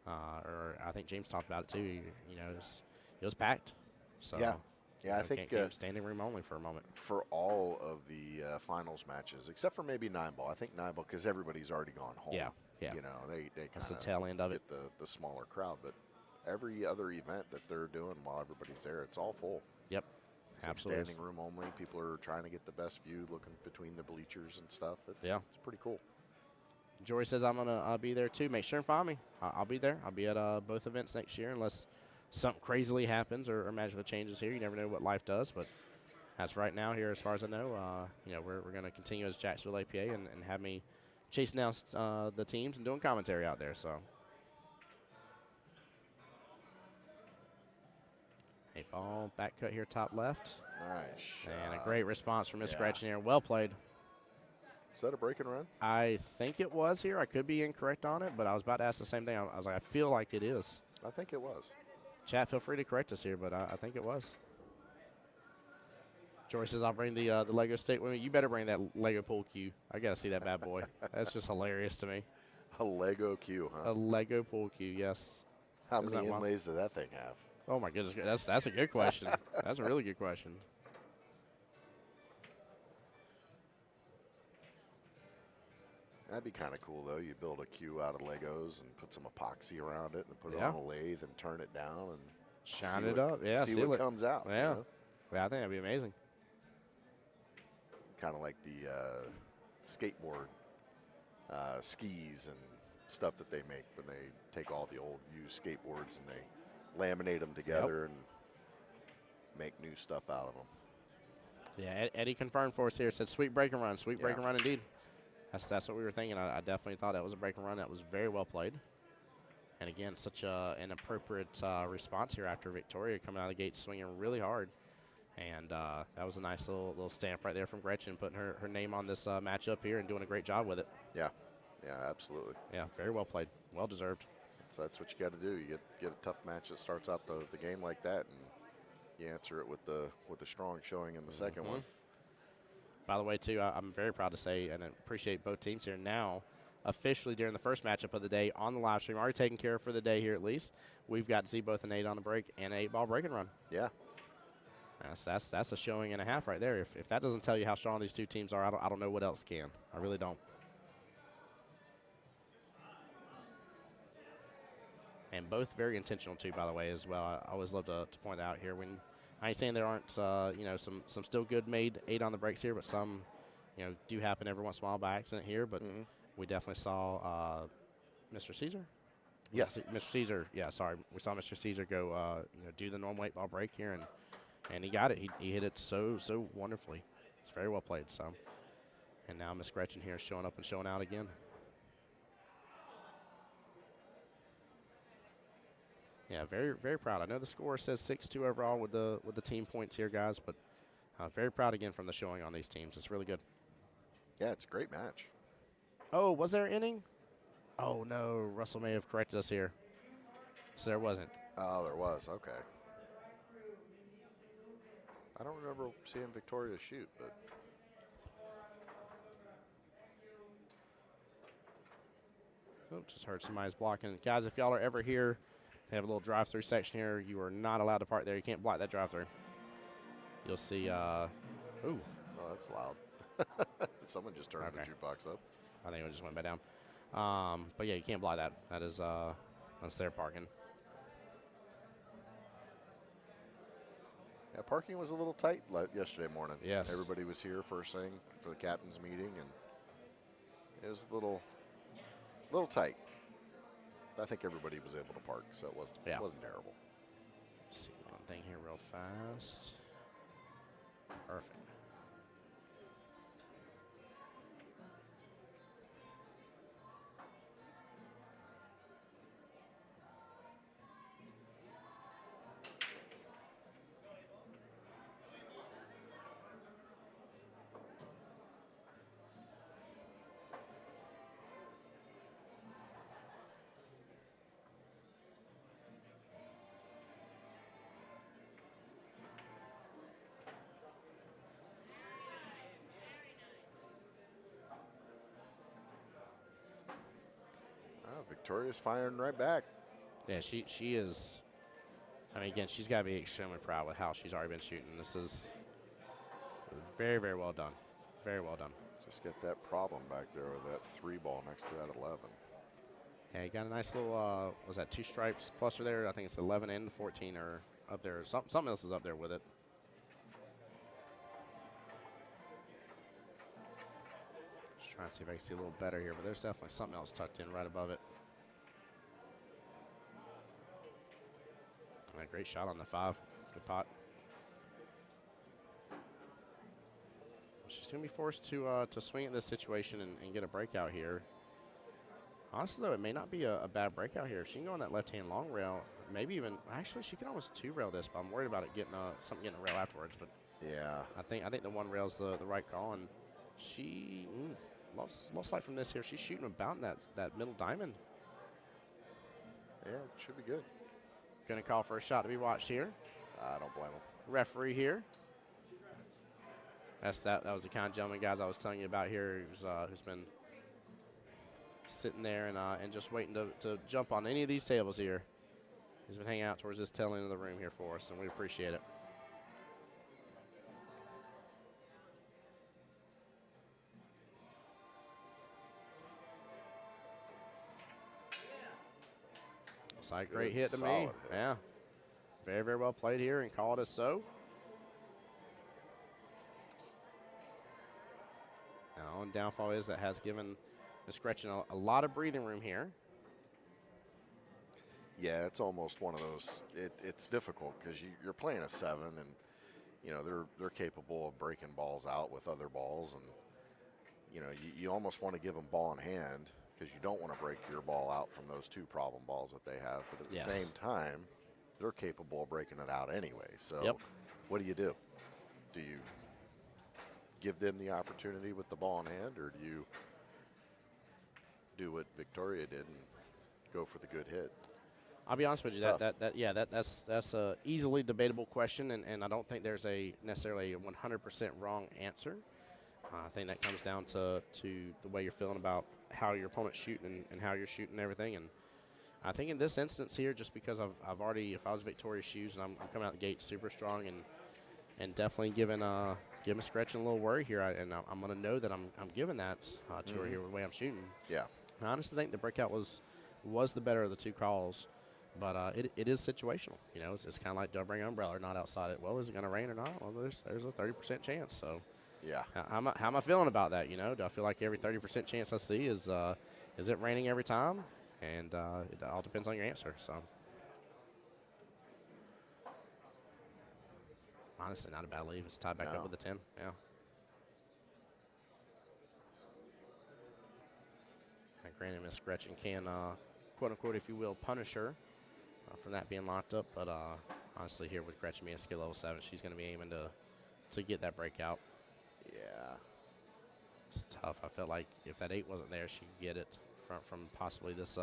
or I think James talked about it too. It was packed. So I think standing room only for a moment for all of the finals matches, except for maybe 9 ball. I think 9 ball because everybody's already gone home. Yeah. They that's the tail end of it. Get the smaller crowd, but every other event that they're doing while everybody's there, it's all full. Yep. It's absolutely. Standing room only. People are trying to get the best view, looking between the bleachers and stuff. It's pretty cool. Jory says I'm gonna be there too. Make sure and find me. I'll be there. I'll be at both events next year, unless something crazily happens or magically changes here. You never know what life does, but as right now here, as far as I know, we're gonna continue as Jacksonville APA and have me chasing down the teams and doing commentary out there. So, a ball back cut here, top left. Nice shot. And a great response from Miss Gretchen here. Well played. Is that a break and run? I think it was here. I could be incorrect on it, but I was about to ask the same thing. I was like, I feel like it is. I think it was. Chat, feel free to correct us here, but I think it was. Jory says, I'll bring the Lego stick with me. You better bring that Lego pool cue. I got to see that bad boy. That's just hilarious to me. A Lego cue, huh? A Lego pool cue, yes. How many inlays does that thing have? Oh, my goodness. That's a good question. That's a really good question. That'd be kind of cool, though. You build a cue out of Legos and put some epoxy around it and put it on a lathe and turn it down and shine it up. Yeah, see what comes out. Yeah. You know? Yeah, I think that'd be amazing. Kind of like the skateboard skis and stuff that they make when they take all the old used skateboards and they laminate them together and make new stuff out of them. Yeah, Eddie confirmed for us here. Said sweet break and run. Sweet break and run indeed. That's what we were thinking. I definitely thought that was a break and run. That was very well played. And again, such an appropriate response here after Victoria coming out of the gate swinging really hard. And that was a nice little stamp right there from Gretchen, putting her name on this matchup here and doing a great job with it. Yeah, absolutely. Yeah, very well played. Well deserved. So that's what you got to do. You get a tough match that starts out the game like that, and you answer it with a strong showing in the second one. By the way, too, I'm very proud to say and appreciate both teams here now. Officially during the first matchup of the day on the live stream, already taken care of for the day here at least. We've got to see both an 8 on the break and an 8-ball break and run. Yeah. That's a showing and a half right there. If that doesn't tell you how strong these two teams are, I don't know what else can. I really don't. And both very intentional, too, by the way, as well. I always love to point out here when I ain't saying there aren't, some still good made 8 on the breaks here, but some, do happen every once in a while by accident here. But we definitely saw Mr. Caesar? Yes. Mr. Caesar, yeah, sorry. We saw Mr. Caesar go, do the normal 8-ball break here, and he got it. He hit it so wonderfully. It's very well played. So, and now Miss Gretchen here showing up and showing out again. Yeah, very proud. I know the score says 6-2 overall with the team points here, guys, but very proud again from the showing on these teams. It's really good. Yeah, it's a great match. Oh, was there an inning? Oh no, Russell may have corrected us here. So there wasn't. Oh, there was. Okay. I don't remember seeing Victoria shoot, but oh, just heard somebody's blocking. Guys, if y'all are ever here, they have a little drive-through section here. You are not allowed to park there. You can't block that drive-through. You'll see. Ooh. Oh, that's loud. Someone just turned the jukebox up. I think it just went back down. But yeah, you can't block that. That is that's their parking. Yeah, parking was a little tight yesterday morning. Yes. Everybody was here first thing for the captain's meeting, and it was a little tight. But I think everybody was able to park, so it wasn't terrible. Let's see one thing here real fast. Perfect. Victoria's firing right back. Yeah, she is. I mean, again, she's got to be extremely proud with how she's already been shooting. This is very well done. Very well done. Just get that problem back there with that 3 ball next to that 11. Yeah, you got a nice little, was that 2 stripes cluster there? I think it's 11 and 14 are up there. Something else is up there with it. Just trying to see if I can see a little better here, but there's definitely something else tucked in right above it. A great shot on the 5. Good pot. She's going to be forced to swing at this situation and get a breakout here. Honestly, though, it may not be a bad breakout here. If she can go on that left-hand long rail, maybe even – actually, she can almost 2-rail this, but I'm worried about it getting getting a rail afterwards. But yeah, I think the 1 rail is the right call, and she most light from this here. She's shooting about in that middle diamond. Yeah, it should be good. Going to call for a shot to be watched here. I don't blame him. Referee here. That was the kind of gentleman, guys, I was telling you about here who's been sitting there and just waiting to jump on any of these tables here. He's been hanging out towards this tail end of the room here for us, and we appreciate it. It's like a great hit to me. Yeah. Very well played here and called us so. Now, and downfall is that has given Miss Gretchen a lot of breathing room here. Yeah, it's almost one of those. It's difficult because you're playing a 7, and you know they're capable of breaking balls out with other balls, and you know you almost want to give them ball in hand because you don't want to break your ball out from those 2 problem balls that they have. But at the same time, they're capable of breaking it out anyway. So what do? Do you give them the opportunity with the ball in hand, or do you do what Victoria did and go for the good hit? I'll be honest with you, that's a easily debatable question, and I don't think there's necessarily a 100% wrong answer. I think that comes down to the way you're feeling about how your opponent's shooting and how you're shooting and everything. And I think in this instance here, just because I've already, if I was Victoria's shoes and I'm coming out the gate super strong and definitely giving Miss Gretchen a little worry here, and I'm going to know that I'm giving that to her here with the way I'm shooting. Yeah. I honestly think the breakout was the better of the 2 calls, but it is situational. You know, it's kind of like, do I bring an umbrella or not outside it? Well, is it going to rain or not? Well, there's a 30% chance. So, yeah. How am I feeling about that? You know, do I feel like every 30% chance I see is it raining every time? and it all depends on your answer. So, honestly, not a bad leave. It's tied back up with the 10. Yeah. And granted, Miss Gretchen can, quote unquote, if you will, punish her from that being locked up. But honestly, here with Gretchen being skill level 7, she's going to be aiming to get that breakout. Yeah. It's tough. I felt like if that 8 wasn't there, she could get it from possibly this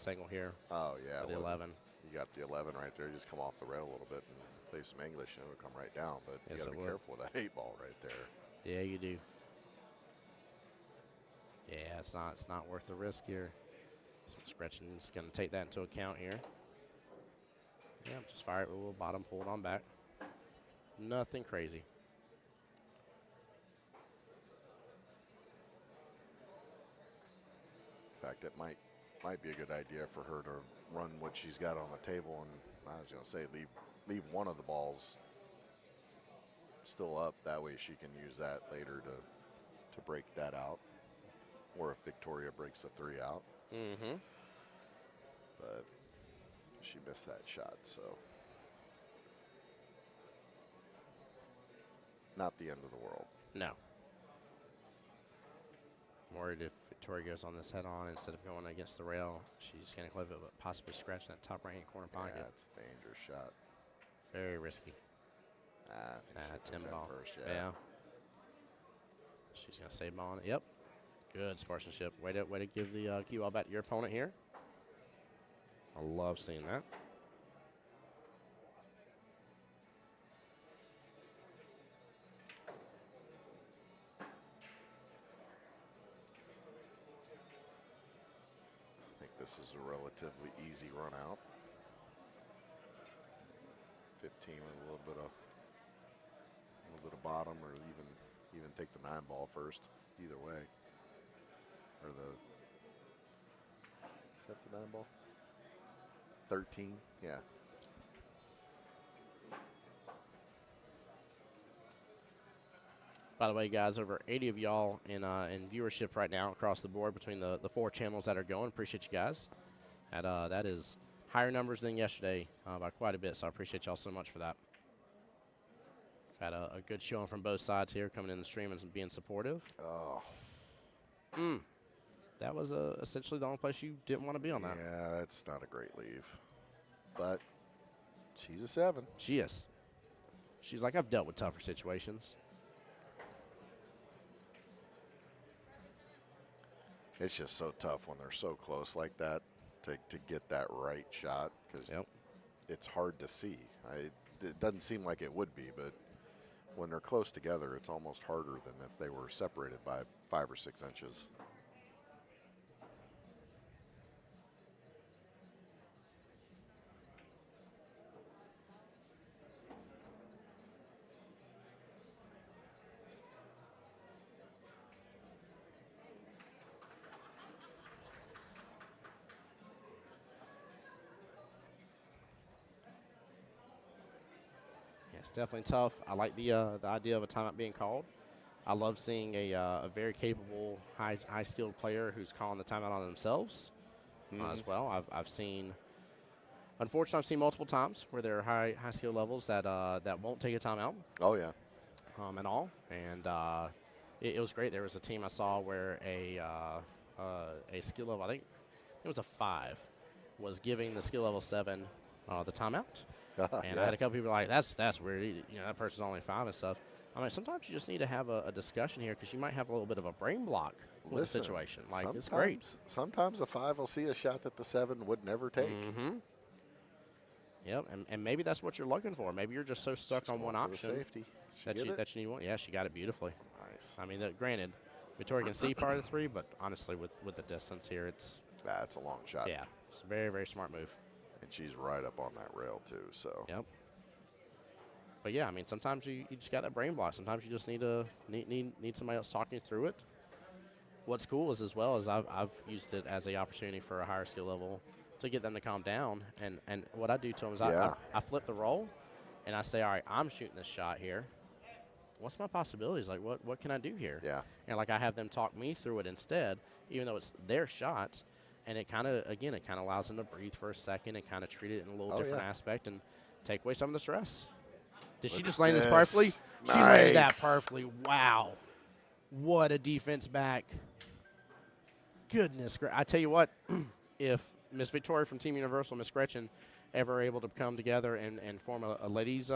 angle here. Oh, yeah. The 11. You got the 11 right there. You just come off the rail a little bit and play some English, and it'll come right down. But you got to be careful with that 8 ball right there. Yeah, you do. Yeah, it's not worth the risk here. So Gretchen's going to take that into account here. Yeah, just fire it with a little bottom, pull it on back. Nothing crazy. In fact, it might be a good idea for her to run what she's got on the table, and I was going to say leave one of the balls still up. That way she can use that later to break that out, or if Victoria breaks the 3 out. Mm-hmm. But she missed that shot, so not the end of the world. No. I'm worried if Victoria goes on this head-on instead of going against the rail, she's going to clip it, but possibly scratch that top right-hand corner pocket. Yeah, it's a dangerous shot. Very risky. I think 10 ball. first, Yeah. She's going to save ball on it. Yep. Good sportsmanship. Way to give the cue ball back to your opponent here. I love seeing that. I think this is a relatively easy run out. 15 with a little bit of bottom, or even take the 9 ball first. Either way, or is that the 9 ball? 13, yeah. By the way, guys, over 80 of y'all in viewership right now across the board between the 4 channels that are going. Appreciate you guys. That is higher numbers than yesterday by quite a bit, so I appreciate y'all so much for that. Had a good showing from both sides here, coming in the stream and being supportive. Oh. That was essentially the only place you didn't want to be on that. Yeah, that's not a great leave. But she's a 7. She is. She's like, I've dealt with tougher situations. It's just so tough when they're so close like that to get that right shot, because it's hard to see. It doesn't seem like it would be, but when they're close together, it's almost harder than if they were separated by 5 or 6 inches. It's definitely tough. I like the idea of a timeout being called. I love seeing a very capable, high skilled player who's calling the timeout on themselves as well. I've seen, unfortunately, I've seen multiple times where there are high skill levels that won't take a timeout. Oh yeah. At all, and it was great. There was a team I saw where a skill level, I think it was a 5, was giving the skill level 7 the timeout. And I had a couple people like, that's weird. You know, that person's only 5 and stuff. I mean, sometimes you just need to have a discussion here, because you might have a little bit of a brain block with the situation. Like, it's great. Sometimes the 5 will see a shot that the 7 would never take. Mm-hmm. Yep, and maybe that's what you're looking for. Maybe you're just so stuck on one option safety. that you need one. Yeah, she got it beautifully. Nice. I mean, granted, Victoria can see part of the 3, but honestly, with the distance here, it's a long shot. Yeah, it's a very, very smart move. And she's right up on that rail too. So. Yep. But yeah, I mean, sometimes you just got that brain block. Sometimes you just need somebody else talking you through it. What's cool is, as well as I've used it as an opportunity for a higher skill level to get them to calm down. And what I do to them is I flip the roll, and I say, all right, I'm shooting this shot here. What's my possibilities? Like, what can I do here? Yeah. And like, I have them talk me through it instead, even though it's their shot. and it kind of allows them to breathe for a second and kind of treat it in a little different aspect and take away some of the stress. Did she just land this perfectly? Nice. She landed that perfectly. Wow. What a defense back. Goodness. I tell you what, if Miss Victoria from Team Universal, Miss Gretchen, ever able to come together and form a ladies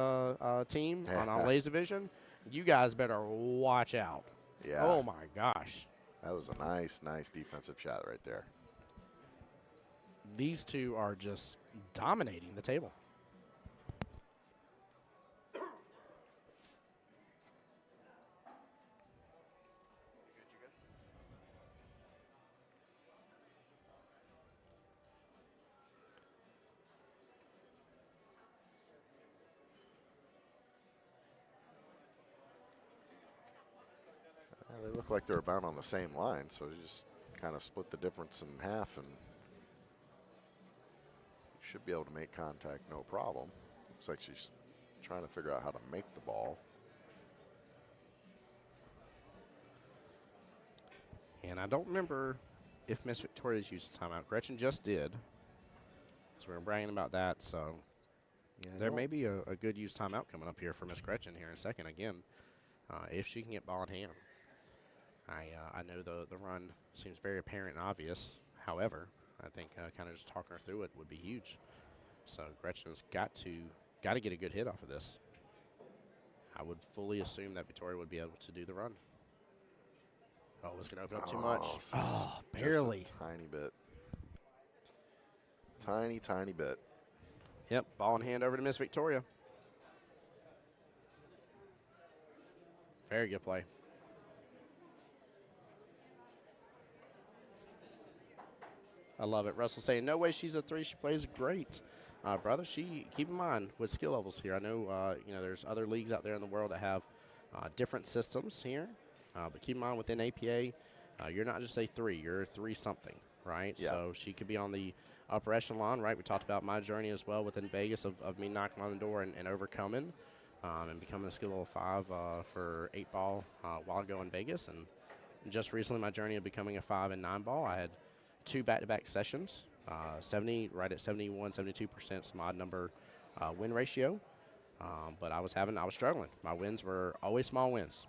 team on ladies division, you guys better watch out. Yeah. Oh, my gosh. That was a nice defensive shot right there. These two are just dominating the table. They look like they're about on the same line, so you just kind of split the difference in half, and you should be able to make contact no problem. Looks like she's trying to figure out how to make the ball. And I don't remember if Miss Victoria's used a timeout. Gretchen just did. So we're bragging about that. So there may be a good used timeout coming up here for Miss Gretchen here in a second again, if she can get ball in hand. I know the run seems very apparent and obvious. However, I think kind of just talking her through it would be huge. So Gretchen's got to get a good hit off of this. I would fully assume that Victoria would be able to do the run. Oh, it's going to open up too much. Oh, barely. Just a tiny bit. Tiny bit. Yep, ball in hand over to Miss Victoria. Very good play. I love it. Russell saying, no way she's a 3. She plays great. Brother, keep in mind with skill levels here. I know, there's other leagues out there in the world that have different systems here. But keep in mind within APA, you're not just a 3. You're a 3-something, right? Yeah. So she could be on the upper echelon, right? We talked about my journey as well within Vegas of me knocking on the door and overcoming and becoming a skill level 5 for 8-ball while ago in Vegas. And just recently my journey of becoming a 5 and 9-ball, I had 2 back-to-back sessions, 70, right at 71, 72% some odd number win ratio. But I was struggling. My wins were always small wins.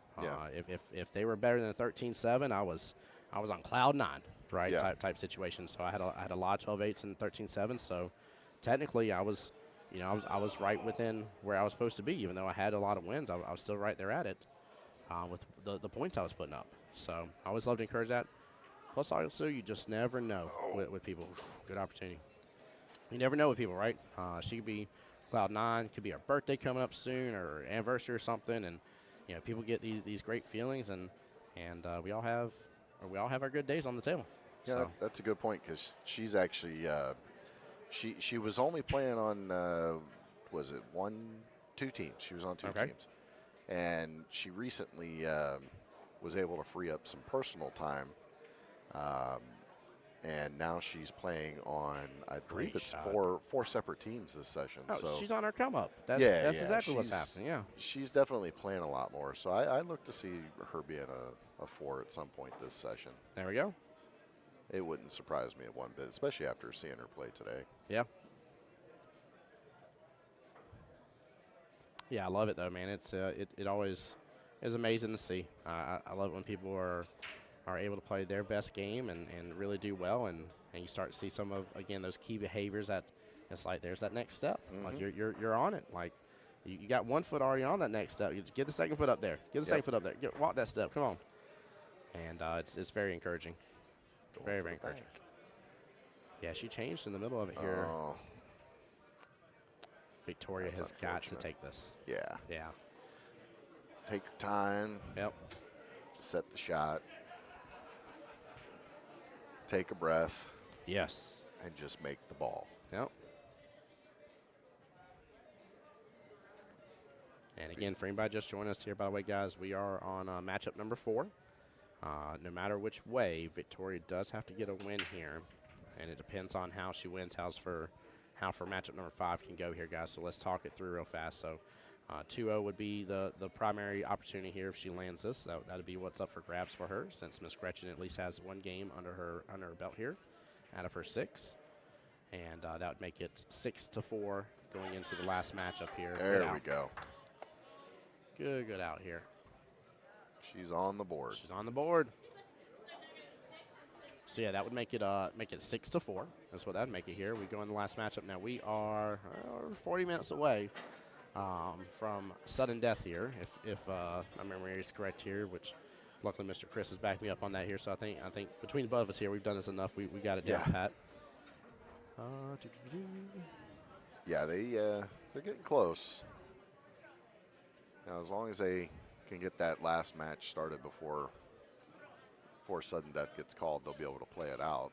If they were better than a 13-7, I was on cloud 9, right? Yeah. Type situation. So I had a lot of 12-8s and 13-7s. So technically I was right within where I was supposed to be. Even though I had a lot of wins, I was still right there at it with the points I was putting up. So I always love to encourage that. Plus, also, you just never know with people. Good opportunity. You never know with people, right? She could be cloud 9, could be her birthday coming up soon or anniversary or something, and people get these great feelings, and we all have our good days on the table. Yeah, so. that's a good point because she's actually she was only playing on was it 2 teams? She was on 2 teams, and she recently was able to free up some personal time. And now she's playing on, I believe it's 4 separate teams this session. Oh, so she's on her come up. That's exactly what's happening. Yeah, she's definitely playing a lot more. So I look to see her being a 4 at some point this session. There we go. It wouldn't surprise me one bit, especially after seeing her play today. Yeah. Yeah, I love it though, man. It always is amazing to see. I love it when people are able to play their best game and really do well, and you start to see some of, again, those key behaviors that it's like there's that next step. Mm-hmm. Like you're on it. Like you got 1 foot already on that next step. You get the second foot up there. Get the second foot up there. Walk that step. Come on. And it's very encouraging. Very encouraging. Yeah, she changed in the middle of it here. Oh. Victoria has got to take this. Yeah. Yeah. Take your time. Yep. Set the shot. Take a breath. Yes. And just make the ball. Yep. And again, for anybody just joining us here, by the way, guys, we are on matchup number 4. No matter which way, Victoria does have to get a win here, and it depends on how she wins, how for matchup number 5 can go here, guys. So let's talk it through real fast. So 2-0 would be the primary opportunity here if she lands this. That would be what's up for grabs for her, since Miss Gretchen at least has 1 game under her belt here out of her 6. And that would make it 6-4 going into the last matchup here. There we go. Good out here. She's on the board. She's on the board. So yeah, that would make it 6-4. That's what that'd make it here. We go in the last matchup now. We are 40 minutes away from sudden death here, if my memory is correct here. Which, luckily, Mr. Chris has backed me up on that here. So I think between both of us here, we've done this enough. We got it down pat. Yeah, they're getting close. Now, as long as they can get that last match started before sudden death gets called, they'll be able to play it out.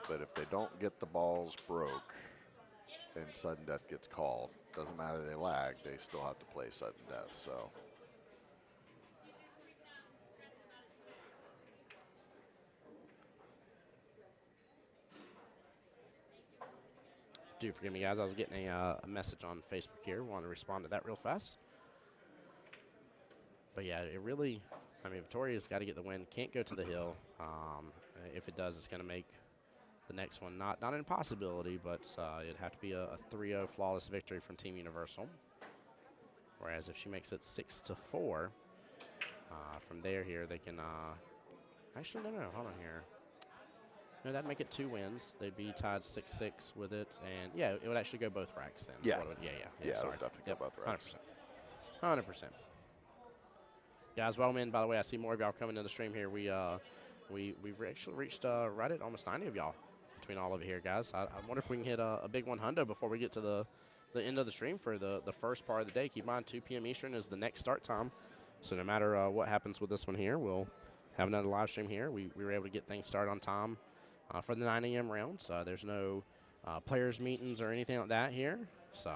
But if they don't get the balls broke and sudden death gets called, doesn't matter they lag, they still have to play sudden death. So do forgive me, guys. I was getting a message on Facebook here. Want to respond to that real fast. But yeah, it really, I mean, Victoria's got to get the win. Can't go to the hill. If it does, it's going to make the next one not an impossibility, but it'd have to be a 3-0 flawless victory from Team Universal. Whereas if she makes it 6-4, from there here they can. Actually, no. Hold on here. No, that'd make it 2 wins. They'd be tied 6-6 with it, and yeah, it would actually go both racks then. Yeah. Yeah. It Sorry. would definitely go both racks. 100%. Guys, welcome in. By the way, I see more of y'all coming to the stream here. We've actually reached right at almost 90 of y'all between all of you here, guys. I wonder if we can hit a big one hundo before we get to the end of the stream for the first part of the day. Keep in mind, 2 p.m. Eastern is the next start time. So no matter what happens with this one here, we'll have another live stream here. We were able to get things started on time for the 9 a.m. rounds. There's no players meetings or anything like that here. So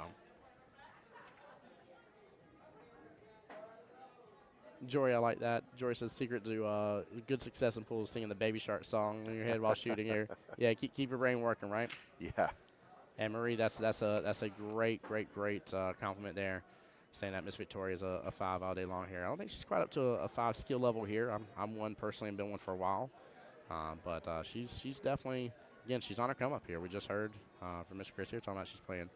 Jory, I like that. Jory says secret to good success in pool is singing the Baby Shark song in your head while shooting here. Yeah, keep your brain working, right? Yeah. And Marie, that's a great compliment there, saying that Miss Victoria's a 5 all day long here. I don't think she's quite up to a 5 skill level here. I'm one personally and been one for a while, but she's definitely, again, she's on her come up here. We just heard from Mr. Chris here talking about she's playing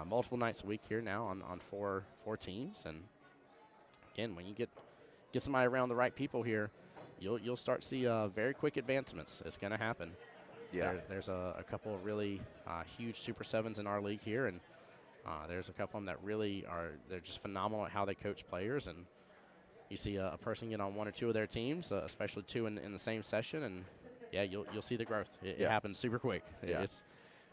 multiple nights a week here now on 4 teams, and again, when you get somebody around the right people here, you'll start to see very quick advancements. It's going to happen. Yeah. There's a couple of really huge Super 7s in our league here, and there's a couple of them that really they're just phenomenal at how they coach players. And you see a person get on 1 or 2 of their teams, especially 2 in the same session, and yeah, you'll see the growth. It happens super quick. Yeah.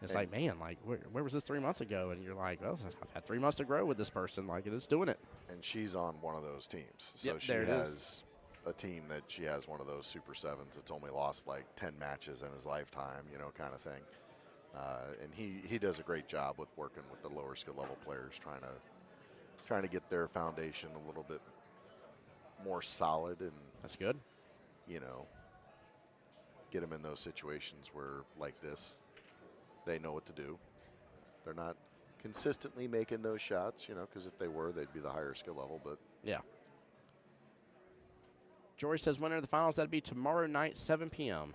It's like, man, like where was this 3 months ago? And you're like, well, I've had 3 months to grow with this person. Like, it's doing it. And she's on one of those teams. So Yep, she there it has is. a team that she has one of those Super 7s that's only lost like 10 matches in his lifetime, kind of thing. And he does a great job with working with the lower skill level players, trying to get their foundation a little bit more solid, and That's good. get them in those situations where, like this, they know what to do. They're not consistently making those shots, because if they were, they'd be the higher skill level. But Yeah. Jory says winner of the finals, that'd be tomorrow night, 7 p.m.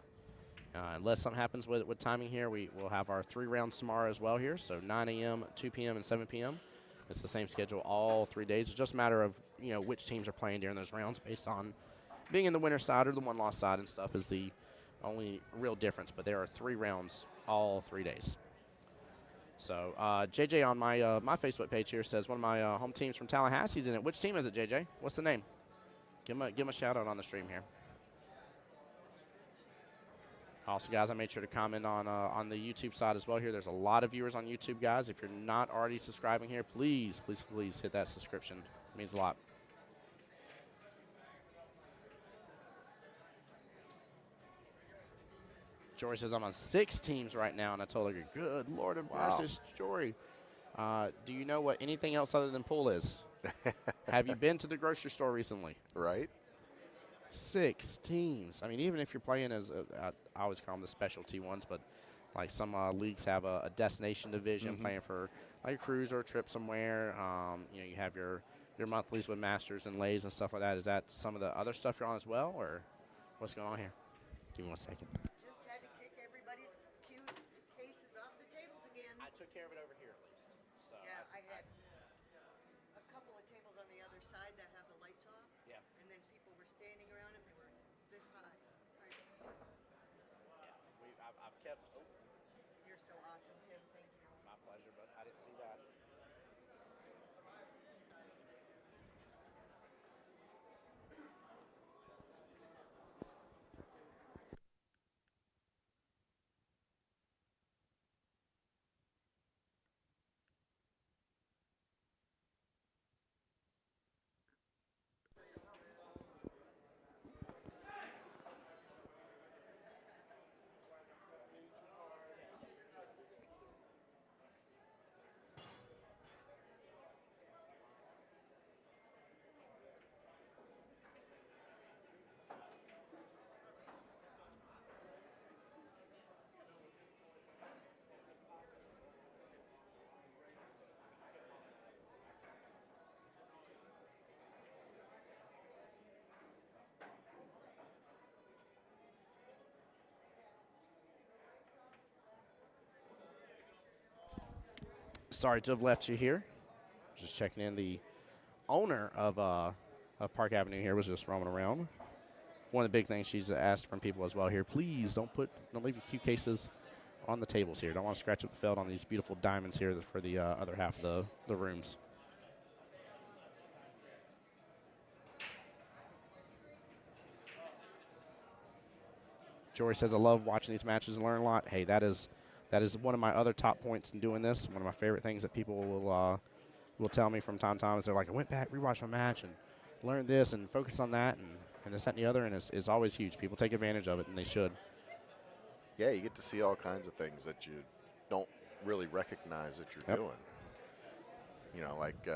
Unless something happens with timing here, we'll have our 3 rounds tomorrow as well here. So 9 a.m., 2 p.m., and 7 p.m. It's the same schedule all 3 days. It's just a matter of, which teams are playing during those rounds based on being in the winner's side or the one-loss side and stuff is the only real difference. But there are 3 rounds all 3 days. So JJ on my Facebook page here says one of my home teams from Tallahassee's in it. Which team is it, JJ? What's the name? Give him a shout out on the stream here. Also, guys, I made sure to comment on the YouTube side as well here. There's a lot of viewers on YouTube, guys. If you're not already subscribing here, please hit that subscription. It means a lot. Jory says I'm on 6 teams right now, and I told her, good Lord of mercy, Jory. Do you know what anything else other than pool is? Have you been to the grocery store recently? right? 6 teams. I mean, even if you're playing as I always call them the specialty ones, but like some leagues have a destination division playing for like a cruise or a trip somewhere. You have your monthlies with masters and lays and stuff like that. Is that some of the other stuff you're on as well, or what's going on here? Give me 1 second. took care of it over here at least. So yeah, I had a couple of tables on the other side that have the lights off. Yeah. And then people were standing around them. They were this high. Right. Yeah, I've kept. Oh, You're so awesome, Tim. Thank you. my pleasure, but I didn't see that. Sorry to have left you here. Just checking in. The owner of Park Avenue here was just roaming around. One of the big things she's asked from people as well here, please don't leave your cue cases on the tables here. Don't want to scratch up the felt on these beautiful diamonds here for the other half of the rooms. Jory says, I love watching these matches and learn a lot. Hey, that is one of my other top points in doing this. One of my favorite things that people will tell me from time to time is they're like, I went back, rewatched my match, and learned this and focused on that and this, that, and the other, and it's always huge. People take advantage of it, and they should. Yeah, you get to see all kinds of things that you don't really recognize that you're doing. You know, like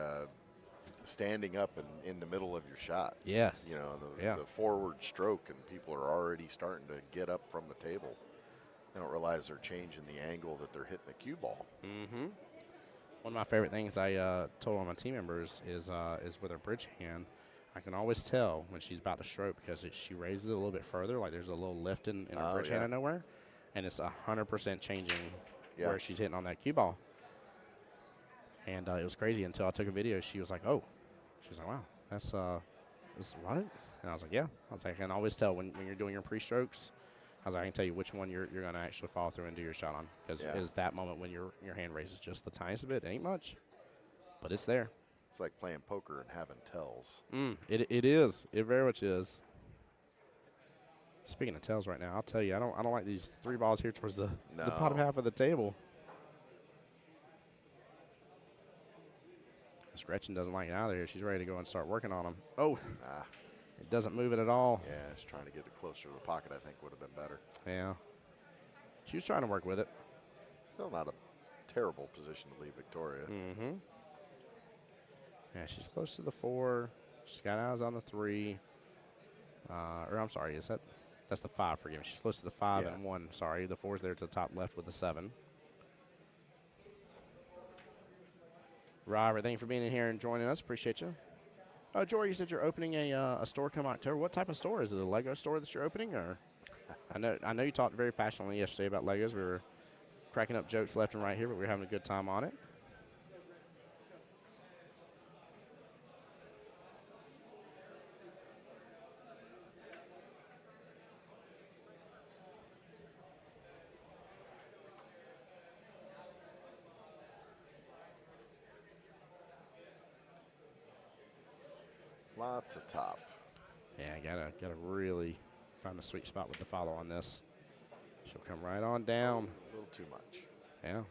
standing up in the middle of your shot. Yes. You know, the forward stroke, and people are already starting to get up from the table. They don't realize they're changing the angle that they're hitting the cue ball. Mm-hmm. One of my favorite things I told all my team members is with her bridge hand, I can always tell when she's about to stroke because she raises it a little bit further, like there's a little lift in her bridge hand out of nowhere, and it's 100% changing where she's hitting on that cue ball. And it was crazy until I took a video. She was like, oh. She's like, wow, this is what? And I was like, yeah. I was like, I can always tell when you're doing your pre-strokes. I was like, I can tell you which one you're going to actually follow through and do your shot on. Because it is that moment when your hand raises just the tiniest bit. It ain't much, but it's there. It's like playing poker and having tells. It is. It very much is. Speaking of tells right now, I'll tell you, I don't like these three balls here towards the bottom half of the table. Gretchen doesn't like it out of here. She's ready to go and start working on them. Oh, it doesn't move it at all. Yeah, she's trying to get it closer to the pocket, I think, would have been better. Yeah. She was trying to work with it. Still not a terrible position to leave Victoria. Mm-hmm. Yeah, she's close to the 4. She's got eyes on the 3. Or I'm sorry, that's the 5, forgive me. She's close to the 5 and 1. Sorry, the 4's there to the top left with the 7. Robert, thank you for being in here and joining us. Appreciate you. Jory, you said you're opening a store come October. What type of store? Is it a Lego store that you're opening? Or I know you talked very passionately yesterday about Legos. We were cracking up jokes left and right here, but we were having a good time on it. Lots of top. Yeah, gotta really find a sweet spot with the follow on this. She'll come right on down. A little too much. Yeah.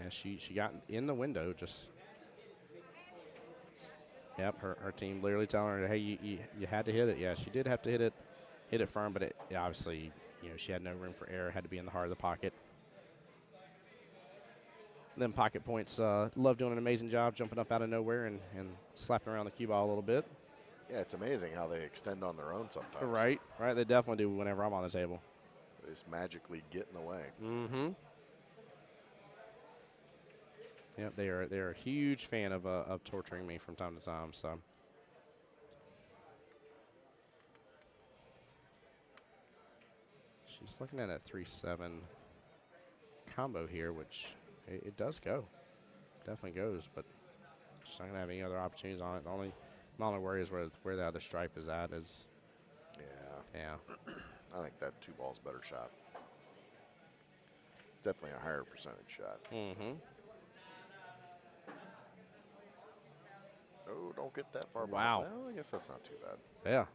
And she got in the window just. Yep, her team literally telling her, hey, you had to hit it. Yeah, she did have to hit it firm, but it obviously, she had no room for error. Had to be in the heart of the pocket. Them pocket points, love doing an amazing job jumping up out of nowhere and slapping around the cue ball a little bit. Yeah, it's amazing how they extend on their own sometimes. Right. They definitely do whenever I'm on the table. They just magically get in the way. Mm-hmm. Yep, they are a huge fan of torturing me from time to time. So. She's looking at a 3-7. combo here, which it does go. Definitely goes, but just not going to have any other opportunities on it. My only worry is where the other stripe is at is. Yeah. I think that 2 ball's better shot. Definitely a higher percentage shot. Mm-hmm. Oh, don't get that far. Wow. Well, I guess that's not too bad. Yeah.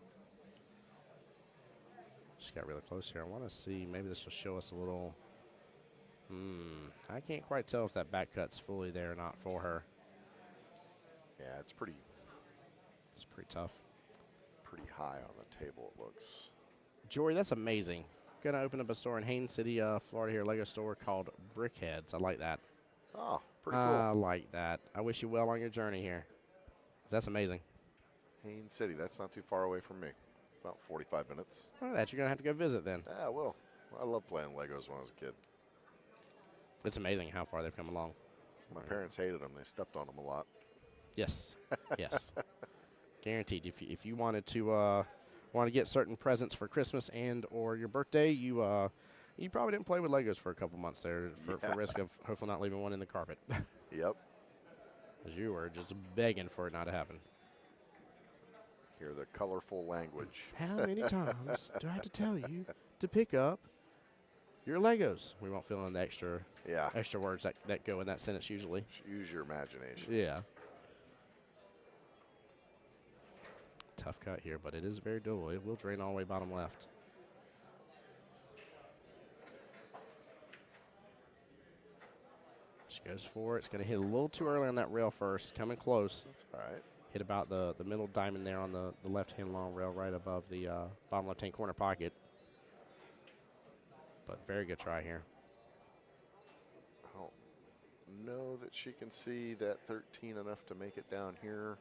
She got really close here. I want to see. Maybe this will show us a little. I can't quite tell if that back cut's fully there or not for her. Yeah, it's pretty tough. pretty high on the table, it looks. Jory, that's amazing. Gonna open up a store in Haines City, Florida here, Lego store called Brickheads. I like that. Oh, pretty cool. I like that. I wish you well on your journey here. That's amazing. Haines City, that's not too far away from me. About 45 minutes. All right, you're gonna have to go visit then. Yeah, I will. I love playing Legos when I was a kid. It's amazing how far they've come along. My parents hated them. They stepped on them a lot. Yes, yes, guaranteed. If you wanted to get certain presents for Christmas and or your birthday, you probably didn't play with Legos for a couple months there for risk of hopefully not leaving one in the carpet. Yep. Because you were just begging for it not to happen. Hear the colorful language. How many times do I have to tell you to pick up your Legos? We won't fill in the extra words that go in that sentence usually. Use your imagination. Yeah. Tough cut here, but it is very doable. It will drain all the way bottom left. She goes for it. It's going to hit a little too early on that rail first. Coming close. That's all right. Hit about the middle diamond there on the left-hand long rail right above the bottom left-hand corner pocket. But very good try here. I don't know that she can see that 13 enough to make it down here.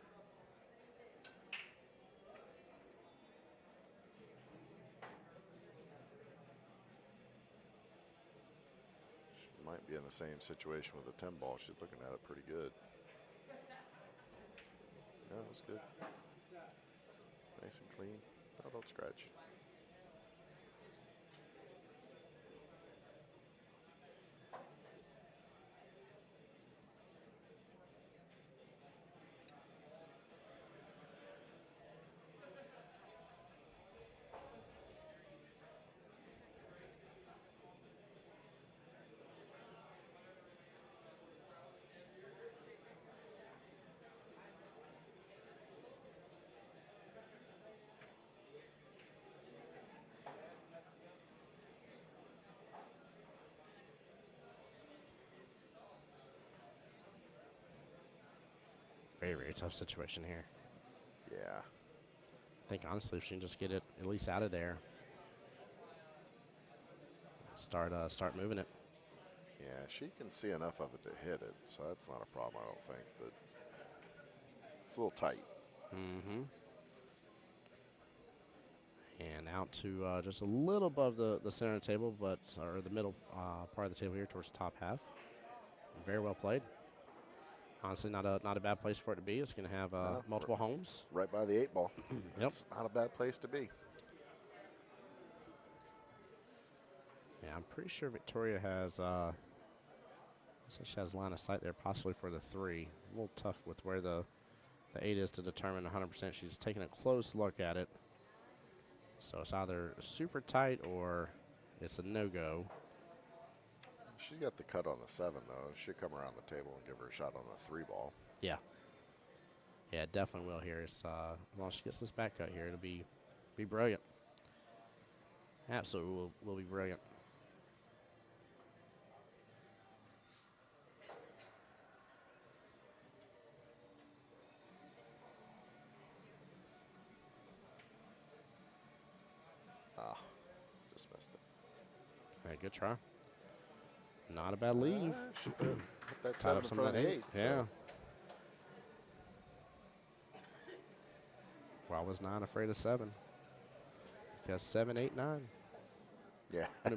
She might be in the same situation with the 10 ball. She's looking at it pretty good. No, it was good. Nice and clean. Oh, don't scratch. Very, very tough situation here. Yeah. I think, honestly, if she can just get it at least out of there, start moving it. Yeah, she can see enough of it to hit it, so that's not a problem, I don't think. But it's a little tight. Mm-hmm. And out to just a little above the center of the table, or the middle part of the table here towards the top half. Very well played. Honestly, not a bad place for it to be. It's going to have multiple homes. Right by the 8 ball. Yep. It's not a bad place to be. Yeah, I'm pretty sure Victoria has she has line of sight there possibly for the 3. A little tough with where the 8 is to determine 100%. She's taking a close look at it. So it's either super tight or it's a no-go. She's got the cut on the 7, though. She'll come around the table and give her a shot on the 3 ball. Yeah. Yeah, it definitely will here. It's, as long as she gets this back cut here, it'll be brilliant. Absolutely will be brilliant. Just missed it. All right, good try. Not a bad leave. She put that Caught 7 up in some front of of that the 8. 8. Yeah. So. Why was 9 afraid of 7? Because 7, 8, 9. Yeah. Yeah.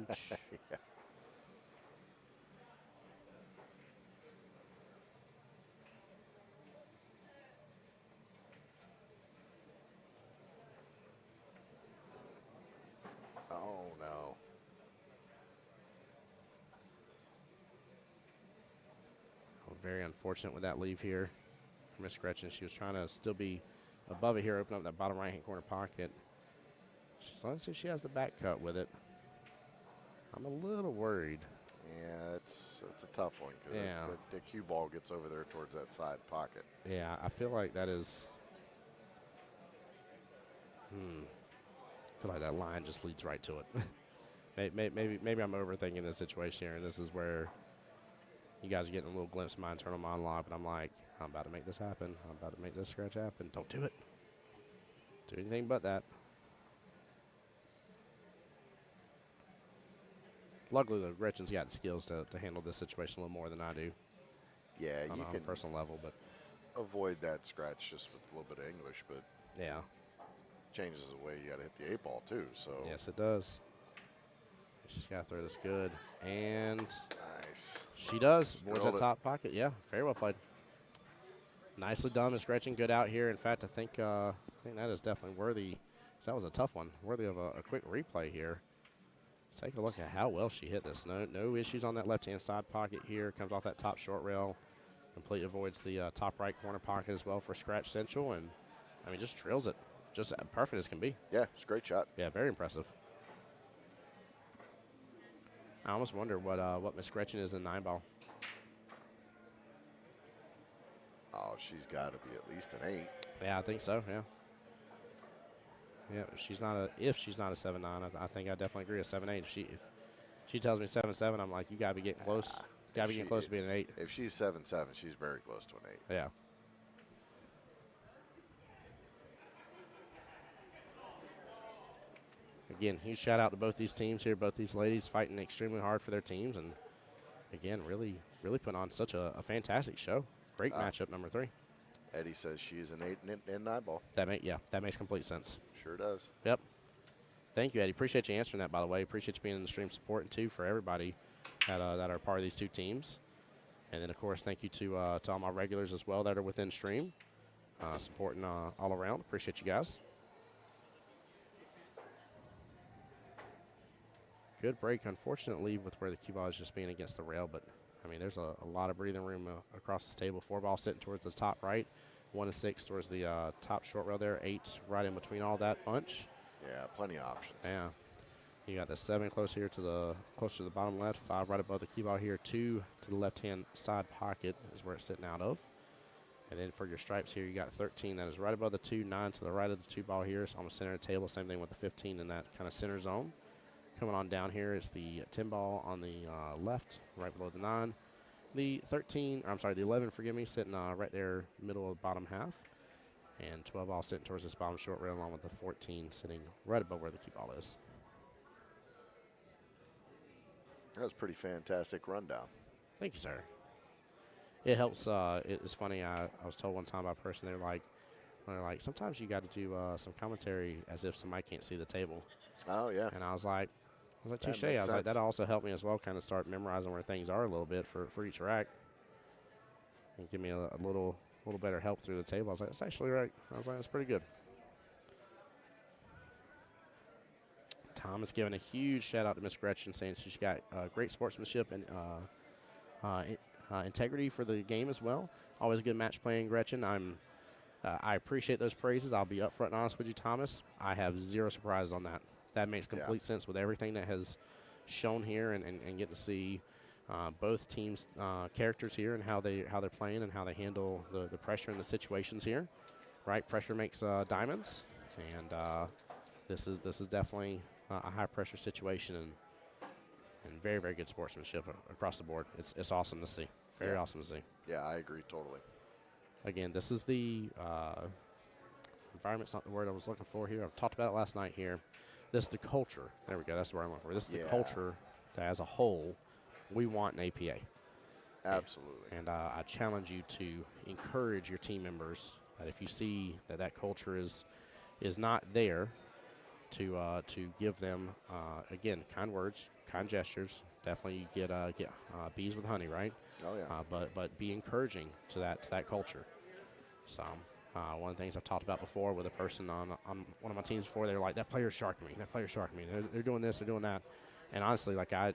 Oh, no. Very unfortunate with that leave here for Miss Gretchen. She was trying to still be above it here, open up that bottom right-hand corner pocket. Let's see if she has the back cut with it. I'm a little worried. Yeah, it's a tough one because Yeah. the cue ball gets over there towards that side pocket. Yeah, I feel like that is. I feel like that line just leads right to it. maybe I'm overthinking this situation here, and this is where you guys are getting a little glimpse of my internal monologue, but I'm like, I'm about to make this happen. I'm about to make this scratch happen. Don't do it. Do anything but that. Luckily, the Gretchen's got the skills to handle this situation a little more than I do. Yeah, on you a can personal level, but avoid that scratch just with a little bit of English, but yeah. changes the way you got to hit the 8 ball too. So Yes, it does. She's got to throw this good. And nice. she does. Boards Drilled that it. top pocket. Yeah, very well played. Nicely done, Miss Gretchen. Good out here. In fact, I think that is definitely worthy. 'Cause that was a tough one. Worthy of a quick replay here. Take a look at how well she hit this. No issues on that left-hand side pocket here. Comes off that top short rail. Completely avoids the top right corner pocket as well for Scratch Central. And, I mean, just drills it. Just perfect as can be. Yeah, it's a great shot. Yeah, very impressive. I almost wonder what Miss Gretchen is in 9-ball. Oh, she's got to be at least an 8. Yeah, I think so. Yeah. Yeah, if she's not a 7-9, I think I definitely agree. A 7-8. If she tells me 7-7, I'm like, you gotta be getting close. Gotta be getting close to being an 8. If she's 7-7, she's very close to an 8. Yeah. Again, huge shout out to both these teams here. Both these ladies fighting extremely hard for their teams, and again, really putting on such a fantastic show. Great matchup number 3. Eddie says she's an 8 in 9-ball. That makes complete sense. Sure does. Yep. Thank you, Eddie. Appreciate you answering that, by the way. Appreciate you being in the stream supporting, too, for everybody that are part of these two teams. And then, of course, thank you to all my regulars as well that are within stream, supporting all around. Appreciate you guys. Good break, unfortunately, with where the cue ball is just being against the rail. But, I mean, there's a lot of breathing room across this table. 4 ball sitting towards the top right. 1 and 6 towards the top short rail there. 8 right in between all that bunch. Yeah, plenty of options. Yeah. You got the 7 close here close to the bottom left. 5 right above the cue ball here. 2 to the left-hand side pocket is where it's sitting out of. And then for your stripes here, you got 13 that is right above the 2. 9 to the right of the 2 ball here. It's on the center of the table. Same thing with the 15 in that kind of center zone. Coming on down here is the 10 ball on the left, right below the 9. The 11, sitting right there, middle of the bottom half. And 12 ball sitting towards this bottom short rail, along with the 14 sitting right above where the cue ball is. That was a pretty fantastic rundown. Thank you, sir. It helps. It's funny. I was told one time by a person, they're like, sometimes you got to do some commentary as if somebody can't see the table. Oh, yeah. And I was like, touche. That I makes was like, sense. that'll also help me as well, kind of start memorizing where things are a little bit for each rack, and give me a little better help through the table. I was like, that's actually right. I was like, that's pretty good. Tom is giving a huge shout out to Miss Gretchen, saying she's got great sportsmanship and integrity for the game as well. Always a good match playing, Gretchen. I appreciate those praises. I'll be upfront and honest with you, Thomas. I have zero surprises on that. That makes complete sense with everything that has shown here, and getting to see both teams' characters here and how they're playing and how they handle the pressure and the situations here. Right, pressure makes diamonds, and this is definitely a high pressure situation and very, very good sportsmanship across the board. It's awesome to see. Very awesome to see. Yeah, I agree totally. Again, this is the environment's not the word I was looking for here. I've talked about it last night here. This is the culture. There we go. That's the word I'm looking for. This is the culture that, as a whole, we want in APA. Absolutely. And I challenge you to encourage your team members that if you see that culture is not there, to give them again kind words, kind gestures. Definitely get bees with honey, right? Oh yeah. But be encouraging to that culture. So one of the things I've talked about before with a person on one of my teams before, they're like, that player's sharking me. That player's sharking me. They're doing this. They're doing that. And honestly, like I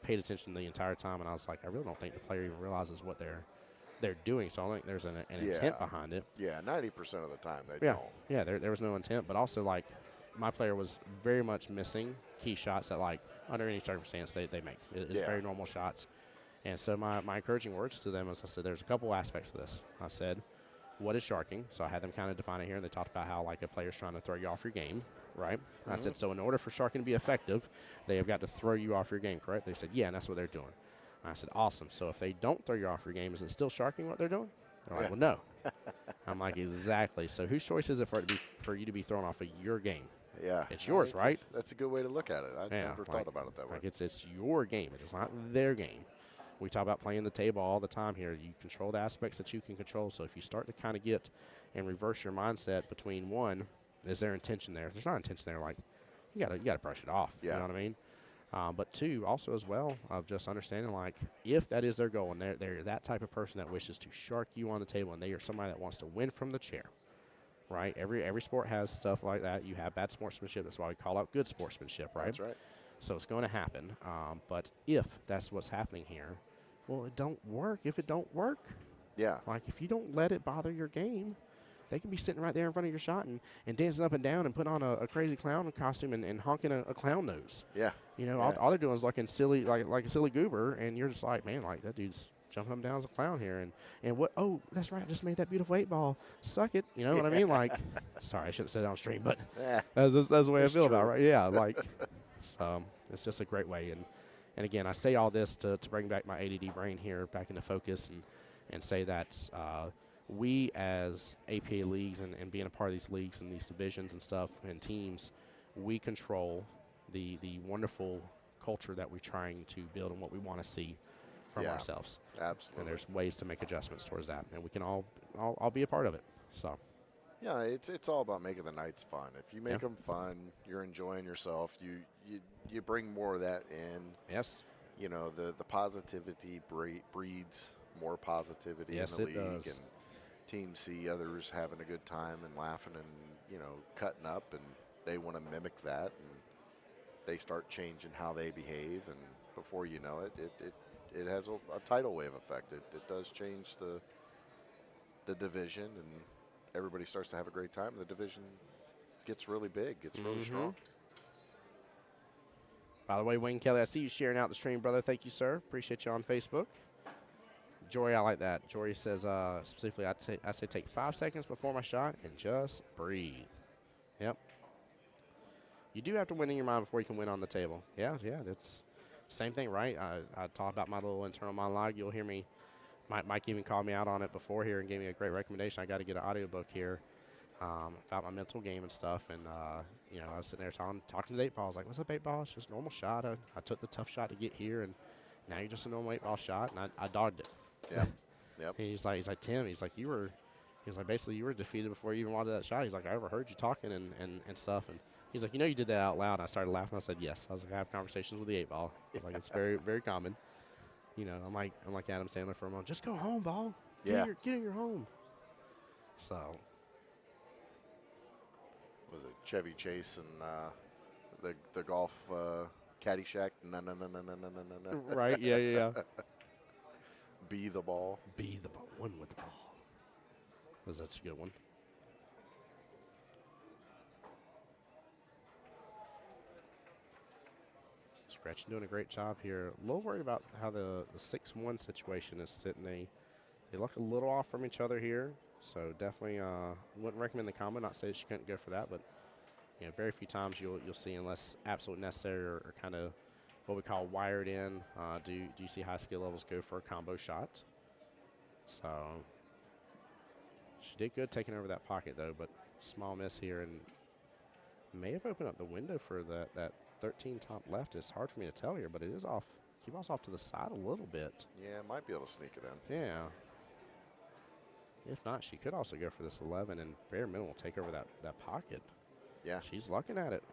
paid attention the entire time, and I was like, I really don't think the player even realizes what they're doing. So I think there's an intent behind it. Yeah, 90% of the time they Yeah, don't. yeah. There was no intent, but also like my player was very much missing key shots that like under any circumstance they make. It's very normal shots. And so my encouraging words to them is I said, there's a couple aspects of this. I said, what is sharking? So I had them kind of define it here, and they talked about how like a player's trying to throw you off your game, right? I said, so in order for sharking to be effective, they have got to throw you off your game, correct? They said, yeah, and that's what they're doing. I said, awesome. So if they don't throw you off your game, is it still sharking what they're doing? They're like, well, no. I'm like, exactly. So whose choice is it for you to be thrown off of your game? Yeah. It's yours, right? That's a good way to look at it. I never thought about it that way. Like it's your game. It is not their game. We talk about playing the table all the time here. You control the aspects that you can control. So if you start to kind of get and reverse your mindset between one, is there intention there? If there's not intention there, like you gotta brush it off. Yeah. You know what I mean? But two, also as well, of just understanding like if that is their goal and they're that type of person that wishes to shark you on the table and they are somebody that wants to win from the chair, right? Every sport has stuff like that. You have bad sportsmanship. That's why we call out good sportsmanship, right? That's right. So it's going to happen. But if that's what's happening here, well, it don't work. If it don't work, like if you don't let it bother your game, they can be sitting right there in front of your shot and dancing up and down and putting on a crazy clown costume and honking a clown nose. Yeah. You know, all they're doing is looking silly, like a silly goober, and you're just like, man, like that dude's jumping up and down as a clown here. And what? Oh, that's right. I just made that beautiful 8-ball. Suck it. You know what I mean? Like, sorry, I shouldn't say that on stream, but that's the way I feel about it, right? Yeah, like, so it's just a great way. And again, I say all this to bring back my ADD brain here back into focus and say that we as APA leagues and being a part of these leagues and these divisions and stuff and teams, we control the wonderful culture that we're trying to build and what we want to see from ourselves. Absolutely. And there's ways to make adjustments towards that, and we can all be a part of it. So. Yeah, it's all about making the nights fun. If you make them fun, you're enjoying yourself. You bring more of that in. Yes. You know, the positivity breeds more positivity in the league, does. and teams see others having a good time and laughing and cutting up, and they want to mimic that, and they start changing how they behave, and before you know it, it has a tidal wave effect. It does change the division, and everybody starts to have a great time. The division gets really big, gets really strong. By the way, Wayne Kelly, I see you sharing out the stream, brother. Thank you, sir. Appreciate you on Facebook. Jory, I like that. Jory says specifically, I say take 5 seconds before my shot and just breathe. Yep. You do have to win in your mind before you can win on the table. Yeah, it's same thing, right? I talk about my little internal monologue. You'll hear me. Mike even called me out on it before here and gave me a great recommendation. I got to get an audiobook here about my mental game and stuff. And, I was sitting there talking to the 8-ball. I was like, what's up, 8-ball? It's just a normal shot. I took the tough shot to get here, and now you're just a normal 8-ball shot, and I dogged it. Yeah. Yep. And he's like, Tim, basically you were defeated before you even wanted that shot. He's like, I overheard you talking and stuff. And he's like, you did that out loud. And I started laughing. I said, yes. I was like, I have conversations with the 8-ball. I was like, it's very, very common. I'm like Adam Sandler for a moment. Just go home, ball. Get in your home. So. Was it Chevy Chase and the golf Caddyshack? No. Right, yeah. Be the ball. Be the ball. Win with the ball. Was that a good one? Scratch doing a great job here. A little worried about how the 6-1 situation is sitting. They look a little off from each other here. So definitely wouldn't recommend the combo. Not say that she couldn't go for that, but very few times you'll see, unless absolutely necessary or kind of what we call wired in. Do you see high skill levels go for a combo shot? So she did good taking over that pocket though, but small miss here, and may have opened up the window for that 13 top left. It's hard for me to tell here, but it is off. Keep us off to the side a little bit. Yeah, might be able to sneak it in. Yeah. If not, she could also go for this 11 and bare minimum will take over that pocket. Yeah. She's looking at it.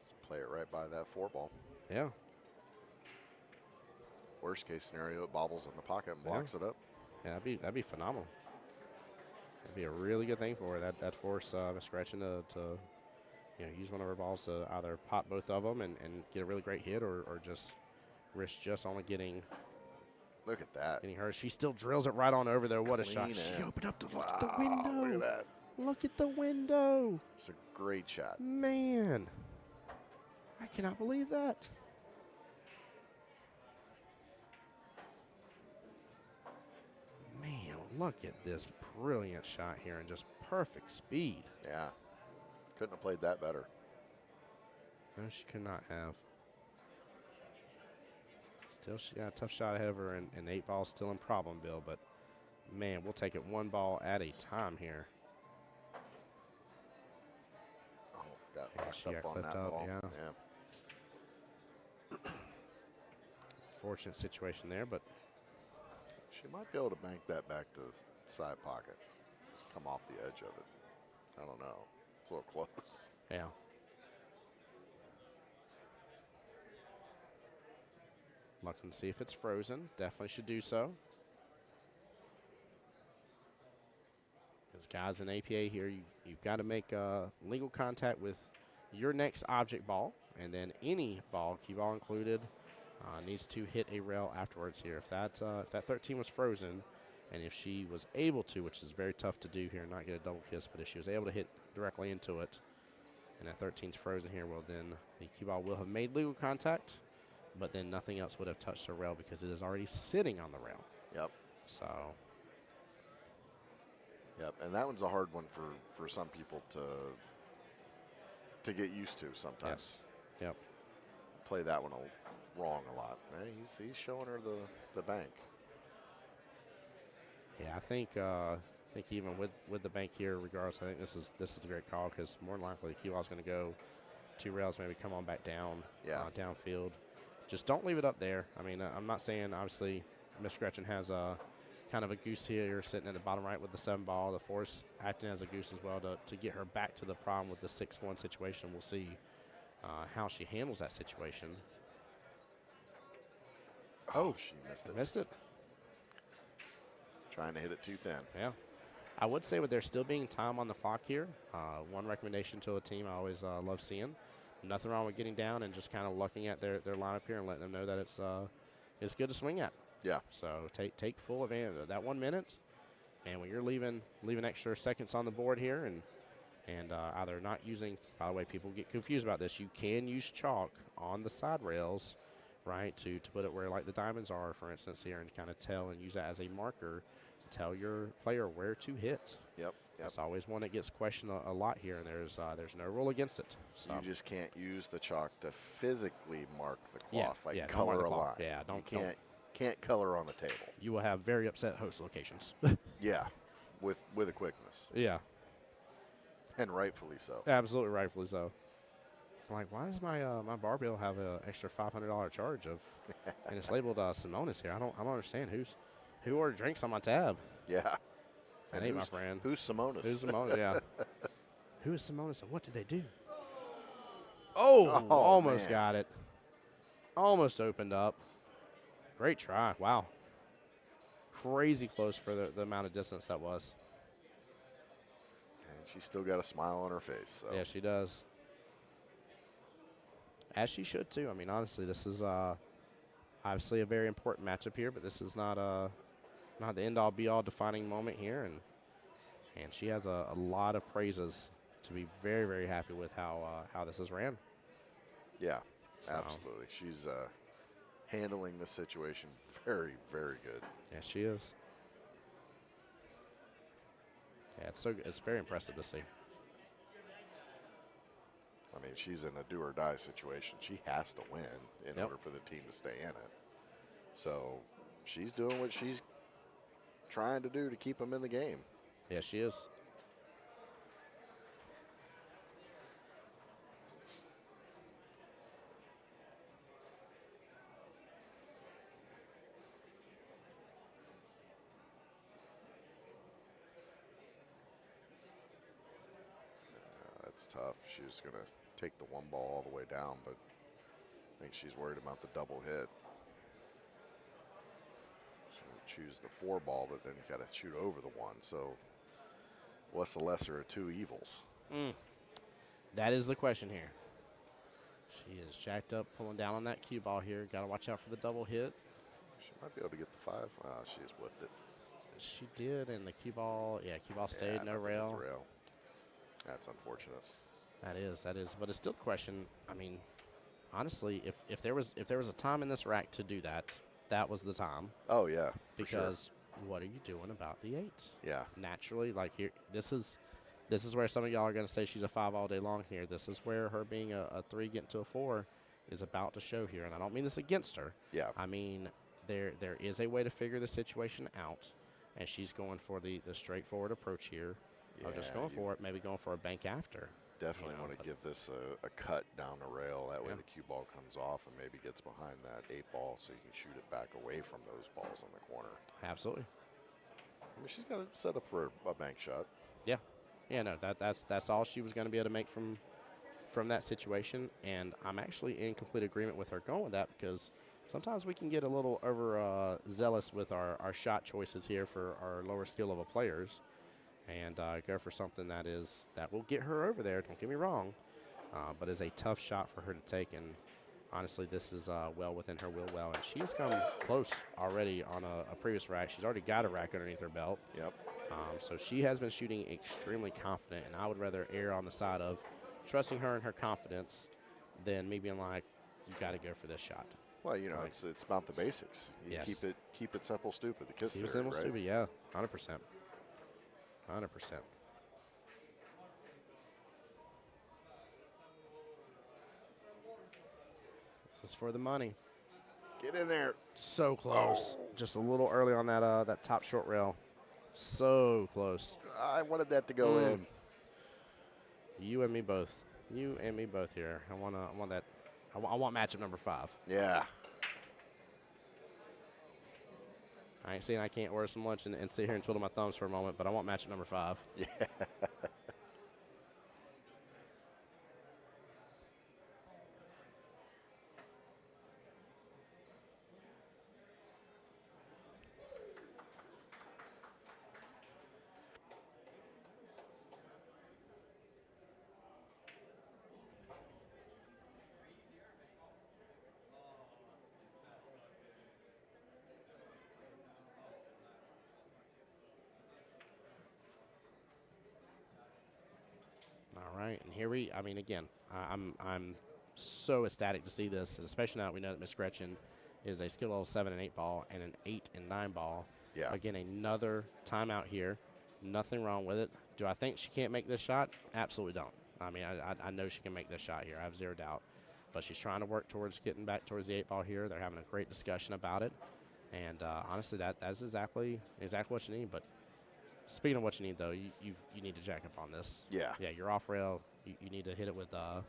Just play it right by that 4-ball. Yeah. Worst case scenario, it bobbles in the pocket and blocks it up. Yeah, that'd be phenomenal. That'd be a really good thing for her. That force Miss Gretchen to use one of her balls to either pop both of them and get a really great hit or just risk just only getting Look at that. Getting her. She still drills it right on over there. What a shot. Clean She in. opened up look at the window. Look at that. Look at the window. It's a great shot. Man. I cannot believe that. Man, look at this brilliant shot here and just perfect speed. Yeah. Couldn't have played that better. No, she could not have. Still, she got a tough shot ahead of her, and 8 ball's still in Problemville, but man, we'll take it 1 ball at a time here. Oh, got Yeah, locked she up got on clipped that up, ball. yeah. Fortunate situation there, but She might be able to bank that back to the side pocket. Just come off the edge of it. I don't know. It's a little close. yeah. Looking to see if it's frozen. Definitely should do so. As guys in APA here, you've got to make legal contact with your next object ball, and then any ball, cue ball included, needs to hit a rail afterwards here. If that 13 was frozen, and if she was able to, which is very tough to do here, not get a double kiss, but if she was able to hit directly into it, and that 13's frozen here, well then the cue ball will have made legal contact, but then nothing else would have touched the rail because it is already sitting on the rail. Yep. So, Yep. And that one's a hard one for some people to get used to sometimes. yes. Yep. Play that one wrong a lot. Hey, he's showing her the bank. Yeah, I think even with the bank here, regardless, I think this is a great call because more than likely the cue ball is going to go 2 rails, maybe come on back down, downfield. Just don't leave it up there. I mean, I'm not saying obviously Miss Gretchen has a kind of a goose here sitting at the bottom right with the 7 ball. The force acting as a goose as well to get her back to the problem with the 6-1 situation. We'll see how she handles that situation. Oh, she missed it. Missed it. Trying to hit it too thin. Yeah. I would say with there still being time on the clock here, one recommendation to a team I always love seeing. Nothing wrong with getting down and just kind of looking at their lineup here and letting them know that it's good to swing at. Yeah. So take full advantage of that 1 minute, and when you're leaving extra seconds on the board here, and either not using. By the way, people get confused about this. You can use chalk on the side rails, right, to put it where like the diamonds are, for instance, here, and kind of tell and use that as a marker to tell your player where to hit. Yep. That's always one that gets questioned a lot here, and there's no rule against it. So You just can't use the chalk to physically mark the cloth, don't mark color the a cloth. line. Yeah, You can't color on the table. You will have very upset host locations. Yeah, with a quickness, Yeah, and rightfully so. absolutely rightfully so. I'm like, why does my bar bill have an extra $500 charge of, and it's labeled Simonis here? I don't understand who ordered drinks on my tab. Yeah. That ain't my friend. Who's Simonis? Who's Simonis? Yeah. Who is Simonis and what did they do? Oh, almost man. got it. Almost opened up. Great try. Wow. Crazy close for the amount of distance that was. And she's still got a smile on her face. So. Yeah, she does. As she should, too. I mean, honestly, this is obviously a very important matchup here, but this is not the end-all, be-all defining moment here. And she has a lot of praises to be very, very happy with how this is ran. Yeah, So. absolutely. She's handling the situation very, very good. Yes, she is. Yeah, it's very impressive to see. I mean, she's in a do-or-die situation. She has to win in Yep. order for the team to stay in it. So she's doing what she's trying to do to keep them in the game. Yes, she is. That's tough. She's going to take the 1 ball all the way down, but I think she's worried about the double hit. She'll choose the 4 ball, but then you got to shoot over the 1. So what's the lesser of 2 evils? That is the question here. She is jacked up, pulling down on that cue ball here. Got to watch out for the double hit. Might be able to get the 5. She just whiffed it. She did, and the cue ball, cue ball stayed, no nothing with rail. the rail. That's unfortunate. That is. But it's still a question. I mean, honestly, if there was a time in this rack to do that, that was the time. Oh, yeah, for sure. Because what are you doing about the 8? Yeah. Naturally, like here, this is where some of y'all are going to say she's a 5 all day long here. This is where her being a 3 getting to a 4 is about to show here. And I don't mean this against her. Yeah. I mean, there is a way to figure the situation out, and she's going for the straightforward approach here. Yeah, Of just going for it, maybe going for a bank after. Definitely want to give this a cut down the rail. That way Yeah. the cue ball comes off and maybe gets behind that 8 ball so you can shoot it back away from those balls in the corner. Absolutely. I mean, she's got it set up for a bank shot. Yeah. Yeah, no, that's all she was going to be able to make from that situation, and I'm actually in complete agreement with her going with that because sometimes we can get a little over zealous with our shot choices here for our lower skill level players, and go for something that will get her over there. Don't get me wrong, but is a tough shot for her to take, and honestly, this is well within her will well, and she's come close already on a previous rack. She's already got a rack underneath her belt. Yep. So she has been shooting extremely confident, and I would rather err on the side of trusting her and her confidence than me being like, you got to go for this shot. Well, you know, it's about the basics. You Yes. keep it simple, stupid. The kiss Keep it theory, simple, right? stupid, yeah, 100%. 100%. This is for the money. Get in there. So close. Oh. Just a little early on that top short rail. So close. I wanted that to go in. You and me both. You and me both here. I want that. I want matchup number 5. Yeah. I ain't saying I can't order some lunch and sit here and twiddle my thumbs for a moment, but I want matchup number 5. Yeah. All right, and here again, I'm so ecstatic to see this, and especially now that we know that Miss Gretchen is a skill level 7 and 8 ball and an 8 and 9 ball. Yeah. Again, another timeout here. Nothing wrong with it. Do I think she can't make this shot? Absolutely don't. I mean, I know she can make this shot here. I have zero doubt. But she's trying to work towards getting back towards the 8 ball here. They're having a great discussion about it. And honestly, that's exactly what you need. But speaking of what you need, though, you need to jack up on this. Yeah. Yeah, you're off rail. You need to hit it with a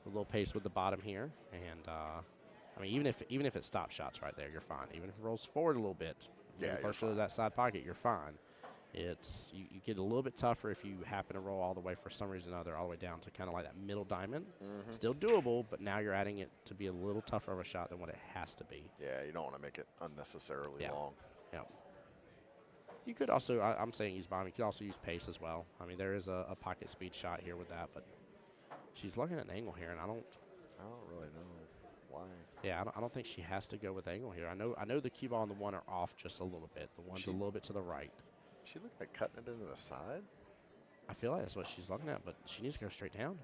little pace with the bottom here. And, I mean, even if it stops shots right there, you're fine. Even if it rolls forward a little bit, Yeah, closer to that side pocket, you're fine. It's you get a little bit tougher if you happen to roll all the way for some reason or other, all the way down to kind of like that middle diamond. Still doable, but now you're adding it to be a little tougher of a shot than what it has to be. Yeah, you don't want to make it unnecessarily long. Yeah. You could also, I'm saying use bottom. You could also use pace as well. I mean, there is a pocket speed shot here with that, but she's looking at an angle here, and I don't really know why. Yeah, I don't think she has to go with angle here. I know the cue ball and the one are off just a little bit. The one's a little bit to the right. She looked like cutting it into the side. I feel like that's what she's looking at, but she needs to go straight down.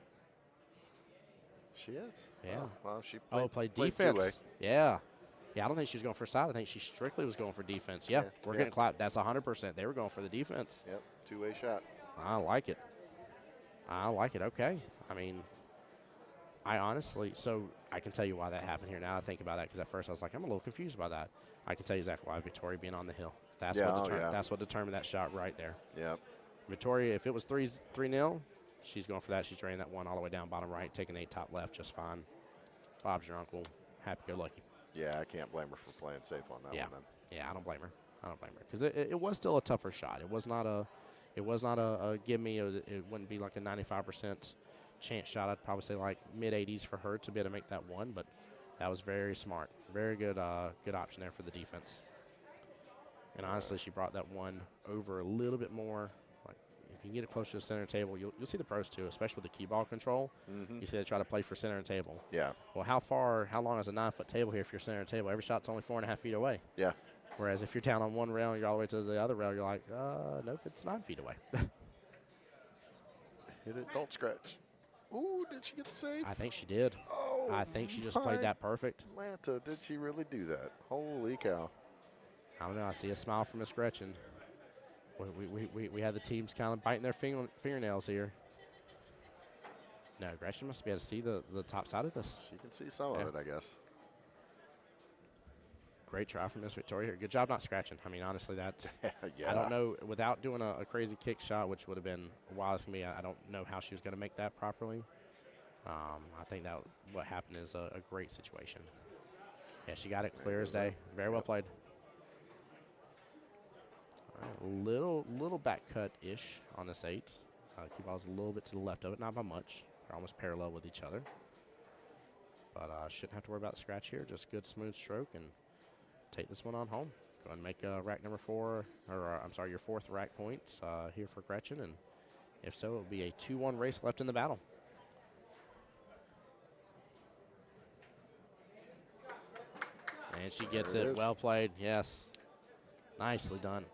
She is. Yeah. Oh, well, she played played defense. two-way. Yeah. Yeah, I don't think she was going for side. I think she strictly was going for defense. Yeah, we're getting clapped. That's 100%. They were going for the defense. Yep, two-way shot. I like it. Okay. I mean, I honestly, so I can tell you why that happened here. Now I think about that because at first I was like, I'm a little confused by that. I can tell you exactly why. Victoria being on the hill. That's what determined that shot right there. Yep. Victoria, if it was 3-0, she's going for that. She's draining that one all the way down bottom right, taking 8 top left just fine. Bob's your uncle. Happy-go-lucky. Yeah, I can't blame her for playing safe on that one then. Yeah, I don't blame her. Because it was still a tougher shot. It was not a give me. It wouldn't be like a 95% chance shot. I'd probably say like mid-80s for her to be able to make that one. But that was very smart. Very good option there for the defense. And honestly, she brought that one over a little bit more. Like if you can get it close to the center table, you'll see the pros too, especially with the key ball control. You see they try to play for center and table. Yeah. Well, how long is a 9-foot table here if you're center and table? Every shot's only 4.5 feet away. Yeah. Whereas if you're down on one rail, you're all the way to the other rail, you're like, nope, it's 9 feet away. Hit it, don't scratch. Ooh, did she get the save? I think she did. Oh, I think she just played that perfect. Atlanta, did she really do that? Holy cow. I don't know. I see a smile from Miss Gretchen. We had the teams kind of biting their fingernails here. No, Gretchen must be able to see the top side of this. She can see some of it, I guess. Great try from Miss Victoria here. Good job not scratching. I mean, honestly, that's yeah. I don't know, without doing a crazy kick shot, which would have been wild to me, I don't know how she was going to make that properly. I think that what happened is a great situation. Yeah, she got it clear as day. Very well played. All right, little back cut-ish on this 8. Cue ball's a little bit to the left of it, not by much. They're almost parallel with each other. But shouldn't have to worry about the scratch here. Just good, smooth stroke and take this one on home. Go ahead and make rack number 4, or I'm sorry, your 4th rack points here for Gretchen. And if so, it'll be a 2-1 race left in the battle. And she gets it. Well played. Yes. Nicely done.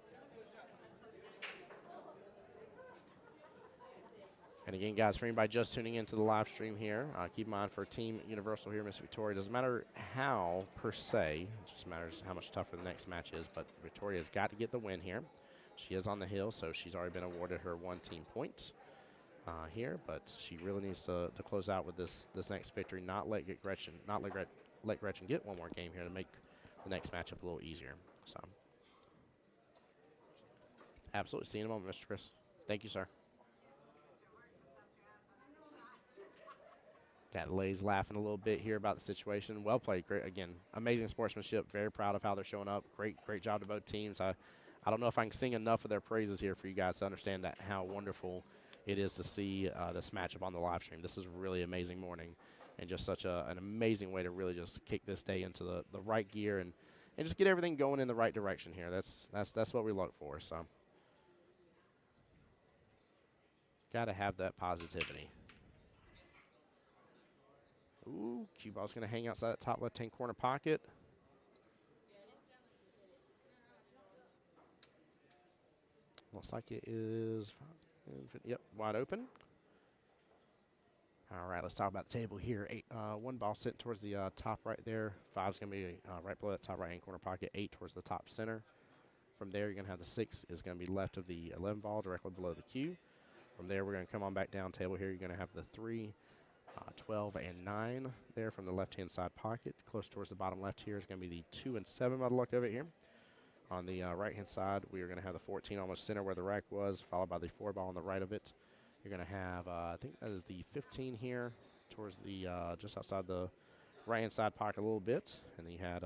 And again, guys, for anybody just tuning into the live stream here, keep in mind for Team Universal here, Miss Victoria, doesn't matter how, per se. It just matters how much tougher the next match is. But Victoria's got to get the win here. She is on the hill, so she's already been awarded her 1 team point here. But she really needs to close out with this next victory, not let Gretchen get one more game here to make the next matchup a little easier. So, absolutely. See you in a moment, Mr. Chris. Thank you, sir. Got Lay's laughing a little bit here about the situation. Well played. Great. Again, amazing sportsmanship. Very proud of how they're showing up. Great job to both teams. I don't know if I can sing enough of their praises here for you guys to understand that how wonderful it is to see this matchup on the live stream. This is a really amazing morning and just such an amazing way to really just kick this day into the right gear and just get everything going in the right direction here. That's what we look for. So got to have that positivity. Ooh, cue ball's going to hang outside that top left-hand corner pocket. Looks like it is, yep, wide open. All right, let's talk about the table here. 1 ball sitting towards the top right there. 5's going to be right below that top right-hand corner pocket. 8 towards the top center. From there, you're going to have the 6 is going to be left of the 11 ball directly below the cue. From there, we're going to come on back down table here. You're going to have the 3, 12, and 9 there from the left-hand side pocket. Close towards the bottom left here is going to be the 2 and 7 by the look of it here. On the right-hand side, we are going to have the 14 almost center where the rack was, followed by the 4 ball on the right of it. You're going to have, I think that is the 15 here towards the just outside the right-hand side pocket a little bit. And then you had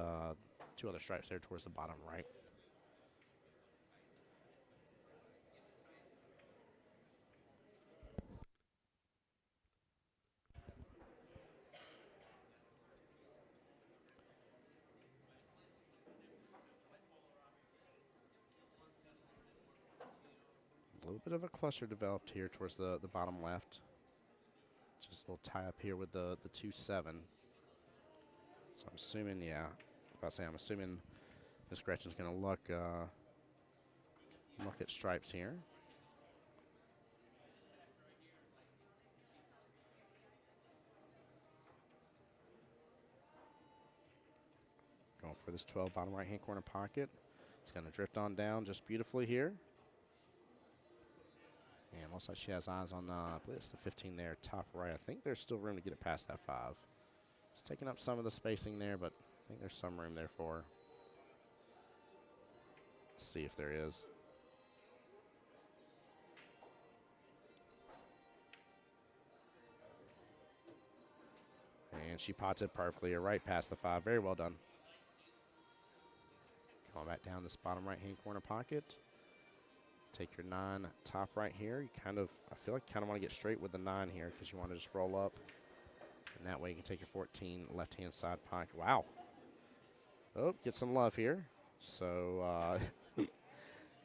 2 other stripes there towards the bottom right. A little bit of a cluster developed here towards the bottom left. Just a little tie up here with the 2-7. So I'm assuming, yeah, I'm assuming Miss Gretchen's going to look at stripes here. Going for this 12 bottom right-hand corner pocket. It's going to drift on down just beautifully here. And looks like she has eyes on, I believe it's the 15 there, top right. I think there's still room to get it past that 5. It's taking up some of the spacing there, but I think there's some room there for her. Let's see if there is. And she pots it perfectly, right past the 5. Very well done. Going back down this bottom right-hand corner pocket. Take your 9 top right here. You I feel like you kind of want to get straight with the 9 here because you want to just roll up. And that way you can take your 14 left-hand side pocket. Wow. Oh, get some love here. So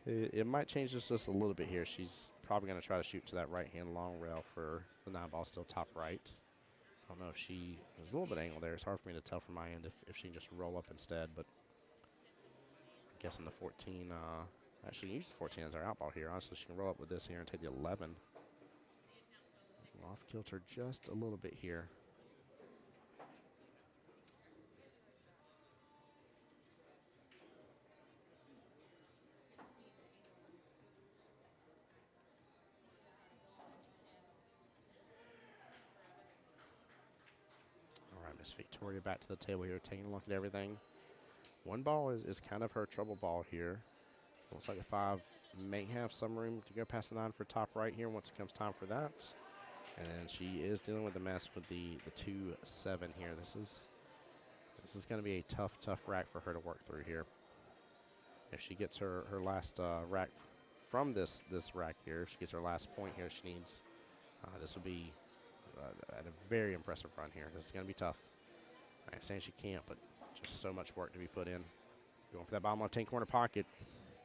it might change this just a little bit here. She's probably going to try to shoot to that right-hand long rail for the 9 ball still top right. I don't know if there's a little bit of angle there. It's hard for me to tell from my end if she can just roll up instead, but guessing the 14. Actually, use the 14 as our out ball here. Honestly, she can roll up with this here and take the 11. Off kilter just a little bit here. All right, Miss Victoria back to the table here, taking a look at everything. One ball is kind of her trouble ball here. Looks like the 5 may have some room to go past the 9 for top right here once it comes time for that. And then she is dealing with the mess with the 2-7 here. This is going to be a tough rack for her to work through here. If she gets her last rack from this rack here, if she gets her last point here she needs, this will be at a very impressive run here. This is going to be tough. I ain't saying she can't, but just so much work to be put in. Going for that bottom left hand corner pocket.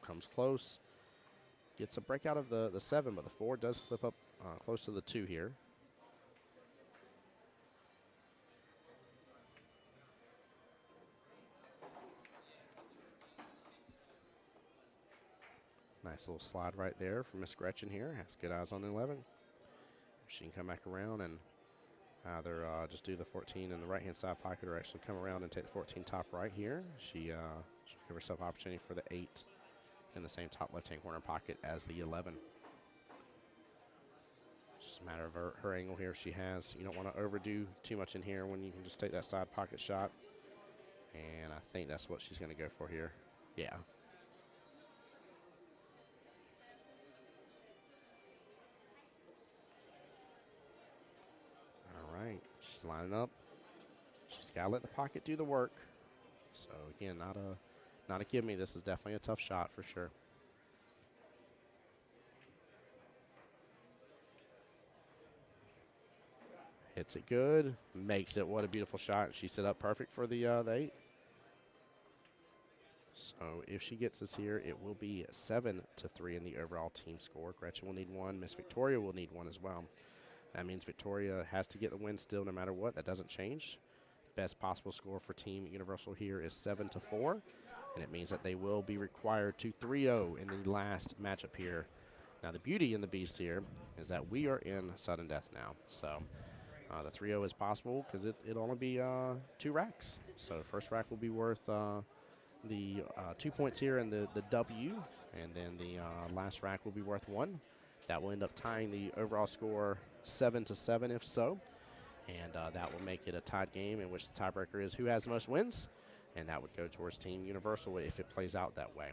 Comes close. Gets a break out of the 7, but the 4 does flip up close to the 2 here. Nice little slide right there from Miss Gretchen here. Has good eyes on the 11. She can come back around and either just do the 14 in the right-hand side pocket or actually come around and take the 14 top right here. She'll give herself opportunity for the 8 in the same top left-hand corner pocket as the 11. Just a matter of her angle here. She has, you don't want to overdo too much in here when you can just take that side pocket shot. And I think that's what she's going to go for here. Yeah. All right. She's lining up. She's got to let the pocket do the work. So, again, not a give me. This is definitely a tough shot for sure. Hits it good. Makes it. What a beautiful shot. She set up perfect for the 8. So if she gets this here, it will be 7-3 in the overall team score. Gretchen will need 1. Miss Victoria will need 1 as well. That means Victoria has to get the win still no matter what. That doesn't change. Best possible score for Team Universal here is 7-4. And it means that they will be required to 3-0 in the last matchup here. Now, the beauty in the beast here is that we are in sudden death now. So the 3-0 is possible because it'll only be 2 racks. So the first rack will be worth the 2 points here and the W. And then the last rack will be worth 1. That will end up tying the overall score 7-7 if so. And that will make it a tied game in which the tiebreaker is who has the most wins. And that would go towards Team Universal if it plays out that way.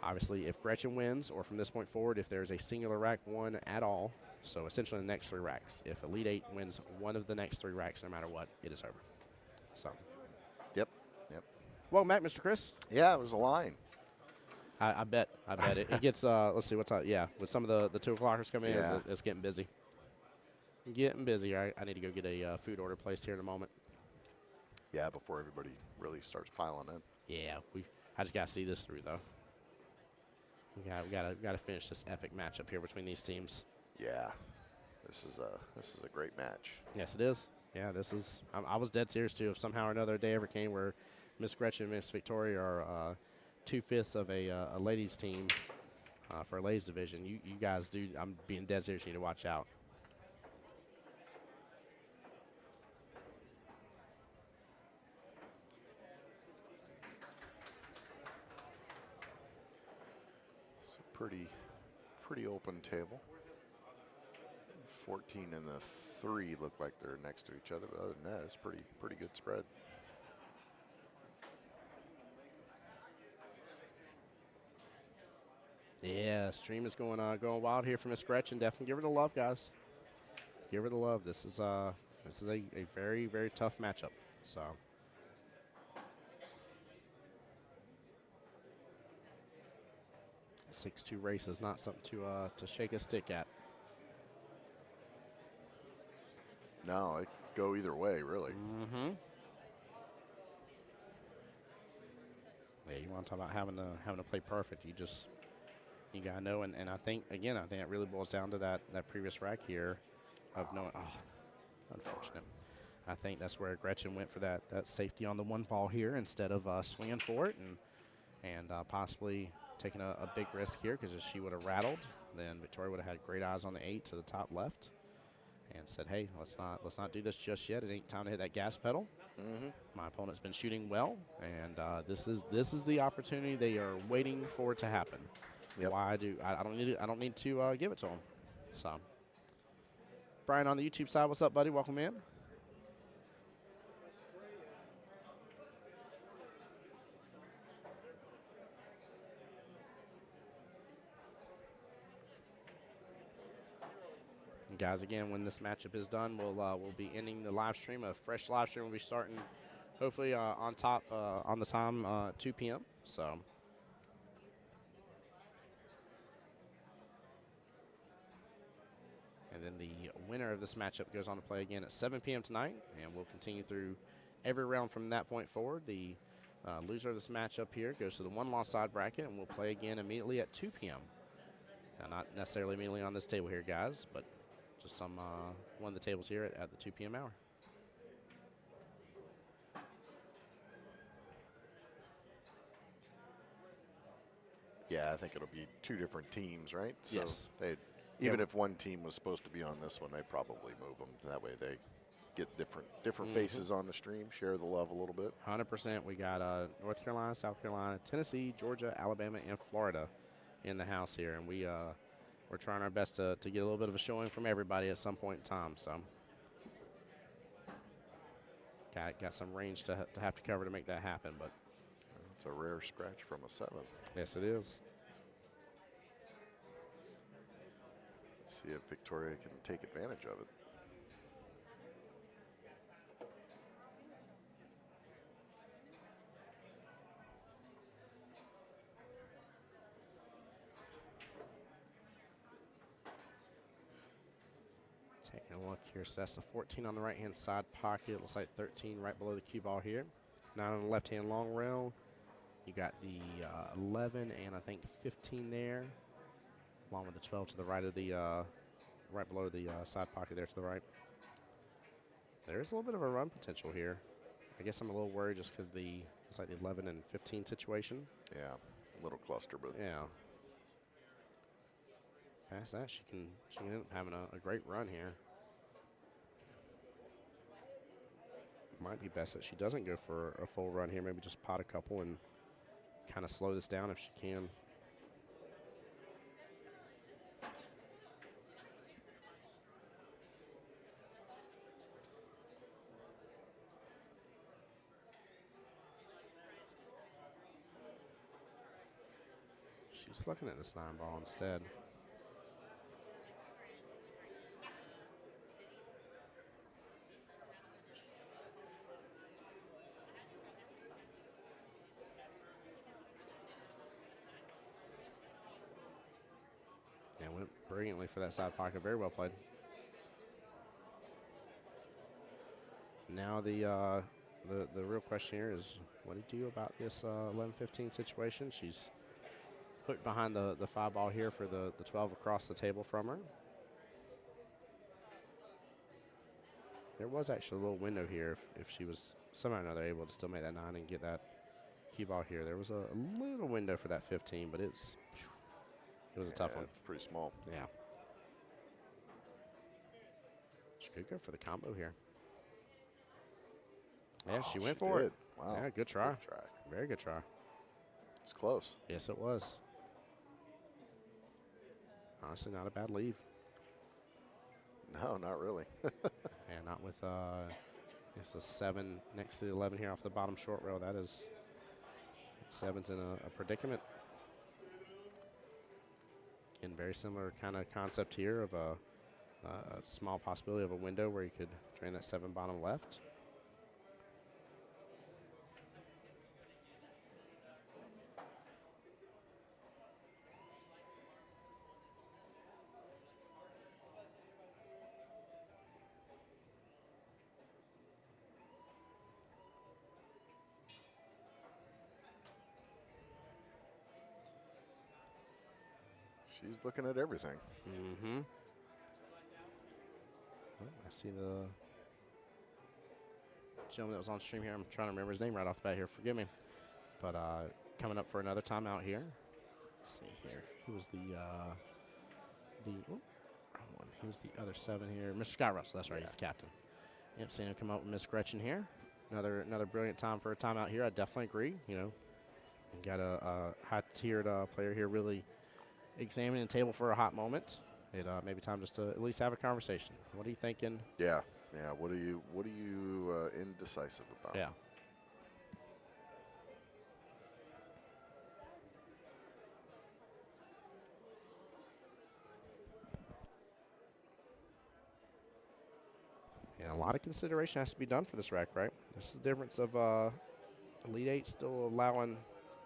Obviously, if Gretchen wins, or from this point forward, if there's a singular rack won at all, so essentially the next 3 racks, if Elite 8 wins one of the next 3 racks, no matter what, it is over. So. Yep. Welcome back, Mr. Chris. Yeah, it was a line. I bet it gets, let's see, what's up? Yeah, with some of the 2 o'clockers coming in, it's getting busy. Getting busy. I need to go get a food order placed here in a moment. Yeah, before everybody really starts piling in. Yeah, I just got to see this through, though. We got to finish this epic matchup here between these teams. Yeah, this is a great match. Yes, it is. Yeah, this is. I was dead serious too. If somehow or another a day ever came where Miss Gretchen and Miss Victoria are 2/5 of a ladies team for a ladies division, you guys do. I'm being dead serious. You need to watch out. Pretty open table. 14 and the 3 look like they're next to each other, but other than that, it's pretty good spread. Yeah, stream is going wild here for Miss Gretchen. Definitely give her the love, guys. Give her the love. This is a very, very tough matchup. So. 6-2 race is not something to shake a stick at. No, it could go either way, really. Mm-hmm. Yeah, you want to talk about having to play perfect. You gotta know, and I think it really boils down to that previous rack here of knowing. Oh, unfortunate. I think that's where Gretchen went for that safety on the 1 ball here instead of swinging for it, and and possibly taking a big risk here, because if she would have rattled, then Victoria would have had great eyes on the 8 to the top left and said, hey, let's not do this just yet. It ain't time to hit that gas pedal. My opponent's been shooting well, and this is the opportunity they are waiting for it to happen. Yep. I don't need to give it to them. So, Brian on the YouTube side, what's up, buddy? Welcome in. And guys, again, when this matchup is done, we'll be ending the live stream. A fresh live stream will be starting, hopefully on the time 2 p.m. So. And then the winner of this matchup goes on to play again at 7 p.m. tonight, and we'll continue through every round from that point forward. The loser of this matchup here goes to the one-loss side bracket, and we'll play again immediately at 2 p.m. Now, not necessarily immediately on this table here, guys, but just one of the tables here at the 2 p.m. hour. Yeah, I think it'll be 2 different teams, right? So yes. Even if one team was supposed to be on this one, they'd probably move them. That way they get different faces on the stream, share the love a little bit. 100%. We got North Carolina, South Carolina, Tennessee, Georgia, Alabama, and Florida in the house here. And we're trying our best to get a little bit of a showing from everybody at some point in time. So got some range to have to cover to make that happen. But it's a rare scratch from a 7. yes, it is. See if Victoria can take advantage of it. Taking a look here. So that's the 14 on the right-hand side pocket. Looks like 13 right below the cue ball here. 9 on the left-hand long rail. You got the 11 and I think 15 there, along with the 12 to the right of the right below the side pocket there to the right. There's a little bit of a run potential here. I guess I'm a little worried just because it's like the 11 and 15 situation. Yeah, a little cluster, but yeah. Past that, she can end up having a great run here. Might be best that she doesn't go for a full run here. Maybe just pot a couple and kind of slow this down if she can. She's looking at this 9 ball instead. And went brilliantly for that side pocket. Very well played. Now the real question here is, what do you do about this 11-15 situation? She's hooked behind the 5 ball here for the 12 across the table from her. There was actually a little window here if she was somehow or another able to still make that 9 and get that cue ball here. There was a little window for that 15, but it was a tough one. It's pretty small. Yeah. She could go for the combo here. Yeah, she went for it. Wow. Yeah, good try. Good try. Very good try. It's close. Yes, it was. Honestly, not a bad leave. No, not really. And not with it's a 7 next to the 11 here off the bottom short rail. That is 7's in a predicament. Again, very similar kind of concept here of a small possibility of a window where you could drain that 7 bottom left. She's looking at everything. Mm-hmm. Oh, I see the gentleman that was on stream here. I'm trying to remember his name right off the bat here. Forgive me. But coming up for another timeout here. Let's see here. Who was the wrong one. He was the other 7 here. Mr. Scott Russell. That's right. Yeah. He's captain. Yep. Seeing him come up with Miss Gretchen here. Another brilliant time for a timeout here. I definitely agree. You know, you got a high-tiered player here really examining the table for a hot moment. It maybe time just to at least have a conversation. What are you thinking? Yeah. What are you indecisive about? Yeah. Yeah, a lot of consideration has to be done for this rack, right? This is the difference of Elite 8 still allowing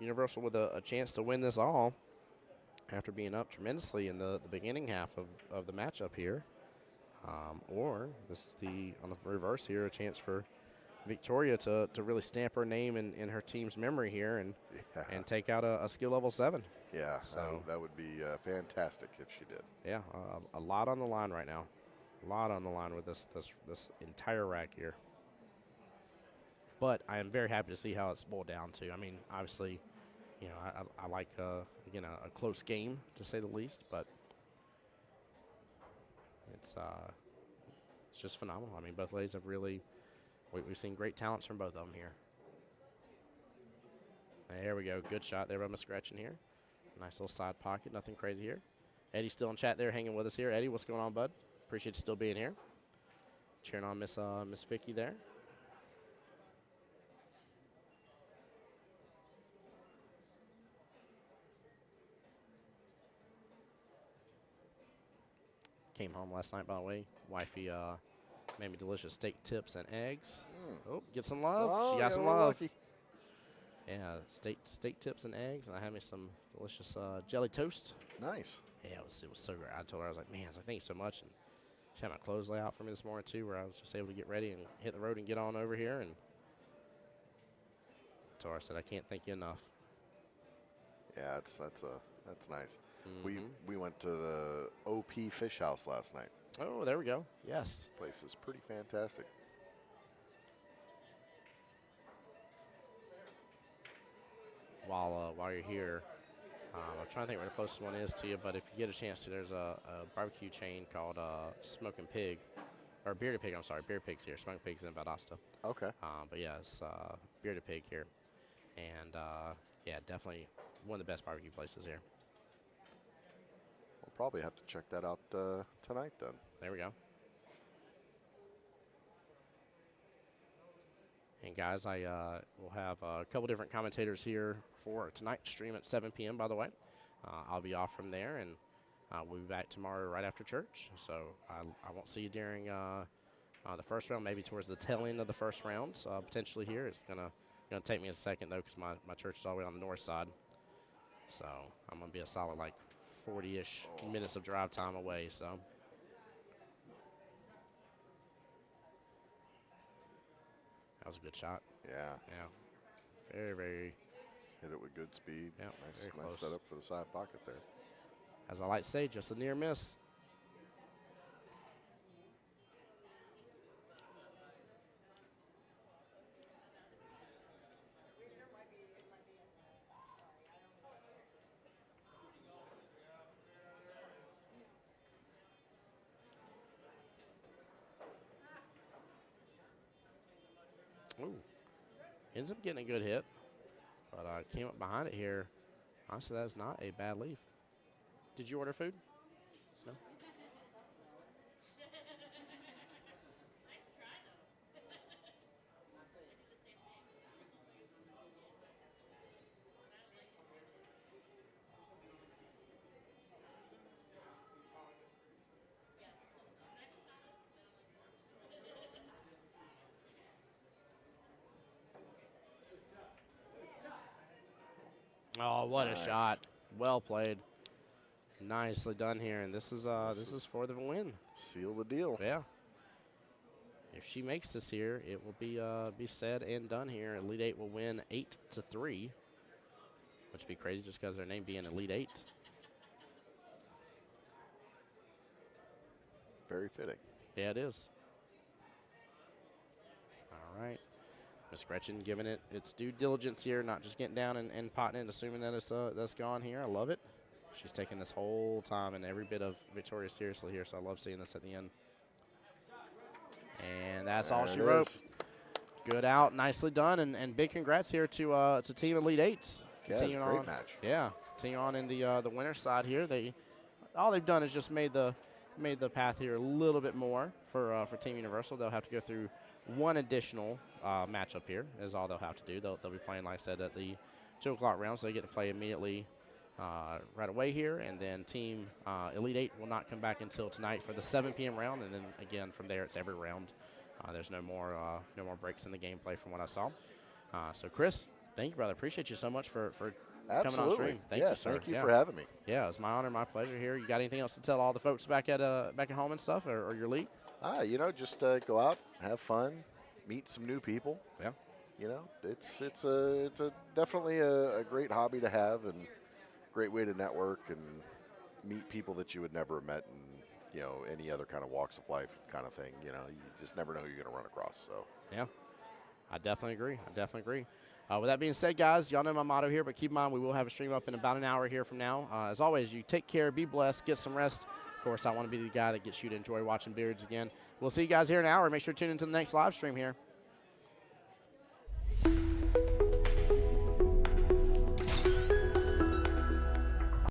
Universal with a chance to win this all after being up tremendously in the beginning half of the matchup here. Or this is on the reverse here, a chance for Victoria to really stamp her name in her team's memory here and take out a skill level 7. Yeah, So that would be fantastic if she did. Yeah, a lot on the line right now. A lot on the line with this entire rack here. But I am very happy to see how it's boiled down to. I mean, obviously, you know, I like, again, a close game, to say the least. But it's just phenomenal. I mean, both ladies have really we've seen great talents from both of them here. There we go. Good shot there by Miss Gretchen here. Nice little side pocket. Nothing crazy here. Eddie's still in chat there hanging with us here. Eddie, what's going on, bud? Appreciate you still being here. Cheering on Miss Vicky there. Came home last night, by the way. Wifey made me delicious steak tips and eggs. Oh, get some love. Oh, she got some little love. lucky. Yeah, steak tips and eggs, and I had me some delicious jelly toast. Nice. Yeah, it was so great. I told her, I was like, man, I was like, thank you so much. And she had my clothes lay out for me this morning, too, where I was just able to get ready and hit the road and get on over here. And I told her, I said, I can't thank you enough. Yeah, that's nice. We went to the OP Fish House last night. Oh, there we go. Yes. Place is pretty fantastic. While you're here, I'm trying to think where the closest one is to you, but if you get a chance to, there's a barbecue chain called Smoking Pig, or Bearded Pig, I'm sorry, Bearded Pig's here. Smoking Pig's in Valdosta. Okay. But yeah, it's Bearded Pig here. And yeah, definitely one of the best barbecue places here. We'll probably have to check that out tonight then. There we go. And guys, I will have a couple different commentators here for tonight's stream at 7 p.m., by the way. I'll be off from there, and we'll be back tomorrow right after church. So I won't see you during the first round, maybe towards the tail end of the first round, potentially here. It's going to take me a second, though, because my church is all the way on the north side. So I'm going to be a solid, like, 40-ish minutes of drive time away, so. That was a good shot. Yeah. Yeah. Very, very. Hit it with good speed. Yeah, nice very close. setup for the side pocket there. As I like to say, just a near miss. Ooh. Ends up getting a good hit, but came up behind it here. Honestly, that is not a bad leaf. Did you order food? No? Oh, what Nice. a shot. Well played. Nicely done here, and this is for the win. Seal the deal. Yeah. If she makes this here, it will be said and done here. Elite 8 will win 8-3, which would be crazy just because their name being Elite 8. Very fitting. Yeah, it is. All right. Miss Gretchen giving it its due diligence here, not just getting down and potting it, assuming that it's that's gone here. I love it. She's taking this whole time and every bit of Victoria seriously here, so I love seeing this at the end. And that's all she wrote. Good out, nicely done, and big congrats here to Team Elite Eights. Yeah, it was a great match. Yeah, continuing on in the winner's side here. All they've done is just made the path here a little bit more for Team Universal. They'll have to go through one additional matchup here is all they'll have to do. They'll be playing, like I said, at the 2 o'clock round, so they get to play immediately right away here. And then Team Elite Eight will not come back until tonight for the 7 p.m. round, and then again from there it's every round. There's no more breaks in the gameplay from what I saw. So Chris, thank you, brother. Appreciate you so much for coming on stream. Thank you, sir. Thank you for having me. Yeah, it's my honor, my pleasure here. You got anything else to tell all the folks back at home and stuff, or your league? Just go out, have fun, meet some new people. Yeah. It's definitely a great hobby to have and great way to network and meet people that you would never have met in any other kind of walks of life kind of thing. You just never know who you're going to run across. So yeah, I definitely agree. With that being said, guys, y'all know my motto here, but keep in mind we will have a stream up in about an hour here from now. As always, you take care, be blessed, get some rest. Of course, I want to be the guy that gets you to enjoy watching Beards again. We'll see you guys here in an hour. Make sure to tune into the next live stream here.